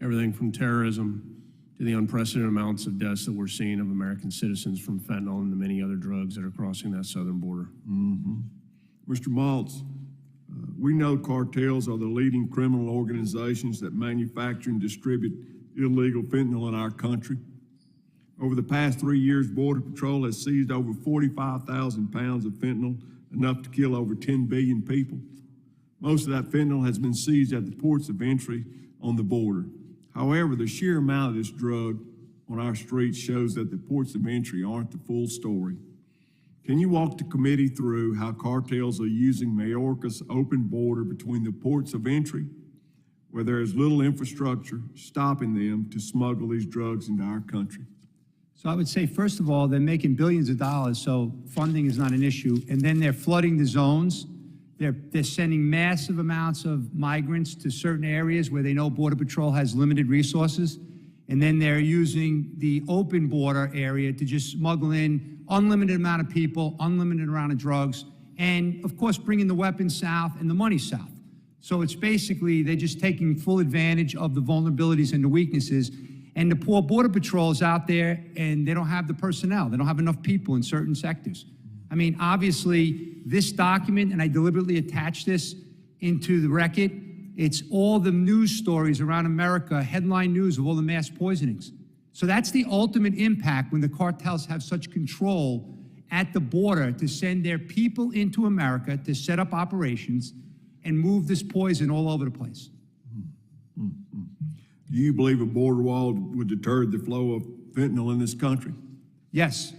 Everything from terrorism to the unprecedented amounts of deaths that we're seeing of American citizens from fentanyl and the many other drugs that are crossing that southern border. Mr. Maltz, we know cartels are the leading criminal organizations that manufacture and distribute illegal fentanyl in our country. Over the past 3 years, Border Patrol has seized over 45,000 pounds of fentanyl, enough to kill over 10 billion people. Most of that fentanyl has been seized at the ports of entry on the border. However, the sheer amount of this drug on our streets shows that the ports of entry aren't the full story. Can you walk the committee through how cartels are using Mayorkas' open border between the ports of entry, where there is little infrastructure stopping them to smuggle these drugs into our country? So I would say, first of all, they're making billions of dollars, so funding is not an issue. And then they're flooding the zones. They're sending massive amounts of migrants to certain areas where they know Border Patrol has limited resources. And then they're using the open border area to just smuggle in unlimited amount of people, unlimited amount of drugs, and of course bringing the weapons south and the money south. So it's basically, they're just taking full advantage of the vulnerabilities and the weaknesses. And the poor Border Patrol is out there and they don't have the personnel. They don't have enough people in certain sectors. I mean, obviously, this document, and I deliberately attached this into the record, it's all the news stories around America, headline news of all the mass poisonings. So that's the ultimate impact when the cartels have such control at the border to send their people into America to set up operations and move this poison all over the place. Do you believe a border wall would deter the flow of fentanyl in this country? Yes,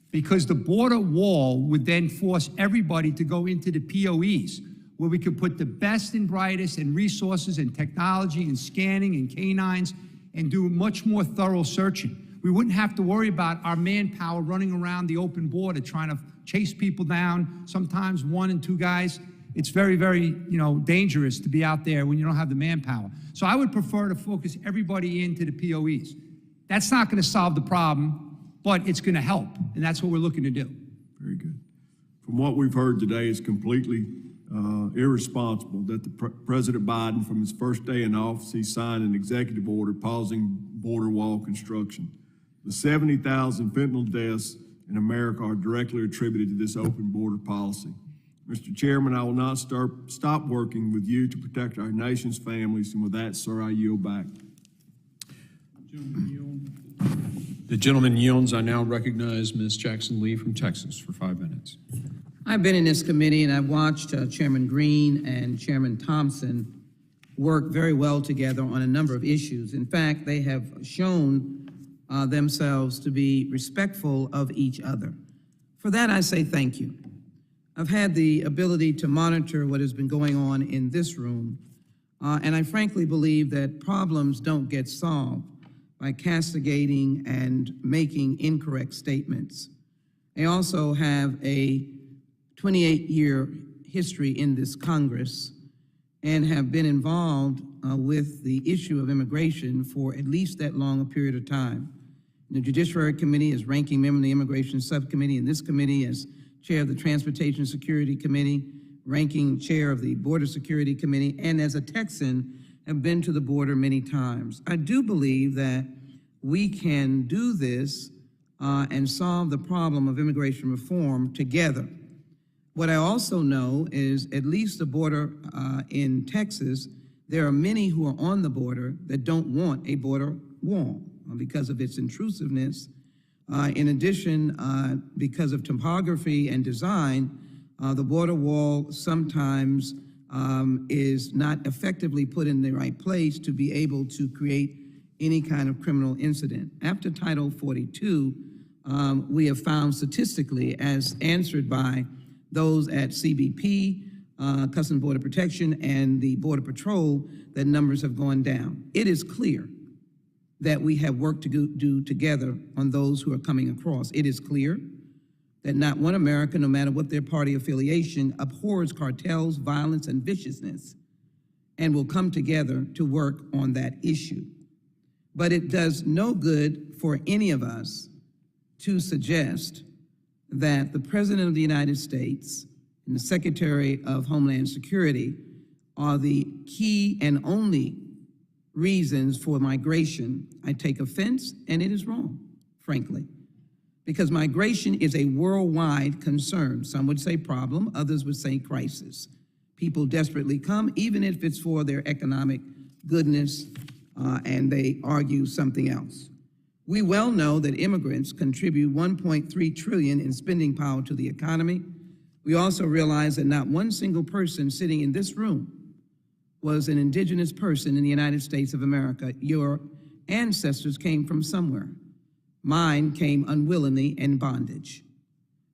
because the border wall would then force everybody to go into the POEs, where we could put the best and brightest and resources and technology and scanning and canines and do much more thorough searching. We wouldn't have to worry about our manpower running around the open border trying to chase people down, sometimes 1 and 2 guys. It's very, very, dangerous to be out there when you don't have the manpower. So I would prefer to focus everybody into the POEs. That's not going to solve the problem, but it's going to help, and that's what we're looking to do. Very good. From what we've heard today, it's completely irresponsible that President Biden, from his first day in office, he signed an executive order pausing border wall construction. The 70,000 fentanyl deaths in America are directly attributed to this open border policy. Mr. Chairman, I will not stop working with you to protect our nation's families, and with that, sir, I yield back. The gentleman yields. I now recognize Ms. Jackson Lee from Texas for 5 minutes. I've been in this committee and I've watched Chairman Green and Chairman Thompson work very well together on a number of issues. In fact, they have shown themselves to be respectful of each other. For that, I say thank you. I've had the ability to monitor what has been going on in this room, and I frankly believe that problems don't get solved by castigating and making incorrect statements. I also have a 28-year history in this Congress, and have been involved with the issue of immigration for at least that long a period of time. In the Judiciary Committee as ranking member of the Immigration Subcommittee, in this committee as chair of the Transportation Security Committee, ranking chair of the Border Security Committee, and as a Texan, have been to the border many times. I do believe that we can do this and solve the problem of immigration reform together. What I also know is, at least the border in Texas, there are many who are on the border that don't want a border wall because of its intrusiveness. In addition, because of topography and design, the border wall sometimes is not effectively put in the right place to be able to create any kind of criminal incident. After Title 42, we have found statistically, as answered by those at CBP, Customs and Border Protection, and the Border Patrol, that numbers have gone down. It is clear that we have work to do together on those who are coming across. It is clear that not one American, no matter what their party affiliation, abhors cartels, violence, and viciousness, and will come together to work on that issue. But it does no good for any of us to suggest that the President of the United States and the Secretary of Homeland Security are the key and only reasons for migration. I take offense, and it is wrong, frankly, because migration is a worldwide concern. Some would say problem, others would say crisis. People desperately come, even if it's for their economic goodness, and they argue something else. We well know that immigrants contribute $1.3 trillion in spending power to the economy. We also realize that not one single person sitting in this room was an indigenous person in the United States of America. Your ancestors came from somewhere. Mine came unwillingly in bondage.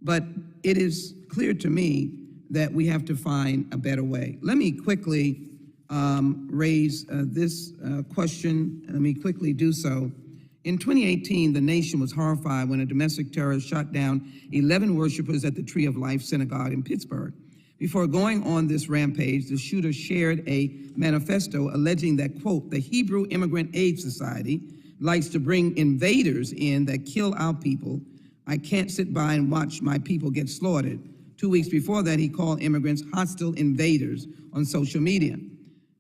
But it is clear to me that we have to find a better way. Let me quickly raise this question. Let me quickly do so. In 2018, the nation was horrified when a domestic terrorist shot down 11 worshipers at the Tree of Life Synagogue in Pittsburgh. Before going on this rampage, the shooter shared a manifesto alleging that, quote, the Hebrew Immigrant Aid Society likes to bring invaders in that kill our people. I can't sit by and watch my people get slaughtered. 2 weeks before that, he called immigrants hostile invaders on social media.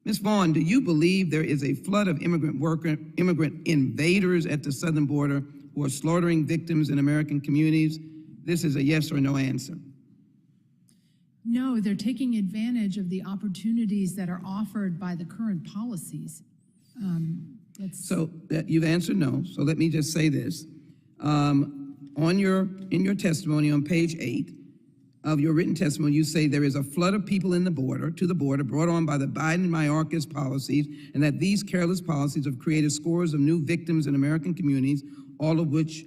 Ms. Vaughn, do you believe there is a flood of immigrant invaders at the southern border who are slaughtering victims in American communities? This is a yes or no answer. No, they're taking advantage of the opportunities that are offered by the current policies. So you've answered no. So let me just say this. In your testimony on page 8 of your written testimony, you say there is a flood of people to the border brought on by the Biden and Mayorkas policies, and that these careless policies have created scores of new victims in American communities, all of which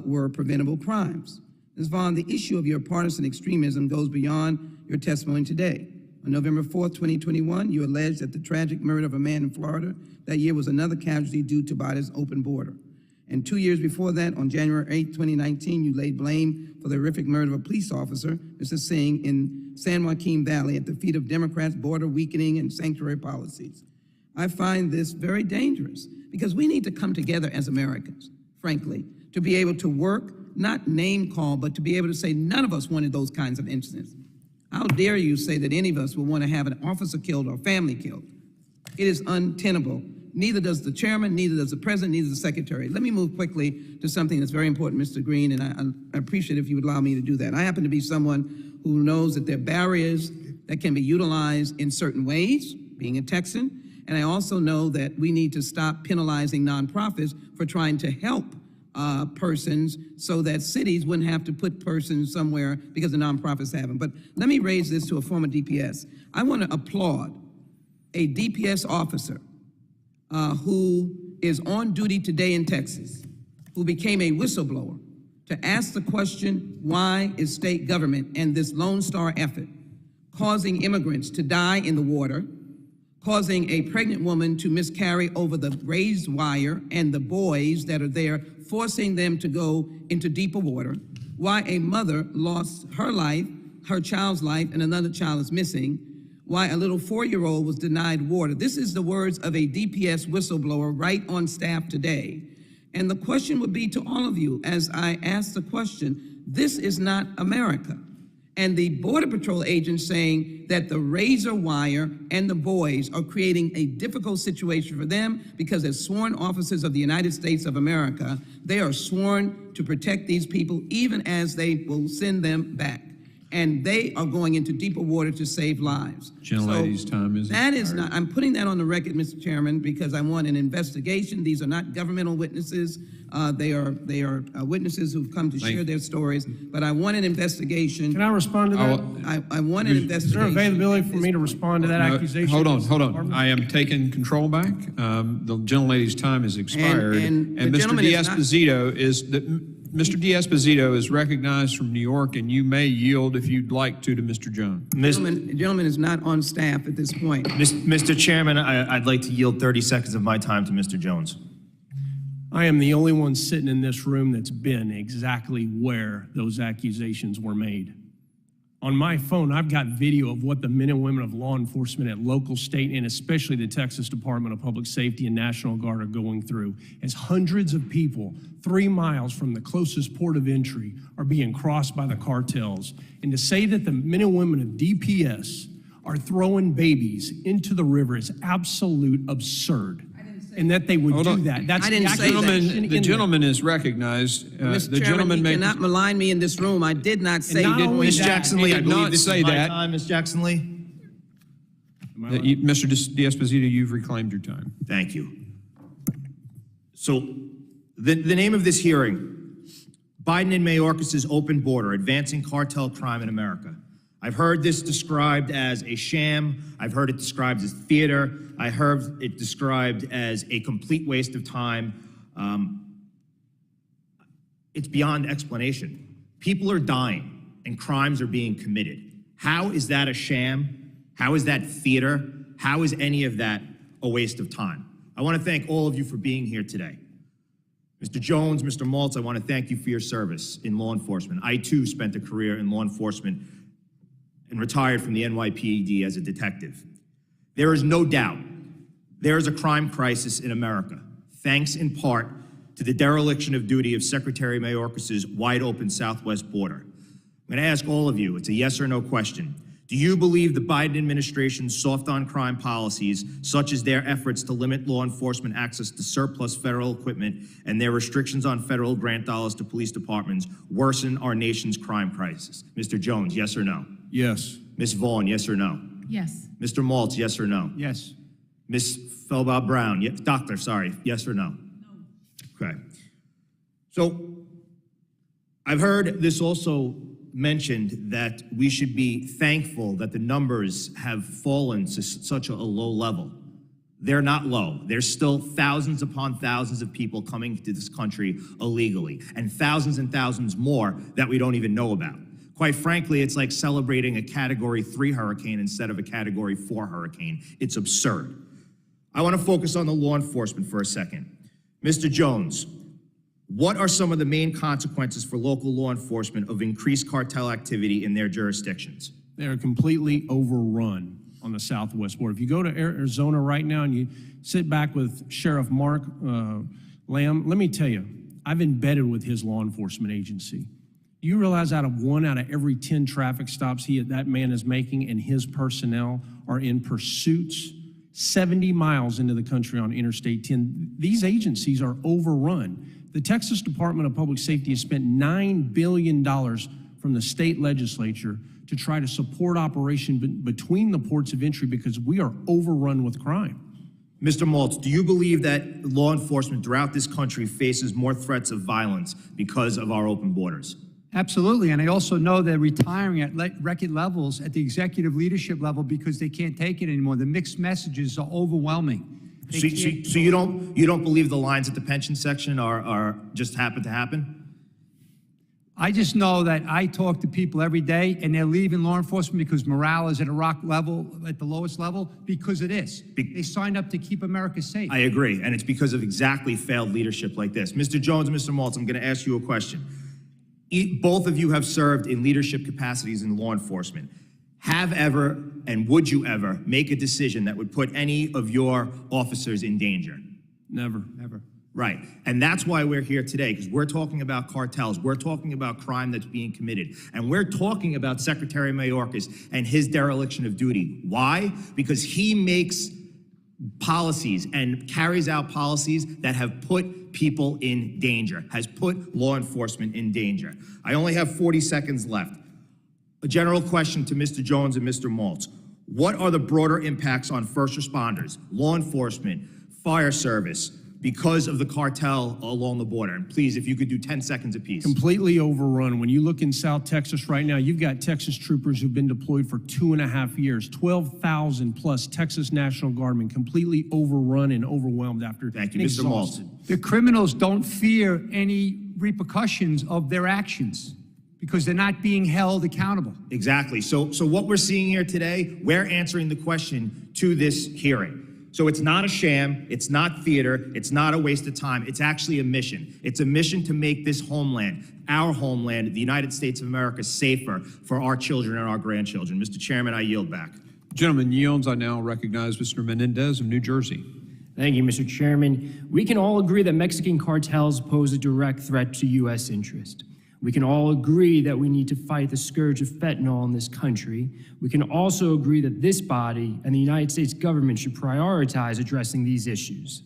were preventable crimes. Ms. Vaughn, the issue of your partisan extremism goes beyond your testimony today. On November 4th, 2021, you alleged that the tragic murder of a man in Florida that year was another casualty due to Biden's open border. And 2 years before that, on January 8th, 2019, you laid blame for the horrific murder of a police officer, Mr. Singh, in San Joaquin Valley at the feet of Democrats' border weakening and sanctuary policies. I find this very dangerous because we need to come together as Americans, frankly, to be able to work, not name call, but to be able to say none of us wanted those kinds of incidents. How dare you say that any of us would want to have an officer killed or family killed? It is untenable. Neither does the chairman, neither does the president, neither does the secretary. Let me move quickly to something that's very important, Mr. Green, and I appreciate if you would allow me to do that. I happen to be someone who knows that there are barriers that can be utilized in certain ways, being a Texan, and I also know that we need to stop penalizing nonprofits for trying to help persons so that cities wouldn't have to put persons somewhere because the nonprofits have them. But let me raise this to a former DPS. I want to applaud a DPS officer who is on duty today in Texas, who became a whistleblower, to ask the question, why is state government and this Lone Star effort causing immigrants to die in the water, causing a pregnant woman to miscarry over the raised wire and the boys that are there, forcing them to go into deeper water, why a mother lost her life, her child's life, and another child is missing, why a little 4-year-old was denied water. This is the words of a DPS whistleblower right on staff today. And the question would be to all of you, as I ask the question, this is not America. And the Border Patrol agents saying that the razor wire and the boys are creating a difficult situation for them because as sworn officers of the United States of America, they are sworn to protect these people even as they will send them back. And they are going into deeper water to save lives. Gentlelady's time is That is expired. not, I'm putting that on the record, Mr. Chairman, because I want an investigation. These are not governmental witnesses. They are witnesses who've come to share their stories, but I want an investigation. Can I respond to that? I want an Is investigation. there availability for me to respond to that No, accusation? Hold on. I am taking control back. The gentlelady's time has expired. And the Mr. gentleman is not- D'Esposito Mr. D'Esposito is recognized from New York, and you may yield if you'd like to Mr. Jones. The gentleman is not on staff at this point. Mr. Chairman, I'd like to yield 30 seconds of my time to Mr. Jones. I am the only one sitting in this room that's been exactly where those accusations were made. On my phone, I've got video of what the men and women of law enforcement at local, state, and especially the Texas Department of Public Safety and National Guard are going through as hundreds of people 3 miles from the closest port of entry are being crossed by the cartels. And to say that the men and women of DPS are throwing babies into the river is absolute absurd. And that they would do that. That's The gentleman is recognized. Mr. Chairman, you cannot malign me in this room. I did not say that. Ms. Jackson Lee, I believe this is my that. time, Ms. Jackson Lee. Mr. D'Esposito, you've reclaimed your time. Thank you. So the name of this hearing, Biden and Mayorkas' open border, advancing cartel crime in America. I've heard this described as a sham. I've heard it described as theater. I heard it described as a complete waste of time. It's beyond explanation. People are dying and crimes are being committed. How is that a sham? How is that theater? How is any of that a waste of time? I want to thank all of you for being here today. Mr. Jones, Mr. Maltz, I want to thank you for your service in law enforcement. I too spent a career in law enforcement and retired from the NYPD as a detective. There is no doubt there is a crime crisis in America, thanks in part to the dereliction of duty of Secretary Mayorkas' wide-open southwest border. I'm going to ask all of you, it's a yes or no question. Do you believe the Biden administration's soft-on-crime policies, such as their efforts to limit law enforcement access to surplus federal equipment and their restrictions on federal grant dollars to police departments, worsen our nation's crime crisis? Mr. Jones, yes or no? Yes. Ms. Vaughn, yes or no? Yes. Mr. Maltz, yes or no? Yes. Ms. Felbaugh-Brown, doctor, sorry, yes or no? No. Okay. So I've heard this also mentioned that we should be thankful that the numbers have fallen to such a low level. They're not low. There's still thousands upon thousands of people coming to this country illegally, and thousands more that we don't even know about. Quite frankly, it's like celebrating a Category 3 hurricane instead of a Category 4 hurricane. It's absurd. I want to focus on the law enforcement for a second. Mr. Jones, what are some of the main consequences for local law enforcement of increased cartel activity in their jurisdictions? They are completely overrun on the southwest border. If you go to Arizona right now and you sit back with Sheriff Mark Lamb, let me tell you, I've embedded with his law enforcement agency. You realize out of 1 out of every 10 traffic stops that man is making and his personnel are in pursuits 70 miles into the country on Interstate 10. These agencies are overrun. The Texas Department of Public Safety has spent $9 billion from the state legislature to try to support operation between the ports of entry because we are overrun with crime. Mr. Maltz, do you believe that law enforcement throughout this country faces more threats of violence because of our open borders? Absolutely, and I also know they're retiring at record levels at the executive leadership level because they can't take it anymore. The mixed messages are overwhelming. So you don't believe the lines at the pension section are just happen to happen? I just know that I talk to people every day, and they're leaving law enforcement because morale is at a rock level, at the lowest level, because of this. They signed up to keep America safe. I agree, and it's because of exactly failed leadership like this. Mr. Jones, Mr. Maltz, I'm going to ask you a question. Both of you have served in leadership capacities in law enforcement. have ever and would you ever make a decision that would put any of your officers in danger? Never. Never. Right. And that's why we're here today, because we're talking about cartels. We're talking about crime that's being committed. And we're talking about Secretary Mayorkas and his dereliction of duty. Why? Because he makes policies and carries out policies that have put people in danger, has put law enforcement in danger. I only have 40 seconds left. A general question to Mr. Jones and Mr. Maltz. What are the broader impacts on first responders, law enforcement, fire service, because of the cartel along the border? And please, if you could do 10 seconds apiece. Completely overrun. When you look in South Texas right now, you've got Texas troopers who've been deployed for 2.5 years, 12,000 plus Texas National Guardmen, completely overrun and overwhelmed after. Thank you, Mr. Maltz. The criminals don't fear any repercussions of their actions because they're not being held accountable. Exactly. So what we're seeing here today, we're answering the question to this hearing. So it's not a sham, it's not theater, it's not a waste of time, it's actually a mission. It's a mission to make this homeland, our homeland, the United States of America, safer for our children and our grandchildren. Mr. Chairman, I yield back. Gentleman yields. I now recognize Mr. Menendez of New Jersey. Thank you, Mr. Chairman. We can all agree that Mexican cartels pose a direct threat to U.S. interest. We can all agree that we need to fight the scourge of fentanyl in this country. We can also agree that this body and the United States government should prioritize addressing these issues.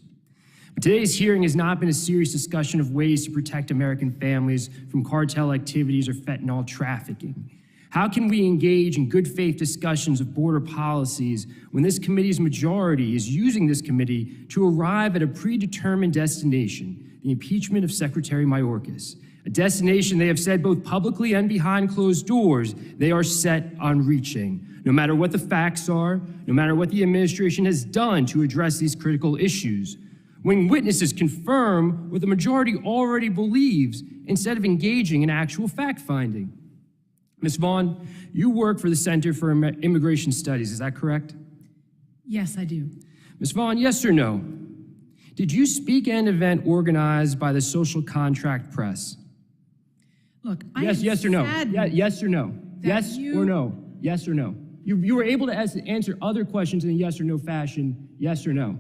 But today's hearing has not been a serious discussion of ways to protect American families from cartel activities or fentanyl trafficking. How can we engage in good faith discussions of border policies when this committee's majority is using this committee to arrive at a predetermined destination, the impeachment of Secretary Mayorkas? A destination they have said both publicly and behind closed doors they are set on reaching, no matter what the facts are, no matter what the administration has done to address these critical issues. When witnesses confirm what the majority already believes instead of engaging in actual fact-finding. Ms. Vaughn, you work for the Center for Immigration Studies, is that correct? Yes, I do. Ms. Vaughn, yes or no? Did you speak at an event organized by the Social Contract Press? Look, Yes or no? Yes or no? Yes or no? Yes or no? You were able to answer other questions in a yes or no fashion. Yes or no?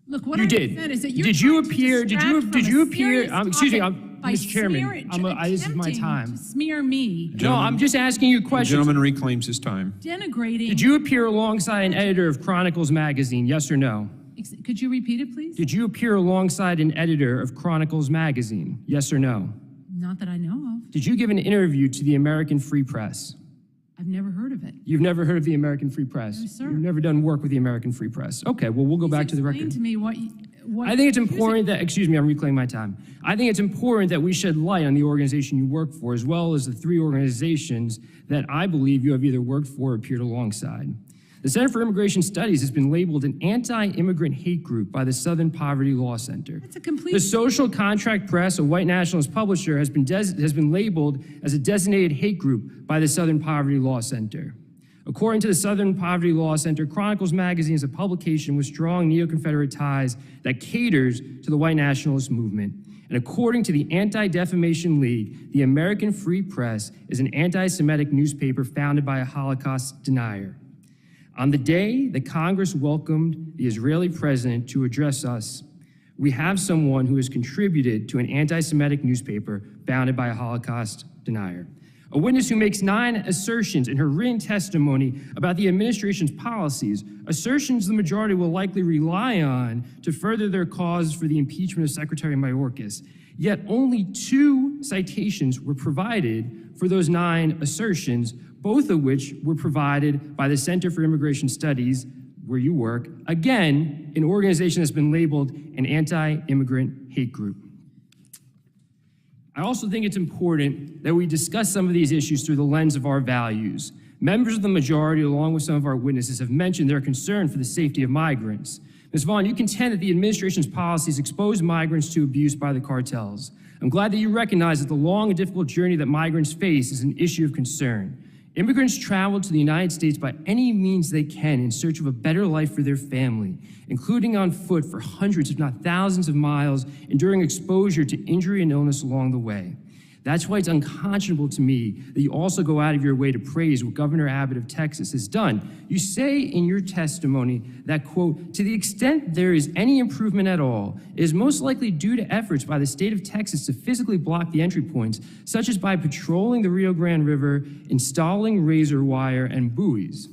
Look, what you I did. said is that you're did you trying to appear? distract Did you appear? from a Excuse me, serious topic Mr. Chairman. This is my time. To smear me, No, I'm just asking you questions. The gentleman reclaims his time. denigrating. Did you appear alongside an editor of Chronicles magazine? Yes or no? Could you repeat it, please? Did you appear alongside an editor of Chronicles magazine? Yes or no? Not that I know of. Did you give an interview to the American Free Press? I've never heard of it. You've never heard of the American Free Press? No, sir. You've never done work with the American Free Press. Okay, well, we'll go back to the record. Explain to me what I think it's important that, excuse me, I'm reclaiming my time. I think it's important that we shed light on the organization you work for, as well as the three organizations that I believe you have either worked for or appeared alongside. The Center for Immigration Studies has been labeled an anti-immigrant hate group by the Southern Poverty Law Center. That's a complete... The Social Contract Press, a white nationalist publisher, has been labeled as a designated hate group by the Southern Poverty Law Center. According to the Southern Poverty Law Center, Chronicles magazine is a publication with strong neo-Confederate ties that caters to the white nationalist movement. And according to the Anti-Defamation League, the American Free Press is an anti-Semitic newspaper founded by a Holocaust denier. On the day that Congress welcomed the Israeli president to address us, we have someone who has contributed to an anti-Semitic newspaper founded by a Holocaust denier. A witness who makes 9 assertions in her written testimony about the administration's policies, assertions the majority will likely rely on to further their cause for the impeachment of Secretary Mayorkas. Yet only 2 citations were provided for those 9 assertions, both of which were provided by the Center for Immigration Studies, where you work, again, an organization that's been labeled an anti-immigrant hate group. I also think it's important that we discuss some of these issues through the lens of our values. Members of the majority, along with some of our witnesses, have mentioned their concern for the safety of migrants. Ms. Vaughn, you contend that the administration's policies expose migrants to abuse by the cartels. I'm glad that you recognize that the long and difficult journey that migrants face is an issue of concern. Immigrants travel to the United States by any means they can in search of a better life for their family, including on foot for hundreds, if not thousands of miles, enduring exposure to injury and illness along the way. That's why it's unconscionable to me that you also go out of your way to praise what Governor Abbott of Texas has done. You say in your testimony that, quote, to the extent there is any improvement at all, it is most likely due to efforts by the state of Texas to physically block the entry points, such as by patrolling the Rio Grande River, installing razor wire and buoys.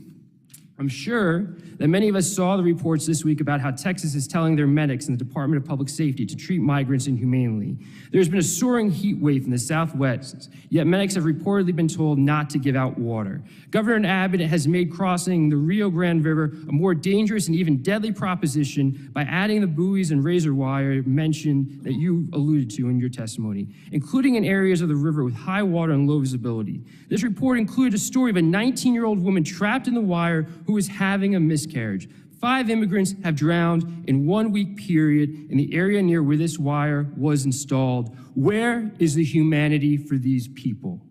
I'm sure that many of us saw the reports this week about how Texas is telling their medics in the Department of Public Safety to treat migrants inhumanely. There's been a soaring heat wave in the Southwest, yet medics have reportedly been told not to give out water. Governor Abbott has made crossing the Rio Grande River a more dangerous and even deadly proposition by adding the buoys and razor wire mentioned that you alluded to in your testimony, including in areas of the river with high water and low visibility. This report included a story of a 19-year-old woman trapped in the wire who was having a miscarriage. 5 immigrants have drowned in 1 week period in the area near where this wire was installed. Where is the humanity for these people?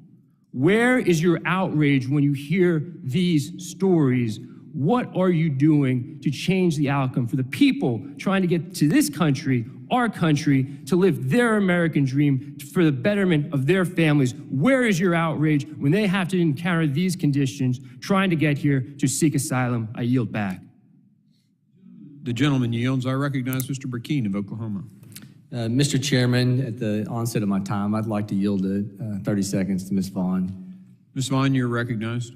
Where is your outrage when you hear these stories? What are you doing to change the outcome for the people trying to get to this country, our country, to live their American dream for the betterment of their families? Where is your outrage when they have to encounter these conditions trying to get here to seek asylum? I yield back. The gentleman yields. I recognize Mr. Burkeen of Oklahoma. Mr. Chairman, at the onset of my time, I'd like to yield 30 seconds to Ms. Vaughn. Ms. Vaughn, you're recognized.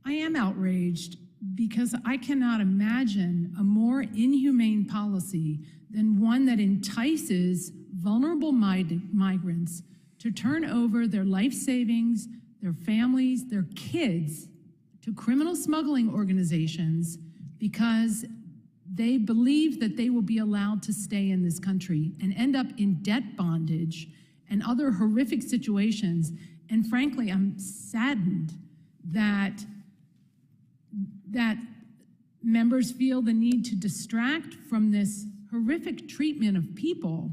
I am outraged because I cannot imagine a more inhumane policy than one that entices vulnerable migrants to turn over their life savings, their families, their kids to criminal smuggling organizations because they believe that they will be allowed to stay in this country and end up in debt bondage and other horrific situations. And frankly, I'm saddened that members feel the need to distract from this horrific treatment of people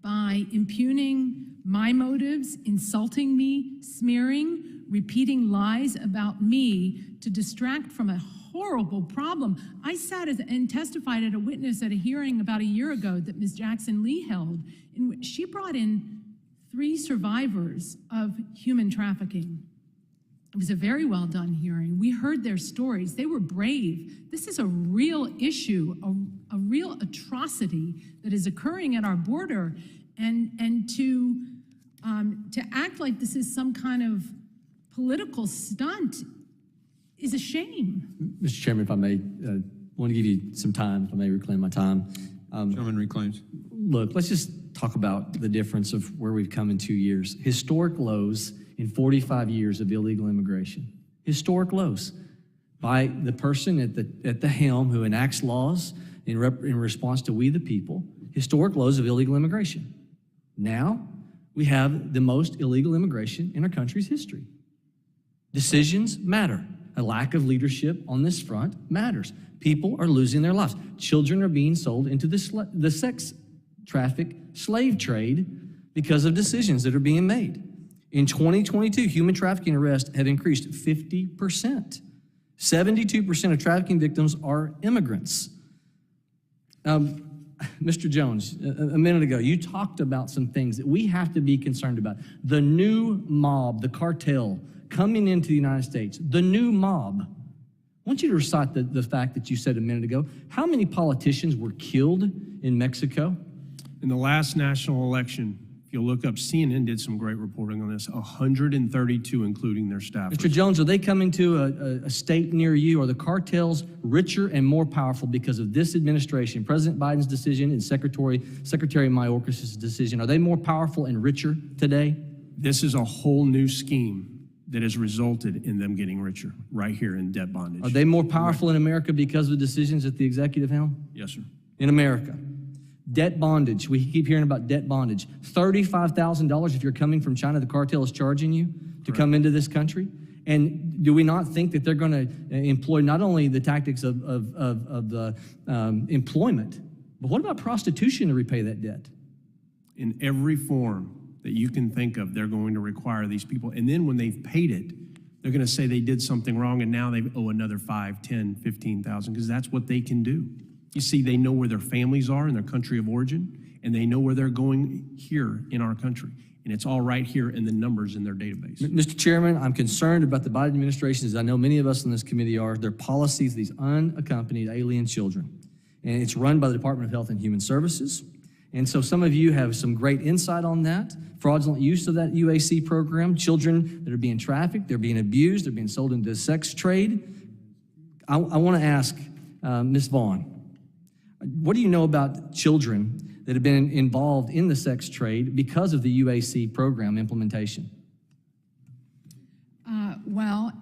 by impugning my motives, insulting me, smearing, repeating lies about me to distract from a horrible problem. I sat and testified at a witness at a hearing about a year ago that Ms. Jackson Lee held, in which she brought in 3 survivors of human trafficking. It was a very well done hearing. We heard their stories. They were brave. This is a real issue, a real atrocity that is occurring at our border. And to act like this is some kind of political stunt is a shame. Mr. Chairman, if I may, want to give you some time, if I may reclaim my time. Gentleman reclaims. Look, let's just talk about the difference of where we've come in 2 years. Historic lows in 45 years of illegal immigration. Historic lows by the person at the helm who enacts laws in response to we the people. Historic lows of illegal immigration. Now we have the most illegal immigration in our country's history. Decisions matter. A lack of leadership on this front matters. People are losing their lives. Children are being sold into the sex traffic slave trade because of decisions that are being made. In 2022, human trafficking arrests have increased 50%. 72% of trafficking victims are immigrants. Mr. Jones, a minute ago, you talked about some things that we have to be concerned about. The new mob, the cartel, coming into the United States, the new mob. I want you to recite the fact that you said a minute ago. How many politicians were killed in Mexico? In the last national election, if you'll look up, CNN did some great reporting on this, 132, including their staff. Mr. Jones, are they coming to a state near you? Are the cartels richer and more powerful because of this administration, President Biden's decision and Secretary Mayorkas' decision? Are they more powerful and richer today? This is a whole new scheme that has resulted in them getting richer right here in debt bondage. Are they more powerful in America because of the decisions at the executive helm? Yes, sir. In America. Debt bondage. We keep hearing about debt bondage. $35,000 if you're coming from China, the cartel is charging you to come into this country. And do we not think that they're going to employ not only the tactics of the employment, but what about prostitution to repay that debt? In every form that you can think of, they're going to require these people. And then when they've paid it, they're going to say they did something wrong and now they owe another 5, 10, 15,000 because that's what they can do. You see, they know where their families are in their country of origin, and they know where they're going here in our country. And it's all right here in the numbers in their database. Mr. Chairman, I'm concerned about the Biden administration, as I know many of us on this committee are, their policies, these unaccompanied alien children. And it's run by the Department of Health and Human Services. And so some of you have some great insight on that, fraudulent use of that UAC program, children that are being trafficked, they're being abused, they're being sold into the sex trade. I want to ask Ms. Vaughn, what do you know about children that have been involved in the sex trade because of the UAC program implementation? Well,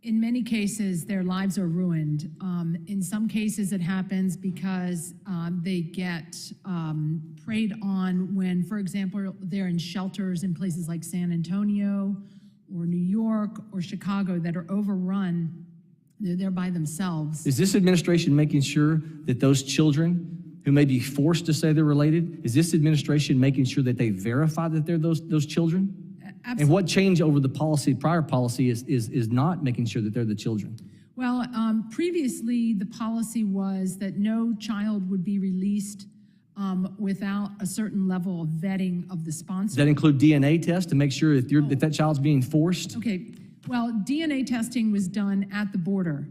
in many cases, their lives are ruined. In some cases, it happens because they get preyed on when, for example, they're in shelters in places like San Antonio or New York or Chicago that are overrun. They're there by themselves. Is this administration making sure that those children who may be forced to say they're related, is this administration making sure that they verify that they're those children? Absolutely. And what changed over the prior policy is not making sure that they're the children? Well, previously, the policy was that no child would be released without a certain level of vetting of the sponsor. Does that include DNA tests to make sure if that child's being forced? Okay, well, DNA testing was done at the border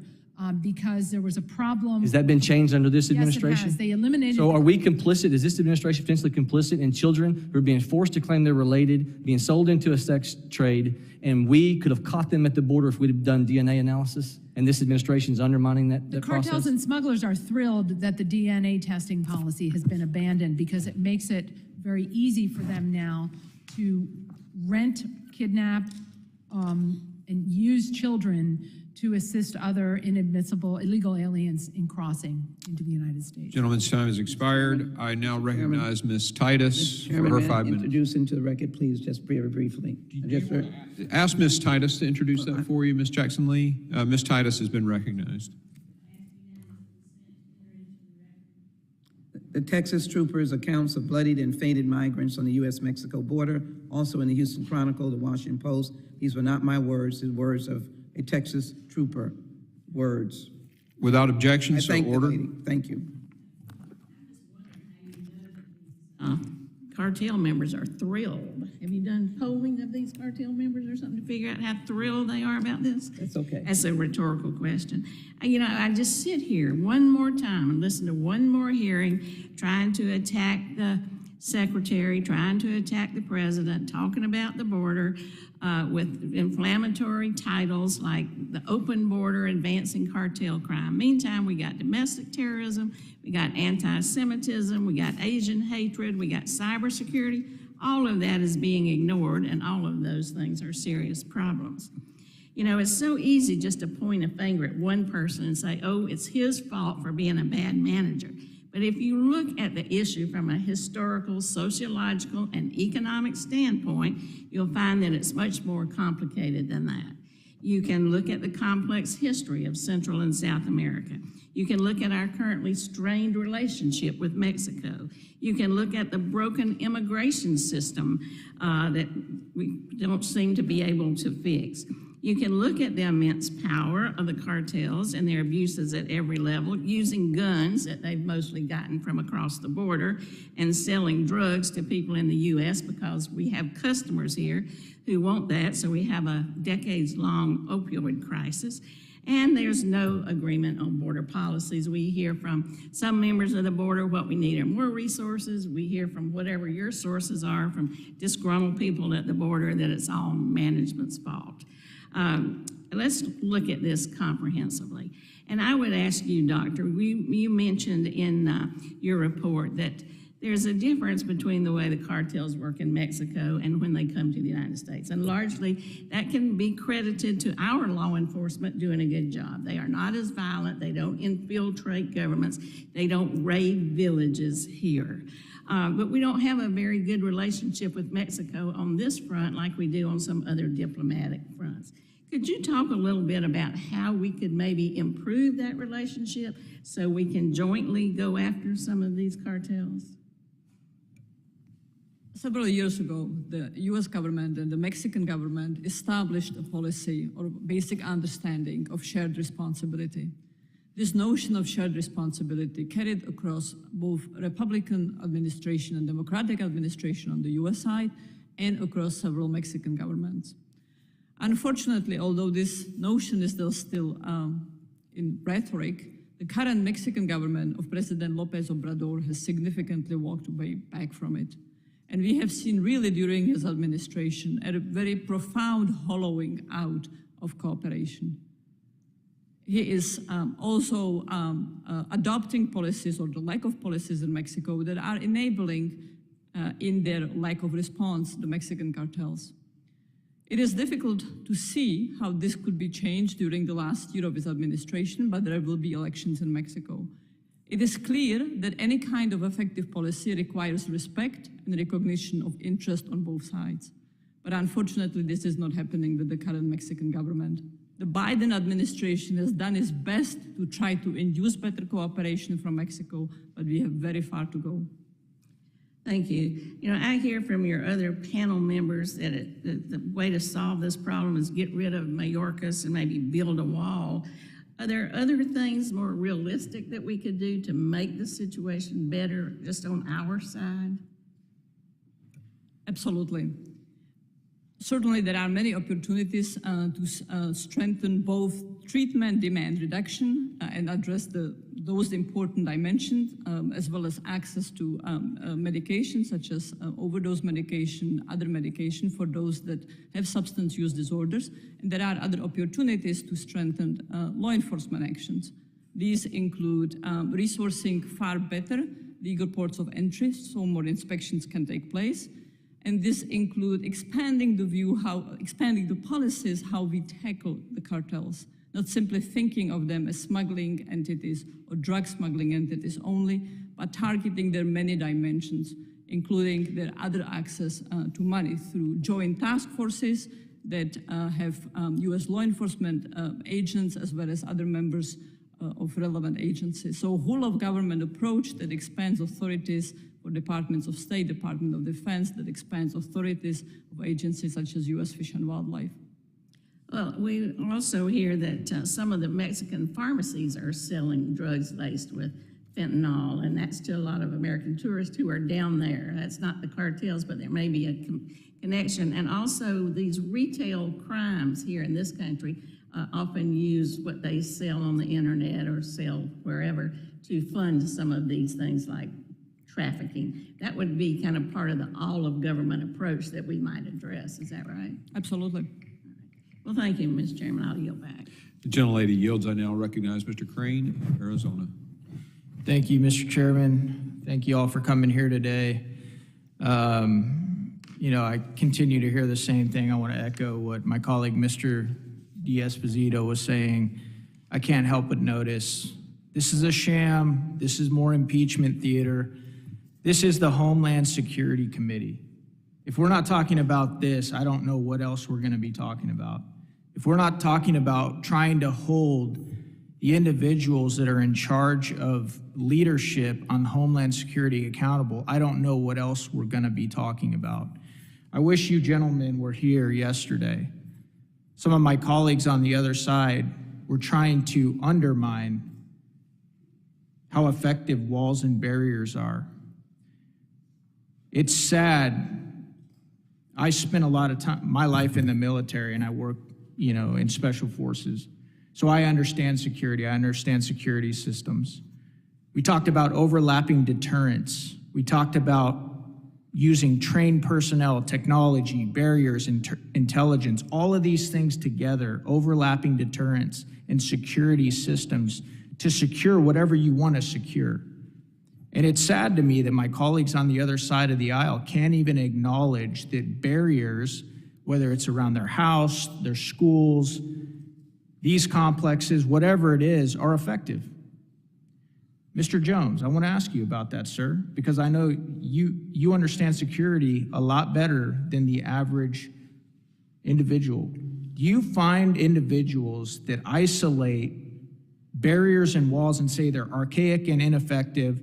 because there was a problem. Has that been changed under this administration? Yes, it has. They eliminated. So are we complicit? Is this administration potentially complicit in children who are being forced to claim they're related, being sold into a sex trade, and we could have caught them at the border if we'd have done DNA analysis? And this administration is undermining that process? Cartels and smugglers are thrilled that the DNA testing policy has been abandoned because it makes it very easy for them now to rent, kidnap, and use children to assist other inadmissible illegal aliens in crossing into the United States. Gentleman's time has expired. I now recognize Ms. Titus for her 5 minutes. Introduce into the record, please, just very briefly. Ask Ms. Titus to introduce that for you, Ms. Jackson Lee. Ms. Titus has been recognized. The Texas troopers' accounts of bloodied and fainted migrants on the U.S.-Mexico border, also in the Houston Chronicle, the Washington Post. These were not my words, the words of a Texas trooper. Words. Without objection, so ordered. Thank you. Cartel members are thrilled. Have you done polling of these cartel members or something to figure out how thrilled they are about this? That's okay. That's a rhetorical question. You know, I just sit here one more time and listen to one more hearing trying to attack the secretary, trying to attack the president, talking about the border with inflammatory titles like the open border advancing cartel crime. Meantime, we got domestic terrorism, we got anti-Semitism, we got Asian hatred, we got cybersecurity. All of that is being ignored, and all of those things are serious problems. You know, it's so easy just to point a finger at one person and say, oh, it's his fault for being a bad manager. But if you look at the issue from a historical, sociological, and economic standpoint, you'll find that it's much more complicated than that. You can look at the complex history of Central and South America. You can look at our currently strained relationship with Mexico. You can look at the broken immigration system that we don't seem to be able to fix. You can look at the immense power of the cartels and their abuses at every level, using guns that they've mostly gotten from across the border and selling drugs to people in the U.S. because we have customers here who want that, so we have a decades-long opioid crisis. And there's no agreement on border policies. We hear from some members of the border what we need are more resources. We hear from whatever your sources are from disgruntled people at the border that it's all management's fault. Let's look at this comprehensively. And I would ask you, Doctor, you mentioned in your report that there's a difference between the way the cartels work in Mexico and when they come to the United States. And largely, that can be credited to our law enforcement doing a good job. They are not as violent. They don't infiltrate governments. They don't raid villages here. But we don't have a very good relationship with Mexico on this front like we do on some other diplomatic fronts. Could you talk a little bit about how we could maybe improve that relationship so we can jointly go after some of these cartels? Several years ago, the US government and the Mexican government established a policy or basic understanding of shared responsibility. This notion of shared responsibility carried across both Republican administration and Democratic administration on the US side and across several Mexican governments. Unfortunately, although this notion is still in rhetoric, the current Mexican government of President López Obrador has significantly walked away back from it. And we have seen really during his administration a very profound hollowing out of cooperation. He is also adopting policies or the lack of policies in Mexico that are enabling, in their lack of response, the Mexican cartels. It is difficult to see how this could be changed during the last year of his administration, but there will be elections in Mexico. It is clear that any kind of effective policy requires respect and recognition of interest on both sides. But unfortunately, this is not happening with the current Mexican government. The Biden administration has done its best to try to induce better cooperation from Mexico, but we have very far to go. Thank you. You know, I hear from your other panel members that the way to solve this problem is get rid of Mayorkas and maybe build a wall. Are there other things more realistic that we could do to make the situation better just on our side? Absolutely. Certainly, there are many opportunities to strengthen both treatment demand reduction and address those important dimensions, as well as access to medication, such as overdose medication, other medication for those that have substance use disorders. And there are other opportunities to strengthen law enforcement actions. These include resourcing far better legal ports of entry so more inspections can take place. And this includes expanding the policies, how we tackle the cartels, not simply thinking of them as smuggling entities or drug smuggling entities only, but targeting their many dimensions, including their other access to money through joint task forces that have US law enforcement agents as well as other members of relevant agencies. So a whole of government approach that expands authorities for departments of state, Department of Defense, that expands authorities of agencies such as US Fish and Wildlife. Well, we also hear that some of the Mexican pharmacies are selling drugs laced with fentanyl, and that's to a lot of American tourists who are down there. That's not the cartels, but there may be a connection. And also these retail crimes here in this country often use what they sell on the internet or sell wherever to fund some of these things like trafficking. That would be kind of part of the all-of-government approach that we might address. Is that right? Absolutely. Well, thank you, Ms. Chairman. I'll yield back. The gentlelady yields. I now recognize Mr. Crane, Arizona. Thank you, Mr. Chairman. Thank you all for coming here today. You know, I continue to hear the same thing. I want to echo what my colleague, Mr. D'Esposito, was saying. I can't help but notice this is a sham. This is more impeachment theater. This is the Homeland Security Committee. If we're not talking about this, I don't know what else we're going to be talking about. If we're not talking about trying to hold the individuals that are in charge of leadership on Homeland Security accountable, I don't know what else we're going to be talking about. I wish you gentlemen were here yesterday. Some of my colleagues on the other side were trying to undermine how effective walls and barriers are. It's sad. I spent a lot of time, my life in the military, and I work, you know, in special forces. So I understand security. I understand security systems. We talked about overlapping deterrence. We talked about using trained personnel, technology, barriers, intelligence, all of these things together, overlapping deterrence and security systems to secure whatever you want to secure. And it's sad to me that my colleagues on the other side of the aisle can't even acknowledge that barriers, whether it's around their house, their schools, these complexes, whatever it is, are effective. Mr. Jones, I want to ask you about that, sir, because I know you understand security a lot better than the average individual. Do you find individuals that isolate barriers and walls and say they're archaic and ineffective?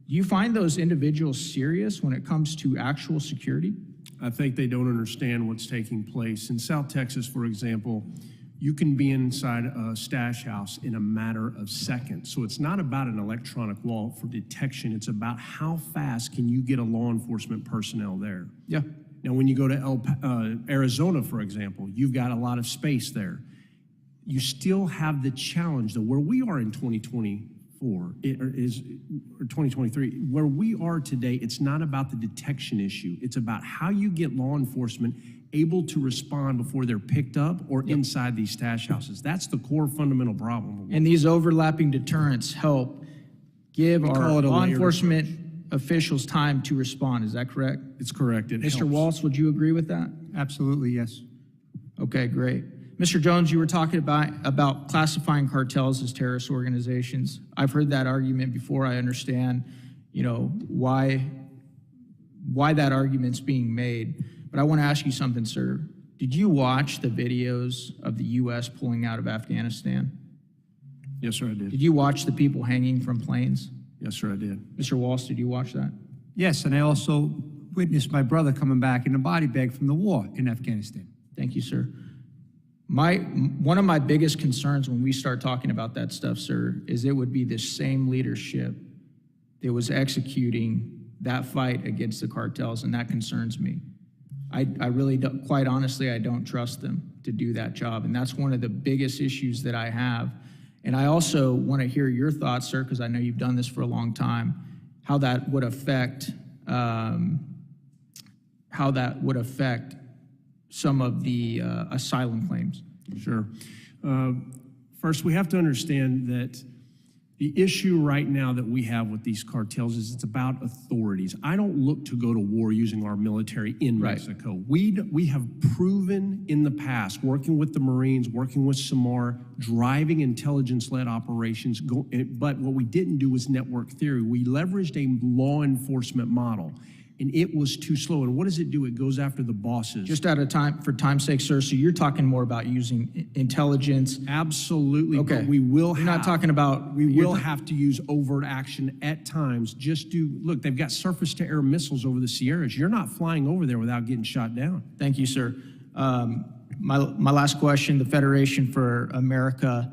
Do you find those individuals serious when it comes to actual security? I think they don't understand what's taking place. In South Texas, for example, You can be inside a stash house in a matter of seconds. So it's not about an electronic wall for detection. It's about how fast can you get a law enforcement personnel there. Yeah. Now, when you go to Arizona, for example, you've got a lot of space there. You still have the challenge, though, where we are in 2024, or 2023, where we are today, it's not about the detection issue. It's about how you get law enforcement able to respond before they're picked up or inside these stash houses. That's the core fundamental problem. And these overlapping deterrents help give our law enforcement officials time to respond. Is that correct? It's correct. Mr. Waltz, would you agree with that? Absolutely, yes. Okay, great. Mr. Jones, you were talking about classifying cartels as terrorist organizations. I've heard that argument before. I understand, why that argument's being made. But I want to ask you something, sir. Did you watch the videos of the U.S. pulling out of Afghanistan? Yes, sir, I did. Did you watch the people hanging from planes? Yes, sir, I did. Mr. Walsh, did you watch that? Yes, and I also witnessed my brother coming back in a body bag from the war in Afghanistan. Thank you, sir. One of my biggest concerns when we start talking about that stuff, sir, is it would be the same leadership that was executing that fight against the cartels, and that concerns me. I really don't, quite honestly, I don't trust them to do that job, and that's one of the biggest issues that I have. And I also want to hear your thoughts, sir, because I know you've done this for a long time, how that would affect some of the asylum claims. Sure. First, we have to understand that the issue right now that we have with these cartels is it's about authorities. I don't look to go to war using our military in Mexico. We have proven in the past, working with the Marines, working with SAMAR, driving intelligence-led operations, but what we didn't do was network theory. We leveraged a law enforcement model, and it was too slow. And what does it do? It goes after the bosses. Just out of time, for time's sake, sir, so you're talking more about using intelligence. Absolutely. Okay. But we will You're not talking about... We will have to use overt action at times. Look, they've got surface-to-air missiles over the Sierras. You're not flying over there without getting shot down. Thank you, sir. My last question, the Federation for America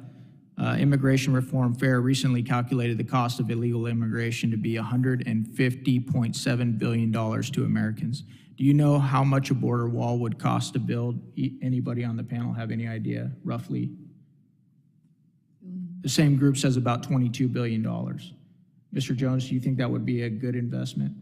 Immigration Reform Fair recently calculated the cost of illegal immigration to be $150.7 billion to Americans. Do you know how much a border wall would cost to build? Anybody on the panel have any idea, roughly? The same group says about $22 billion. Mr. Jones, do you think that would be a good investment?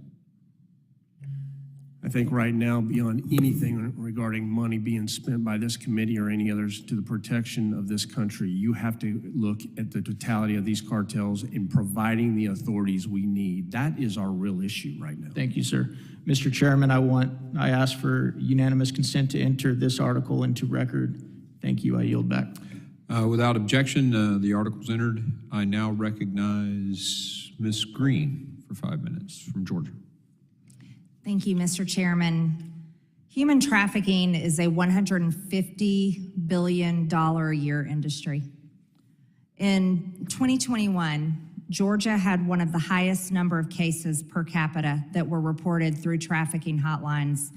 I think right now, beyond anything regarding money being spent by this committee or any others to the protection of this country, you have to look at the totality of these cartels in providing the authorities we need. That is our real issue right now. Thank you, sir. Mr. Chairman, I ask for unanimous consent to enter this article into record. Thank you. I yield back. Without objection, the article's entered. I now recognize Ms. Green for 5 minutes from Georgia. Thank you, Mr. Chairman. Human trafficking is a $150 billion a year industry. In 2021, Georgia had one of the highest number of cases per capita that were reported through trafficking hotlines.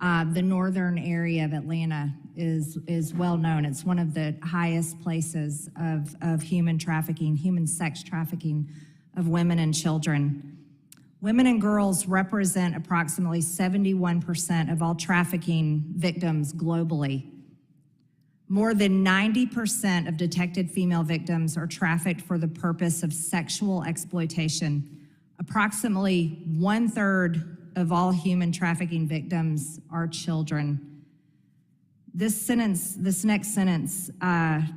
The northern area of Atlanta is well known. It's one of the highest places of human trafficking, human sex trafficking of women and children. Women and girls represent approximately 71% of all trafficking victims globally. More than 90% of detected female victims are trafficked for the purpose of sexual exploitation. Approximately 1/3 of all human trafficking victims are children. This next sentence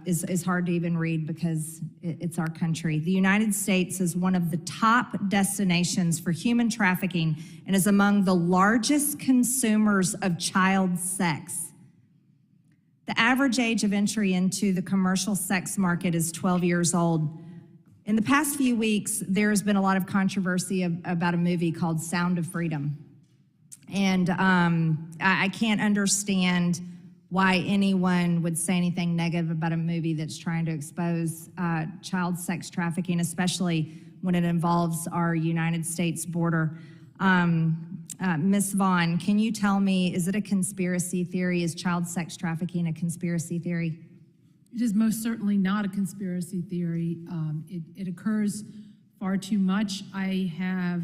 is hard to even read because it's our country. The United States is one of the top destinations for human trafficking and is among the largest consumers of child sex. The average age of entry into the commercial sex market is 12 years old. In the past few weeks, there has been a lot of controversy about a movie called Sound of Freedom. And I can't understand why anyone would say anything negative about a movie that's trying to expose child sex trafficking, especially when it involves our United States border. Ms. Vaughn, can you tell me, is it a conspiracy theory? Is child sex trafficking a conspiracy theory? It is most certainly not a conspiracy theory. It occurs far too much. I have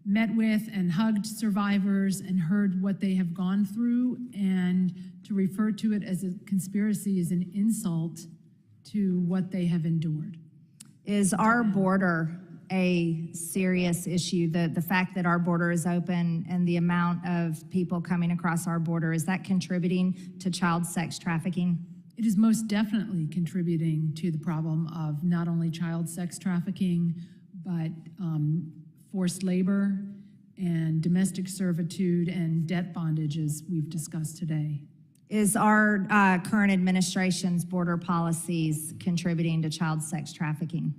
met with and hugged survivors and heard what they have gone through, and to refer to it as a conspiracy is an insult to what they have endured. Is our border a serious issue? The fact that our border is open and the amount of people coming across our border, is that contributing to child sex trafficking? It is most definitely contributing to the problem of not only child sex trafficking, but forced labor and domestic servitude and debt bondage, as we've discussed today. Is our current administration's border policies contributing to child sex trafficking?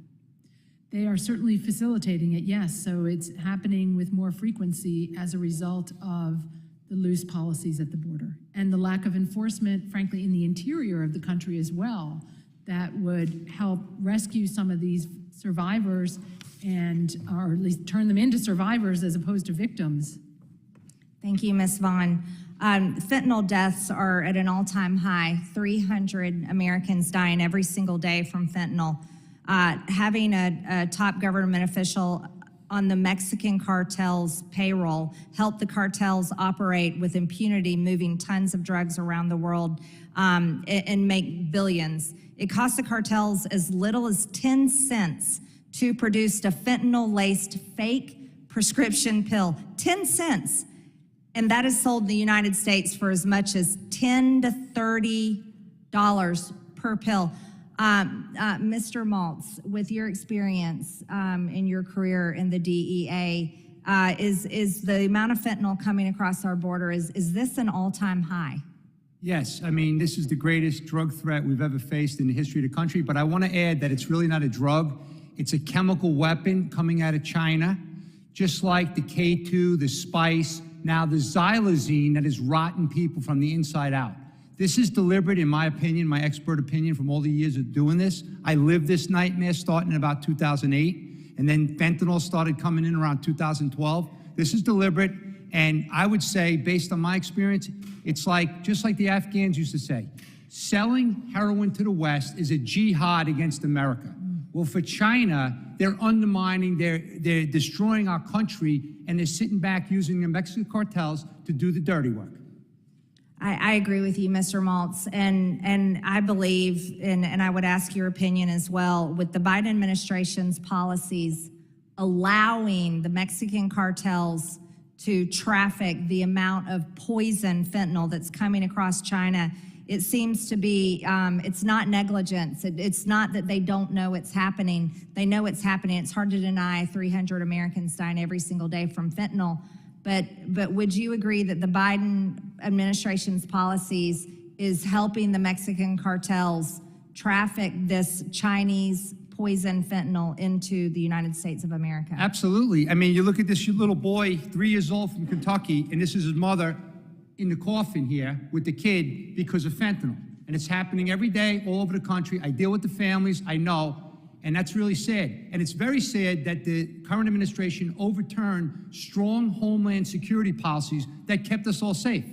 They are certainly facilitating it, yes. So it's happening with more frequency as a result of the loose policies at the border and the lack of enforcement, frankly, in the interior of the country as well, that would help rescue some of these survivors and, or at least turn them into survivors as opposed to victims. Thank you, Ms. Vaughn. Fentanyl deaths are at an all-time high. 300 Americans dying every single day from fentanyl. Having a top government official on the Mexican cartel's payroll helped the cartels operate with impunity, moving tons of drugs around the world and make billions. It costs the cartels as little as 10 cents to produce a fentanyl-laced fake prescription pill. 10 cents. And that is sold in the United States for as much as $10 to $30 per pill. Mr. Maltz, with your experience in your career in the DEA, is the amount of fentanyl coming across our border, is this an all-time high? Yes, I mean, this is the greatest drug threat we've ever faced in the history of the country, but I want to add that it's really not a drug. It's a chemical weapon coming out of China, just like the K2, the spice, now the xylazine that is rotting people from the inside out. This is deliberate, in my opinion, my expert opinion from all the years of doing this. I lived this nightmare starting in about 2008, and then fentanyl started coming in around 2012. This is deliberate, and I would say, based on my experience, it's like, just like the Afghans used to say, selling heroin to the West is a jihad against America. Well, for China, they're undermining, they're destroying our country, and they're sitting back using the Mexican cartels to do the dirty work. I agree with you, Mr. Maltz, and I believe, and I would ask your opinion as well, with the Biden administration's policies allowing the Mexican cartels to traffic the amount of poison fentanyl that's coming across China, it seems to be, it's not negligence. It's not that they don't know it's happening. They know it's happening. It's hard to deny 300 Americans dying every single day from fentanyl. But would you agree that the Biden administration's policies is helping the Mexican cartels traffic this Chinese poison fentanyl into the United States of America? Absolutely. I mean, you look at this little boy, 3 years old from Kentucky, and this is his mother in the coffin here with the kid because of fentanyl. And it's happening every day all over the country. I deal with the families, I know, and that's really sad. And it's very sad that the current administration overturned strong Homeland security policies that kept us all safe.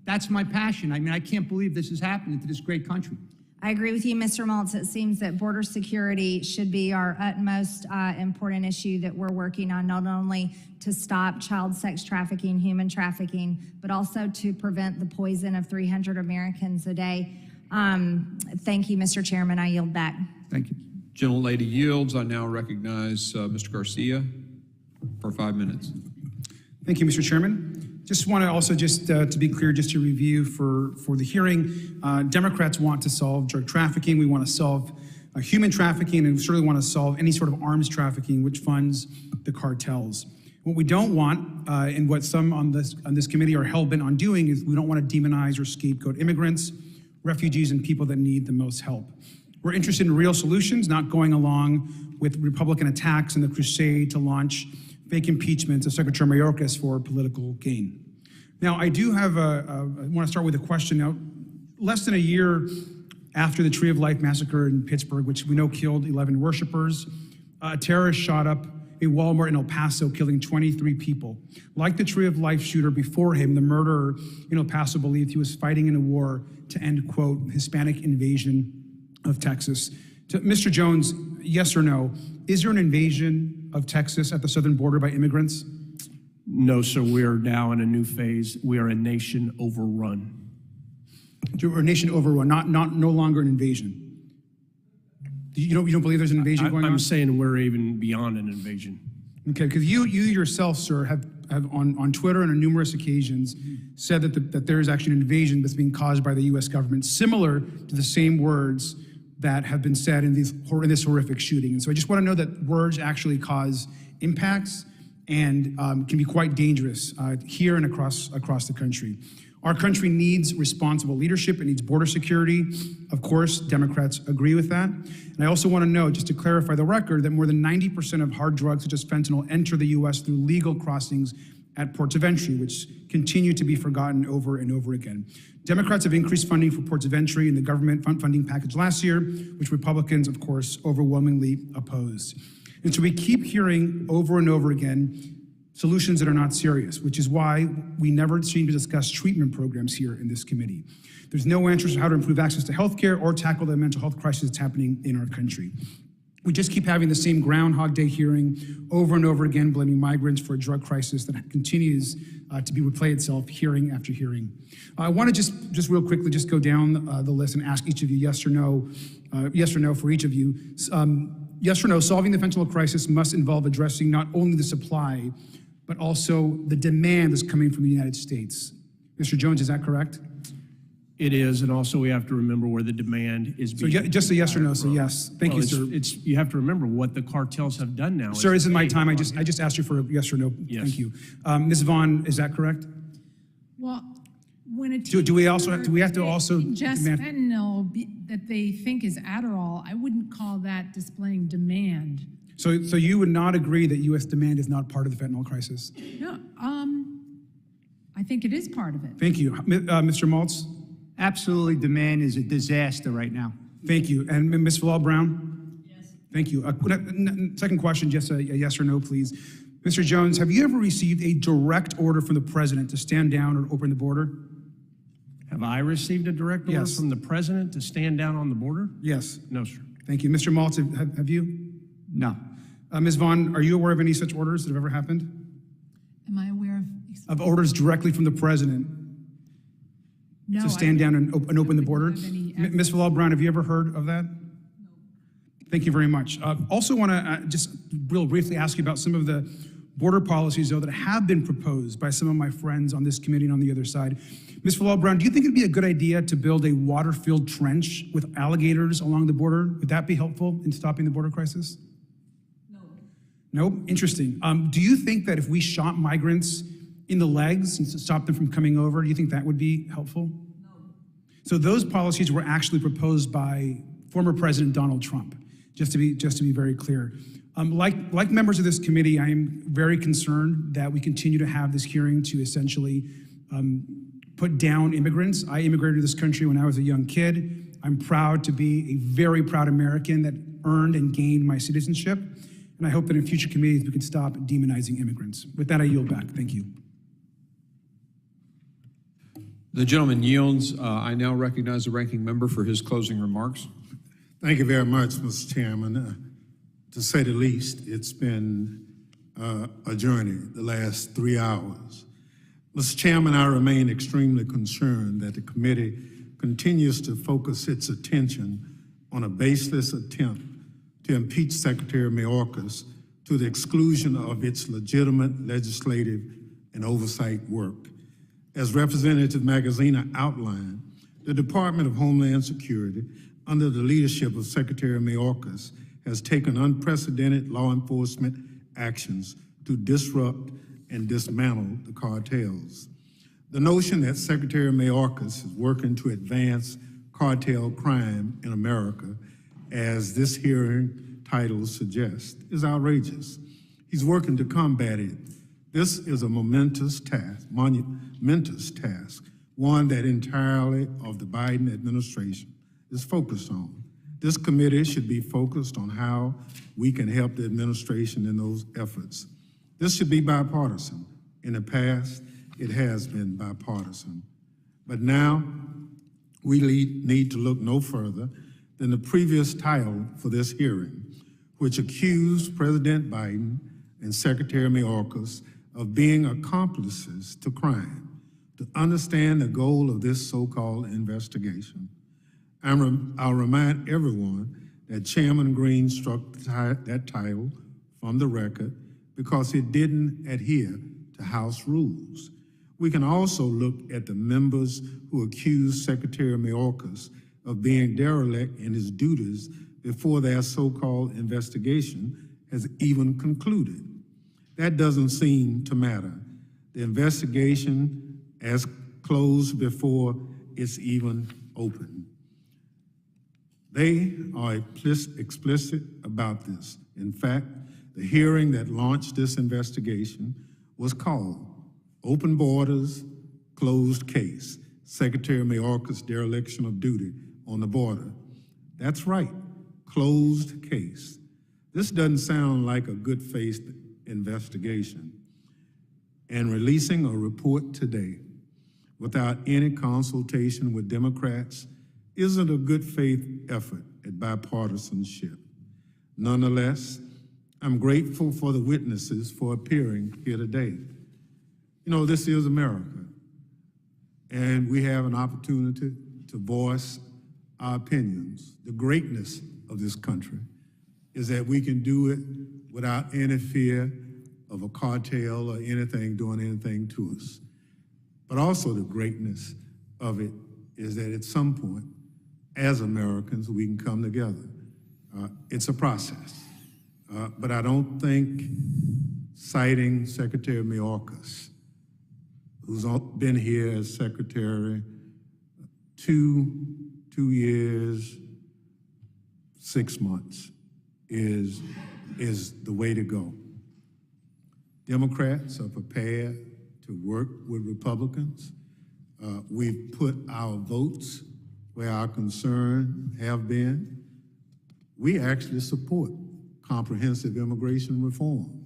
That's my passion. I mean, I can't believe this is happening to this great country. I agree with you, Mr. Maltz. It seems that border security should be our utmost important issue that we're working on, not only to stop child sex trafficking, human trafficking, but also to prevent the poison of 300 Americans a day. Thank you, Mr. Chairman. I yield back. Thank you. Gentlelady yields. I now recognize Mr. Garcia for 5 minutes. Thank you, Mr. Chairman. Just want to also to be clear, just to review for the hearing, Democrats want to solve drug trafficking. We want to solve human trafficking, and we certainly want to solve any sort of arms trafficking which funds the cartels. What we don't want, and what some on this committee are hell-bent on doing, is we don't want to demonize or scapegoat immigrants, refugees, and people that need the most help. We're interested in real solutions, not going along with Republican attacks and the crusade to launch fake impeachments of Secretary Mayorkas for political gain. Now, I do have I want to start with a question. Now, less than a year after the Tree of Life massacre in Pittsburgh, which we know killed 11 worshipers, a terrorist shot up a Walmart in El Paso, killing 23 people. Like the Tree of Life shooter before him, the murderer in El Paso believed he was fighting in a war to end, quote, Hispanic invasion of Texas. To Mr. Jones, yes or no, is there an invasion of Texas at the southern border by immigrants? No, sir, we are now in a new phase. We are a nation overrun. Or a nation overrun, no longer an invasion. You don't believe there's an invasion going on? I'm saying we're even beyond an invasion. Okay, because you yourself, sir, have on Twitter and on numerous occasions said that there is actually an invasion that's being caused by the U.S. government, similar to the same words that have been said in this horrific shooting. And so I just want to know that words actually cause impacts and can be quite dangerous here and across the country. Our country needs responsible leadership. It needs border security. Of course, Democrats agree with that. And I also want to know, just to clarify the record, that more than 90% of hard drugs such as fentanyl enter the U.S. through legal crossings at ports of entry, which continue to be forgotten over and over again. Democrats have increased funding for ports of entry in the government funding package last year, which Republicans, of course, overwhelmingly opposed. And so we keep hearing over and over again solutions that are not serious, which is why we never seem to discuss treatment programs here in this committee. There's no answers to how to improve access to health care or tackle the mental health crisis that's happening in our country. We just keep having the same Groundhog Day hearing over and over again, blaming migrants for a drug crisis that continues to replay itself hearing after hearing. I want to just real quickly just go down the list and ask each of you yes or no for each of you. Yes or no, solving the fentanyl crisis must involve addressing not only the supply, but also the demand that's coming from the United States. Mr. Jones, is that correct? It is, and also we have to remember where the demand is being. So just a yes or no, so yes. Thank you, sir. You have to remember what the cartels have done now. Sir, this is my time. I just asked you for a yes or no. Yes. Thank you. Ms. Vaughn, is that correct? Well, when a Do we have to also ingest demand? fentanyl that they think is Adderall, I wouldn't call that displaying demand. So you would not agree that U.S. demand is not part of the fentanyl crisis? No, I think it is part of it. Thank you. Mr. Maltz? Absolutely, demand is a disaster right now. Thank you. And Ms. Bilal-Brown? Yes. Thank you. Second question, just a yes or no, please. Mr. Jones, have you ever received a direct order from the president to stand down or open the border? Have I received a direct order Yes. from the president to stand down on the border? Yes. No, sir. Thank you. Mr. Maltz, have you? No. Ms. Vaughn, are you aware of any such orders that have ever happened? Am I aware of? Of orders directly from the president No. to stand down and open the border? have any Ms. Bilal-Brown, have you ever heard of that? No. Thank you very much. Also want to just real briefly ask you about some of the border policies, though, that have been proposed by some of my friends on this committee and on the other side. Ms. Bilal-Brown, do you think it'd be a good idea to build a water-filled trench with alligators along the border? Would that be helpful in stopping the border crisis? No? Interesting. Do you think that if we shot migrants in the legs and stop them from coming over, do you think that would be helpful? No. So those policies were actually proposed by former President Donald Trump, just to be very clear. Like members of this committee, I am very concerned that we continue to have this hearing to essentially put down immigrants. I immigrated to this country when I was a young kid. I'm proud to be a very proud American that earned and gained my citizenship. And I hope that in future committees we can stop demonizing immigrants. With that, I yield back. Thank you. The gentleman yields. I now recognize the ranking member for his closing remarks. Thank you very much, Mr. Chairman. To say the least, it's been a journey the last 3 hours. Mr. Chairman, I remain extremely concerned that the committee continues to focus its attention on a baseless attempt to impeach Secretary Mayorkas to the exclusion of its legitimate legislative and oversight work. As Representative Magaziner outlined, the Department of Homeland Security, under the leadership of Secretary Mayorkas, has taken unprecedented law enforcement actions to disrupt and dismantle the cartels. The notion that Secretary Mayorkas is working to advance cartel crime in America, as this hearing title suggests, is outrageous. He's working to combat it. This is a momentous task, one that entirely of the Biden administration is focused on. This committee should be focused on how we can help the administration in those efforts. This should be bipartisan. In the past, it has been bipartisan. But now, we need to look no further than the previous title for this hearing, which accused President Biden and Secretary Mayorkas of being accomplices to crime. To understand the goal of this so-called investigation, I'll remind everyone that Chairman Green struck that title from the record because it didn't adhere to House rules. We can also look at the members who accused Secretary Mayorkas of being derelict in his duties before their so-called investigation has even concluded. That doesn't seem to matter. The investigation has closed before it's even open. They are explicit about this. In fact, the hearing that launched this investigation was called Open Borders, Closed Case, Secretary Mayorkas' dereliction of duty on the border. That's right, closed case. This doesn't sound like a good faith investigation. And releasing a report today without any consultation with Democrats isn't a good faith effort at bipartisanship. Nonetheless, I'm grateful for the witnesses for appearing here today. You know, this is America, and we have an opportunity to voice our opinions. The greatness of this country is that we can do it without any fear of a cartel or anything doing anything to us. But also the greatness of it is that at some point, as Americans, we can come together. It's a process. But I don't think citing Secretary Mayorkas, who's been here as secretary 2 years, 6 months, is the way to go. Democrats are prepared to work with Republicans. We've put our votes where our concerns have been. We actually support comprehensive immigration reform.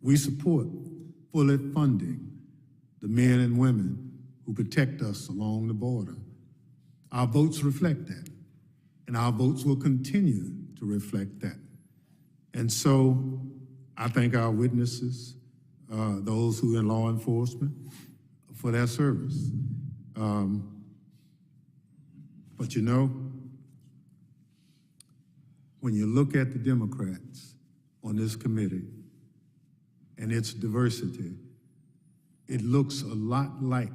We support fully funding the men and women who protect us along the border. Our votes reflect that, and our votes will continue to reflect that. And so I thank our witnesses, those who are in law enforcement, for their service. But you know, when you look at the Democrats on this committee and its diversity, it looks a lot like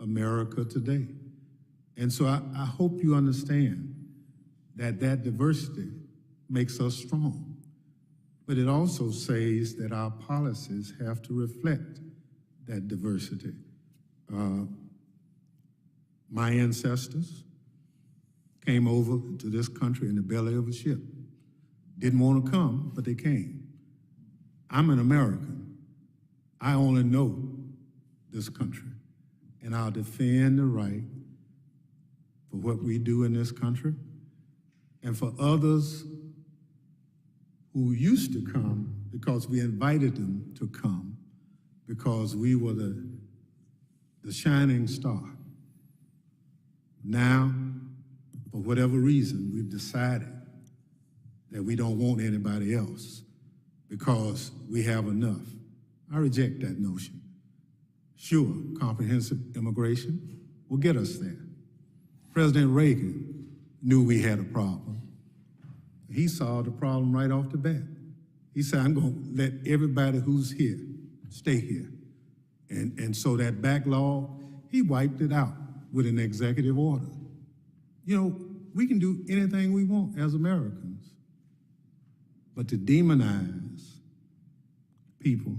America today. And so I hope you understand that that diversity makes us strong. But it also says that our policies have to reflect that diversity. My ancestors came over to this country in the belly of a ship. Didn't want to come, but they came. I'm an American. I only know this country, and I'll defend the right for what we do in this country, and for others who used to come because we invited them to come, because we were the shining star. Now, for whatever reason, we've decided that we don't want anybody else because we have enough. I reject that notion. Sure, comprehensive immigration will get us there. President Reagan knew we had a problem. He saw the problem right off the bat. He said, I'm going to let everybody who's here stay here. And so that backlog, he wiped it out with an executive order. You know, we can do anything we want as Americans, but to demonize people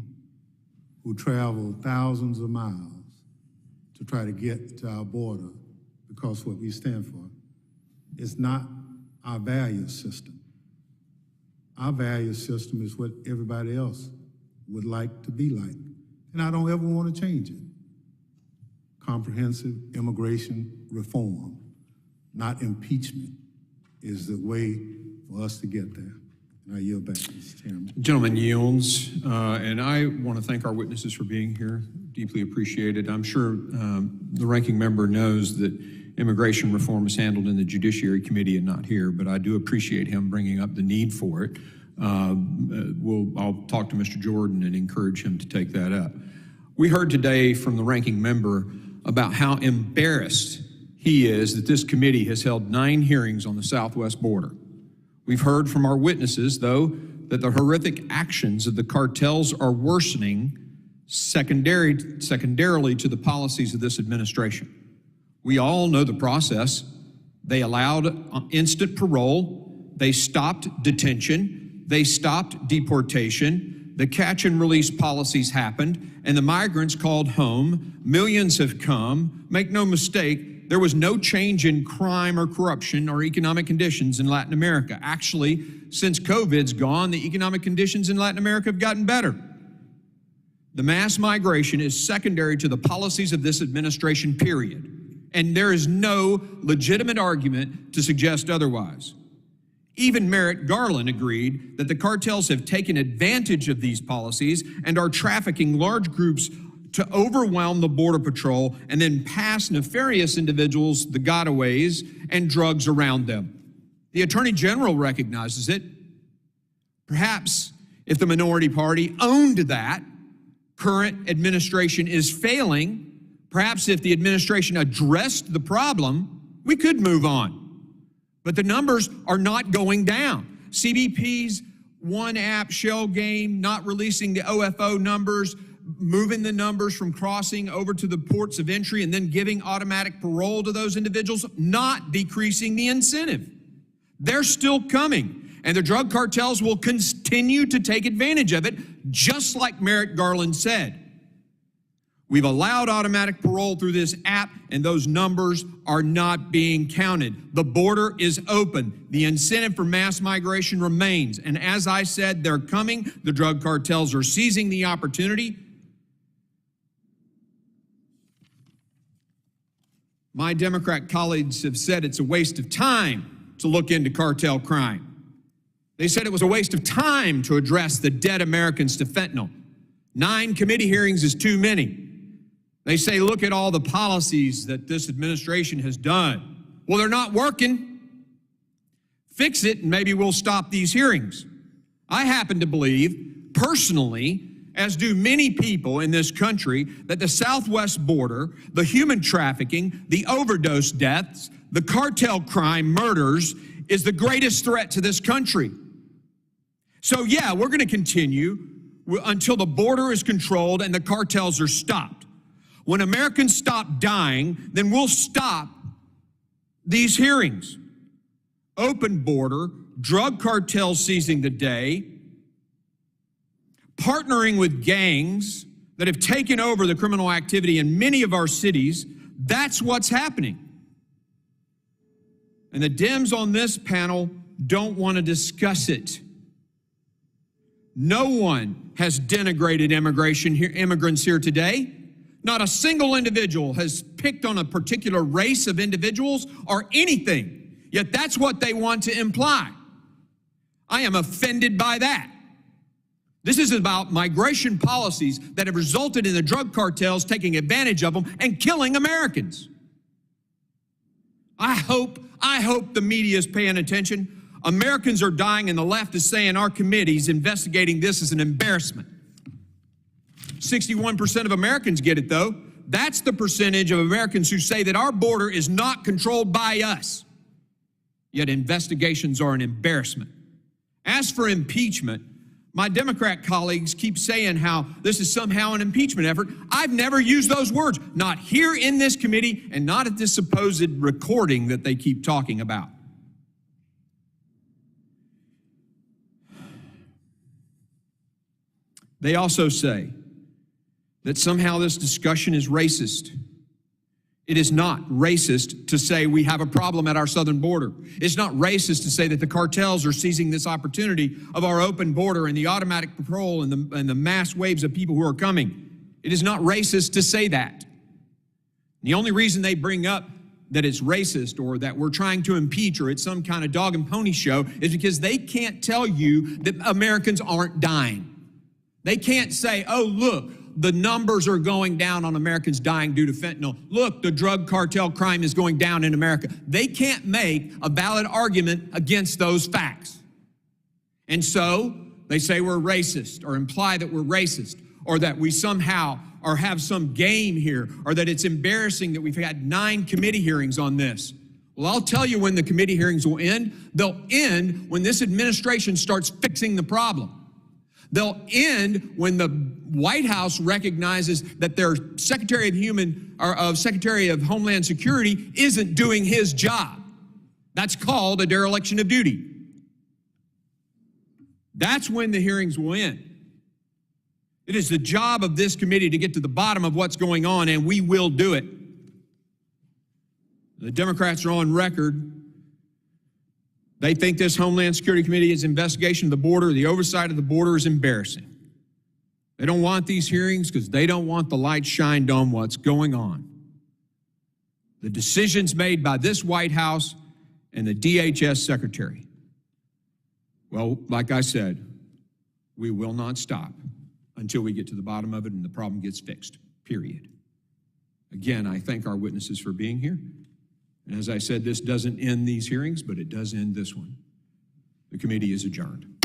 who travel thousands of miles to try to get to our border because what we stand for is not our value system. Our value system is what everybody else would like to be like, and I don't ever want to change it. Comprehensive immigration reform, not impeachment. is the way for us to get there. And I yield back, Mr. Chairman. Gentleman yields, and I want to thank our witnesses for being here. Deeply appreciated. I'm sure the ranking member knows that immigration reform is handled in the Judiciary Committee and not here, but I do appreciate him bringing up the need for it. I'll talk to Mr. Jordan and encourage him to take that up. We heard today from the ranking member about how embarrassed he is that this committee has held 9 hearings on the southwest border. We've heard from our witnesses, though, that the horrific actions of the cartels are worsening secondarily to the policies of this administration. We all know the process. They allowed instant parole. They stopped detention. They stopped deportation. The catch and release policies happened, and the migrants called home. Millions have come. Make no mistake, there was no change in crime or corruption or economic conditions in Latin America. Actually, since COVID's gone, the economic conditions in Latin America have gotten better. The mass migration is secondary to the policies of this administration, period. And there is no legitimate argument to suggest otherwise. Even Merrick Garland agreed that the cartels have taken advantage of these policies and are trafficking large groups to overwhelm the Border Patrol and then pass nefarious individuals the gotaways and drugs around them. The Attorney General recognizes it. Perhaps if the minority party owned that, current administration is failing. Perhaps if the administration addressed the problem, we could move on. But the numbers are not going down. CBP's one app shell game, not releasing the OFO numbers, moving the numbers from crossing over to the ports of entry and then giving automatic parole to those individuals, not decreasing the incentive. They're still coming, and the drug cartels will continue to take advantage of it, just like Merrick Garland said. We've allowed automatic parole through this app, and those numbers are not being counted. The border is open. The incentive for mass migration remains. And as I said, they're coming. The drug cartels are seizing the opportunity. My Democrat colleagues have said it's a waste of time to look into cartel crime. They said it was a waste of time to address the dead Americans to fentanyl. 9 committee hearings is too many. They say, look at all the policies that this administration has done. Well, they're not working. Fix it, and maybe we'll stop these hearings. I happen to believe, personally, as do many people in this country, that the southwest border, the human trafficking, the overdose deaths, the cartel crime, murders, is the greatest threat to this country. So yeah, we're going to continue until the border is controlled and the cartels are stopped. When Americans stop dying, then we'll stop these hearings. Open border, drug cartels seizing the day, partnering with gangs that have taken over the criminal activity in many of our cities. That's what's happening. And the Dems on this panel don't want to discuss it. No one has denigrated immigrants here today. Not a single individual has picked on a particular race of individuals or anything, yet that's what they want to imply. I am offended by that. This is about migration policies that have resulted in the drug cartels taking advantage of them and killing Americans. I hope the media is paying attention. Americans are dying, and the left is saying our committee's investigating this as an embarrassment. 61% of Americans get it, though. That's the percentage of Americans who say that our border is not controlled by us. Yet investigations are an embarrassment. As for impeachment, my Democrat colleagues keep saying how this is somehow an impeachment effort. I've never used those words, not here in this committee and not at this supposed recording that they keep talking about. They also say that somehow this discussion is racist. It is not racist to say we have a problem at our southern border. It's not racist to say that the cartels are seizing this opportunity of our open border and the automatic patrol and the mass waves of people who are coming. It is not racist to say that. The only reason they bring up that it's racist or that we're trying to impeach or it's some kind of dog and pony show is because they can't tell you that Americans aren't dying. They can't say, oh, look, the numbers are going down on Americans dying due to fentanyl. Look, the drug cartel crime is going down in America. They can't make a valid argument against those facts. And so they say we're racist or imply that we're racist or that we somehow or have some game here or that it's embarrassing that we've had 9 committee hearings on this. Well, I'll tell you when the committee hearings will end. They'll end when this administration starts fixing the problem. They'll end when the White House recognizes that their Secretary of Homeland Security isn't doing his job. That's called a dereliction of duty. That's when the hearings will end. It is the job of this committee to get to the bottom of what's going on, and we will do it. The Democrats are on record. They think this Homeland Security Committee's investigation of the border, the oversight of the border, is embarrassing. They don't want these hearings because they don't want the light shined on what's going on. The decisions made by this White House and the DHS Secretary. Well, like I said, we will not stop until we get to the bottom of it and the problem gets fixed, period. Again, I thank our witnesses for being here. And as I said, this doesn't end these hearings, but it does end this one. The committee is adjourned.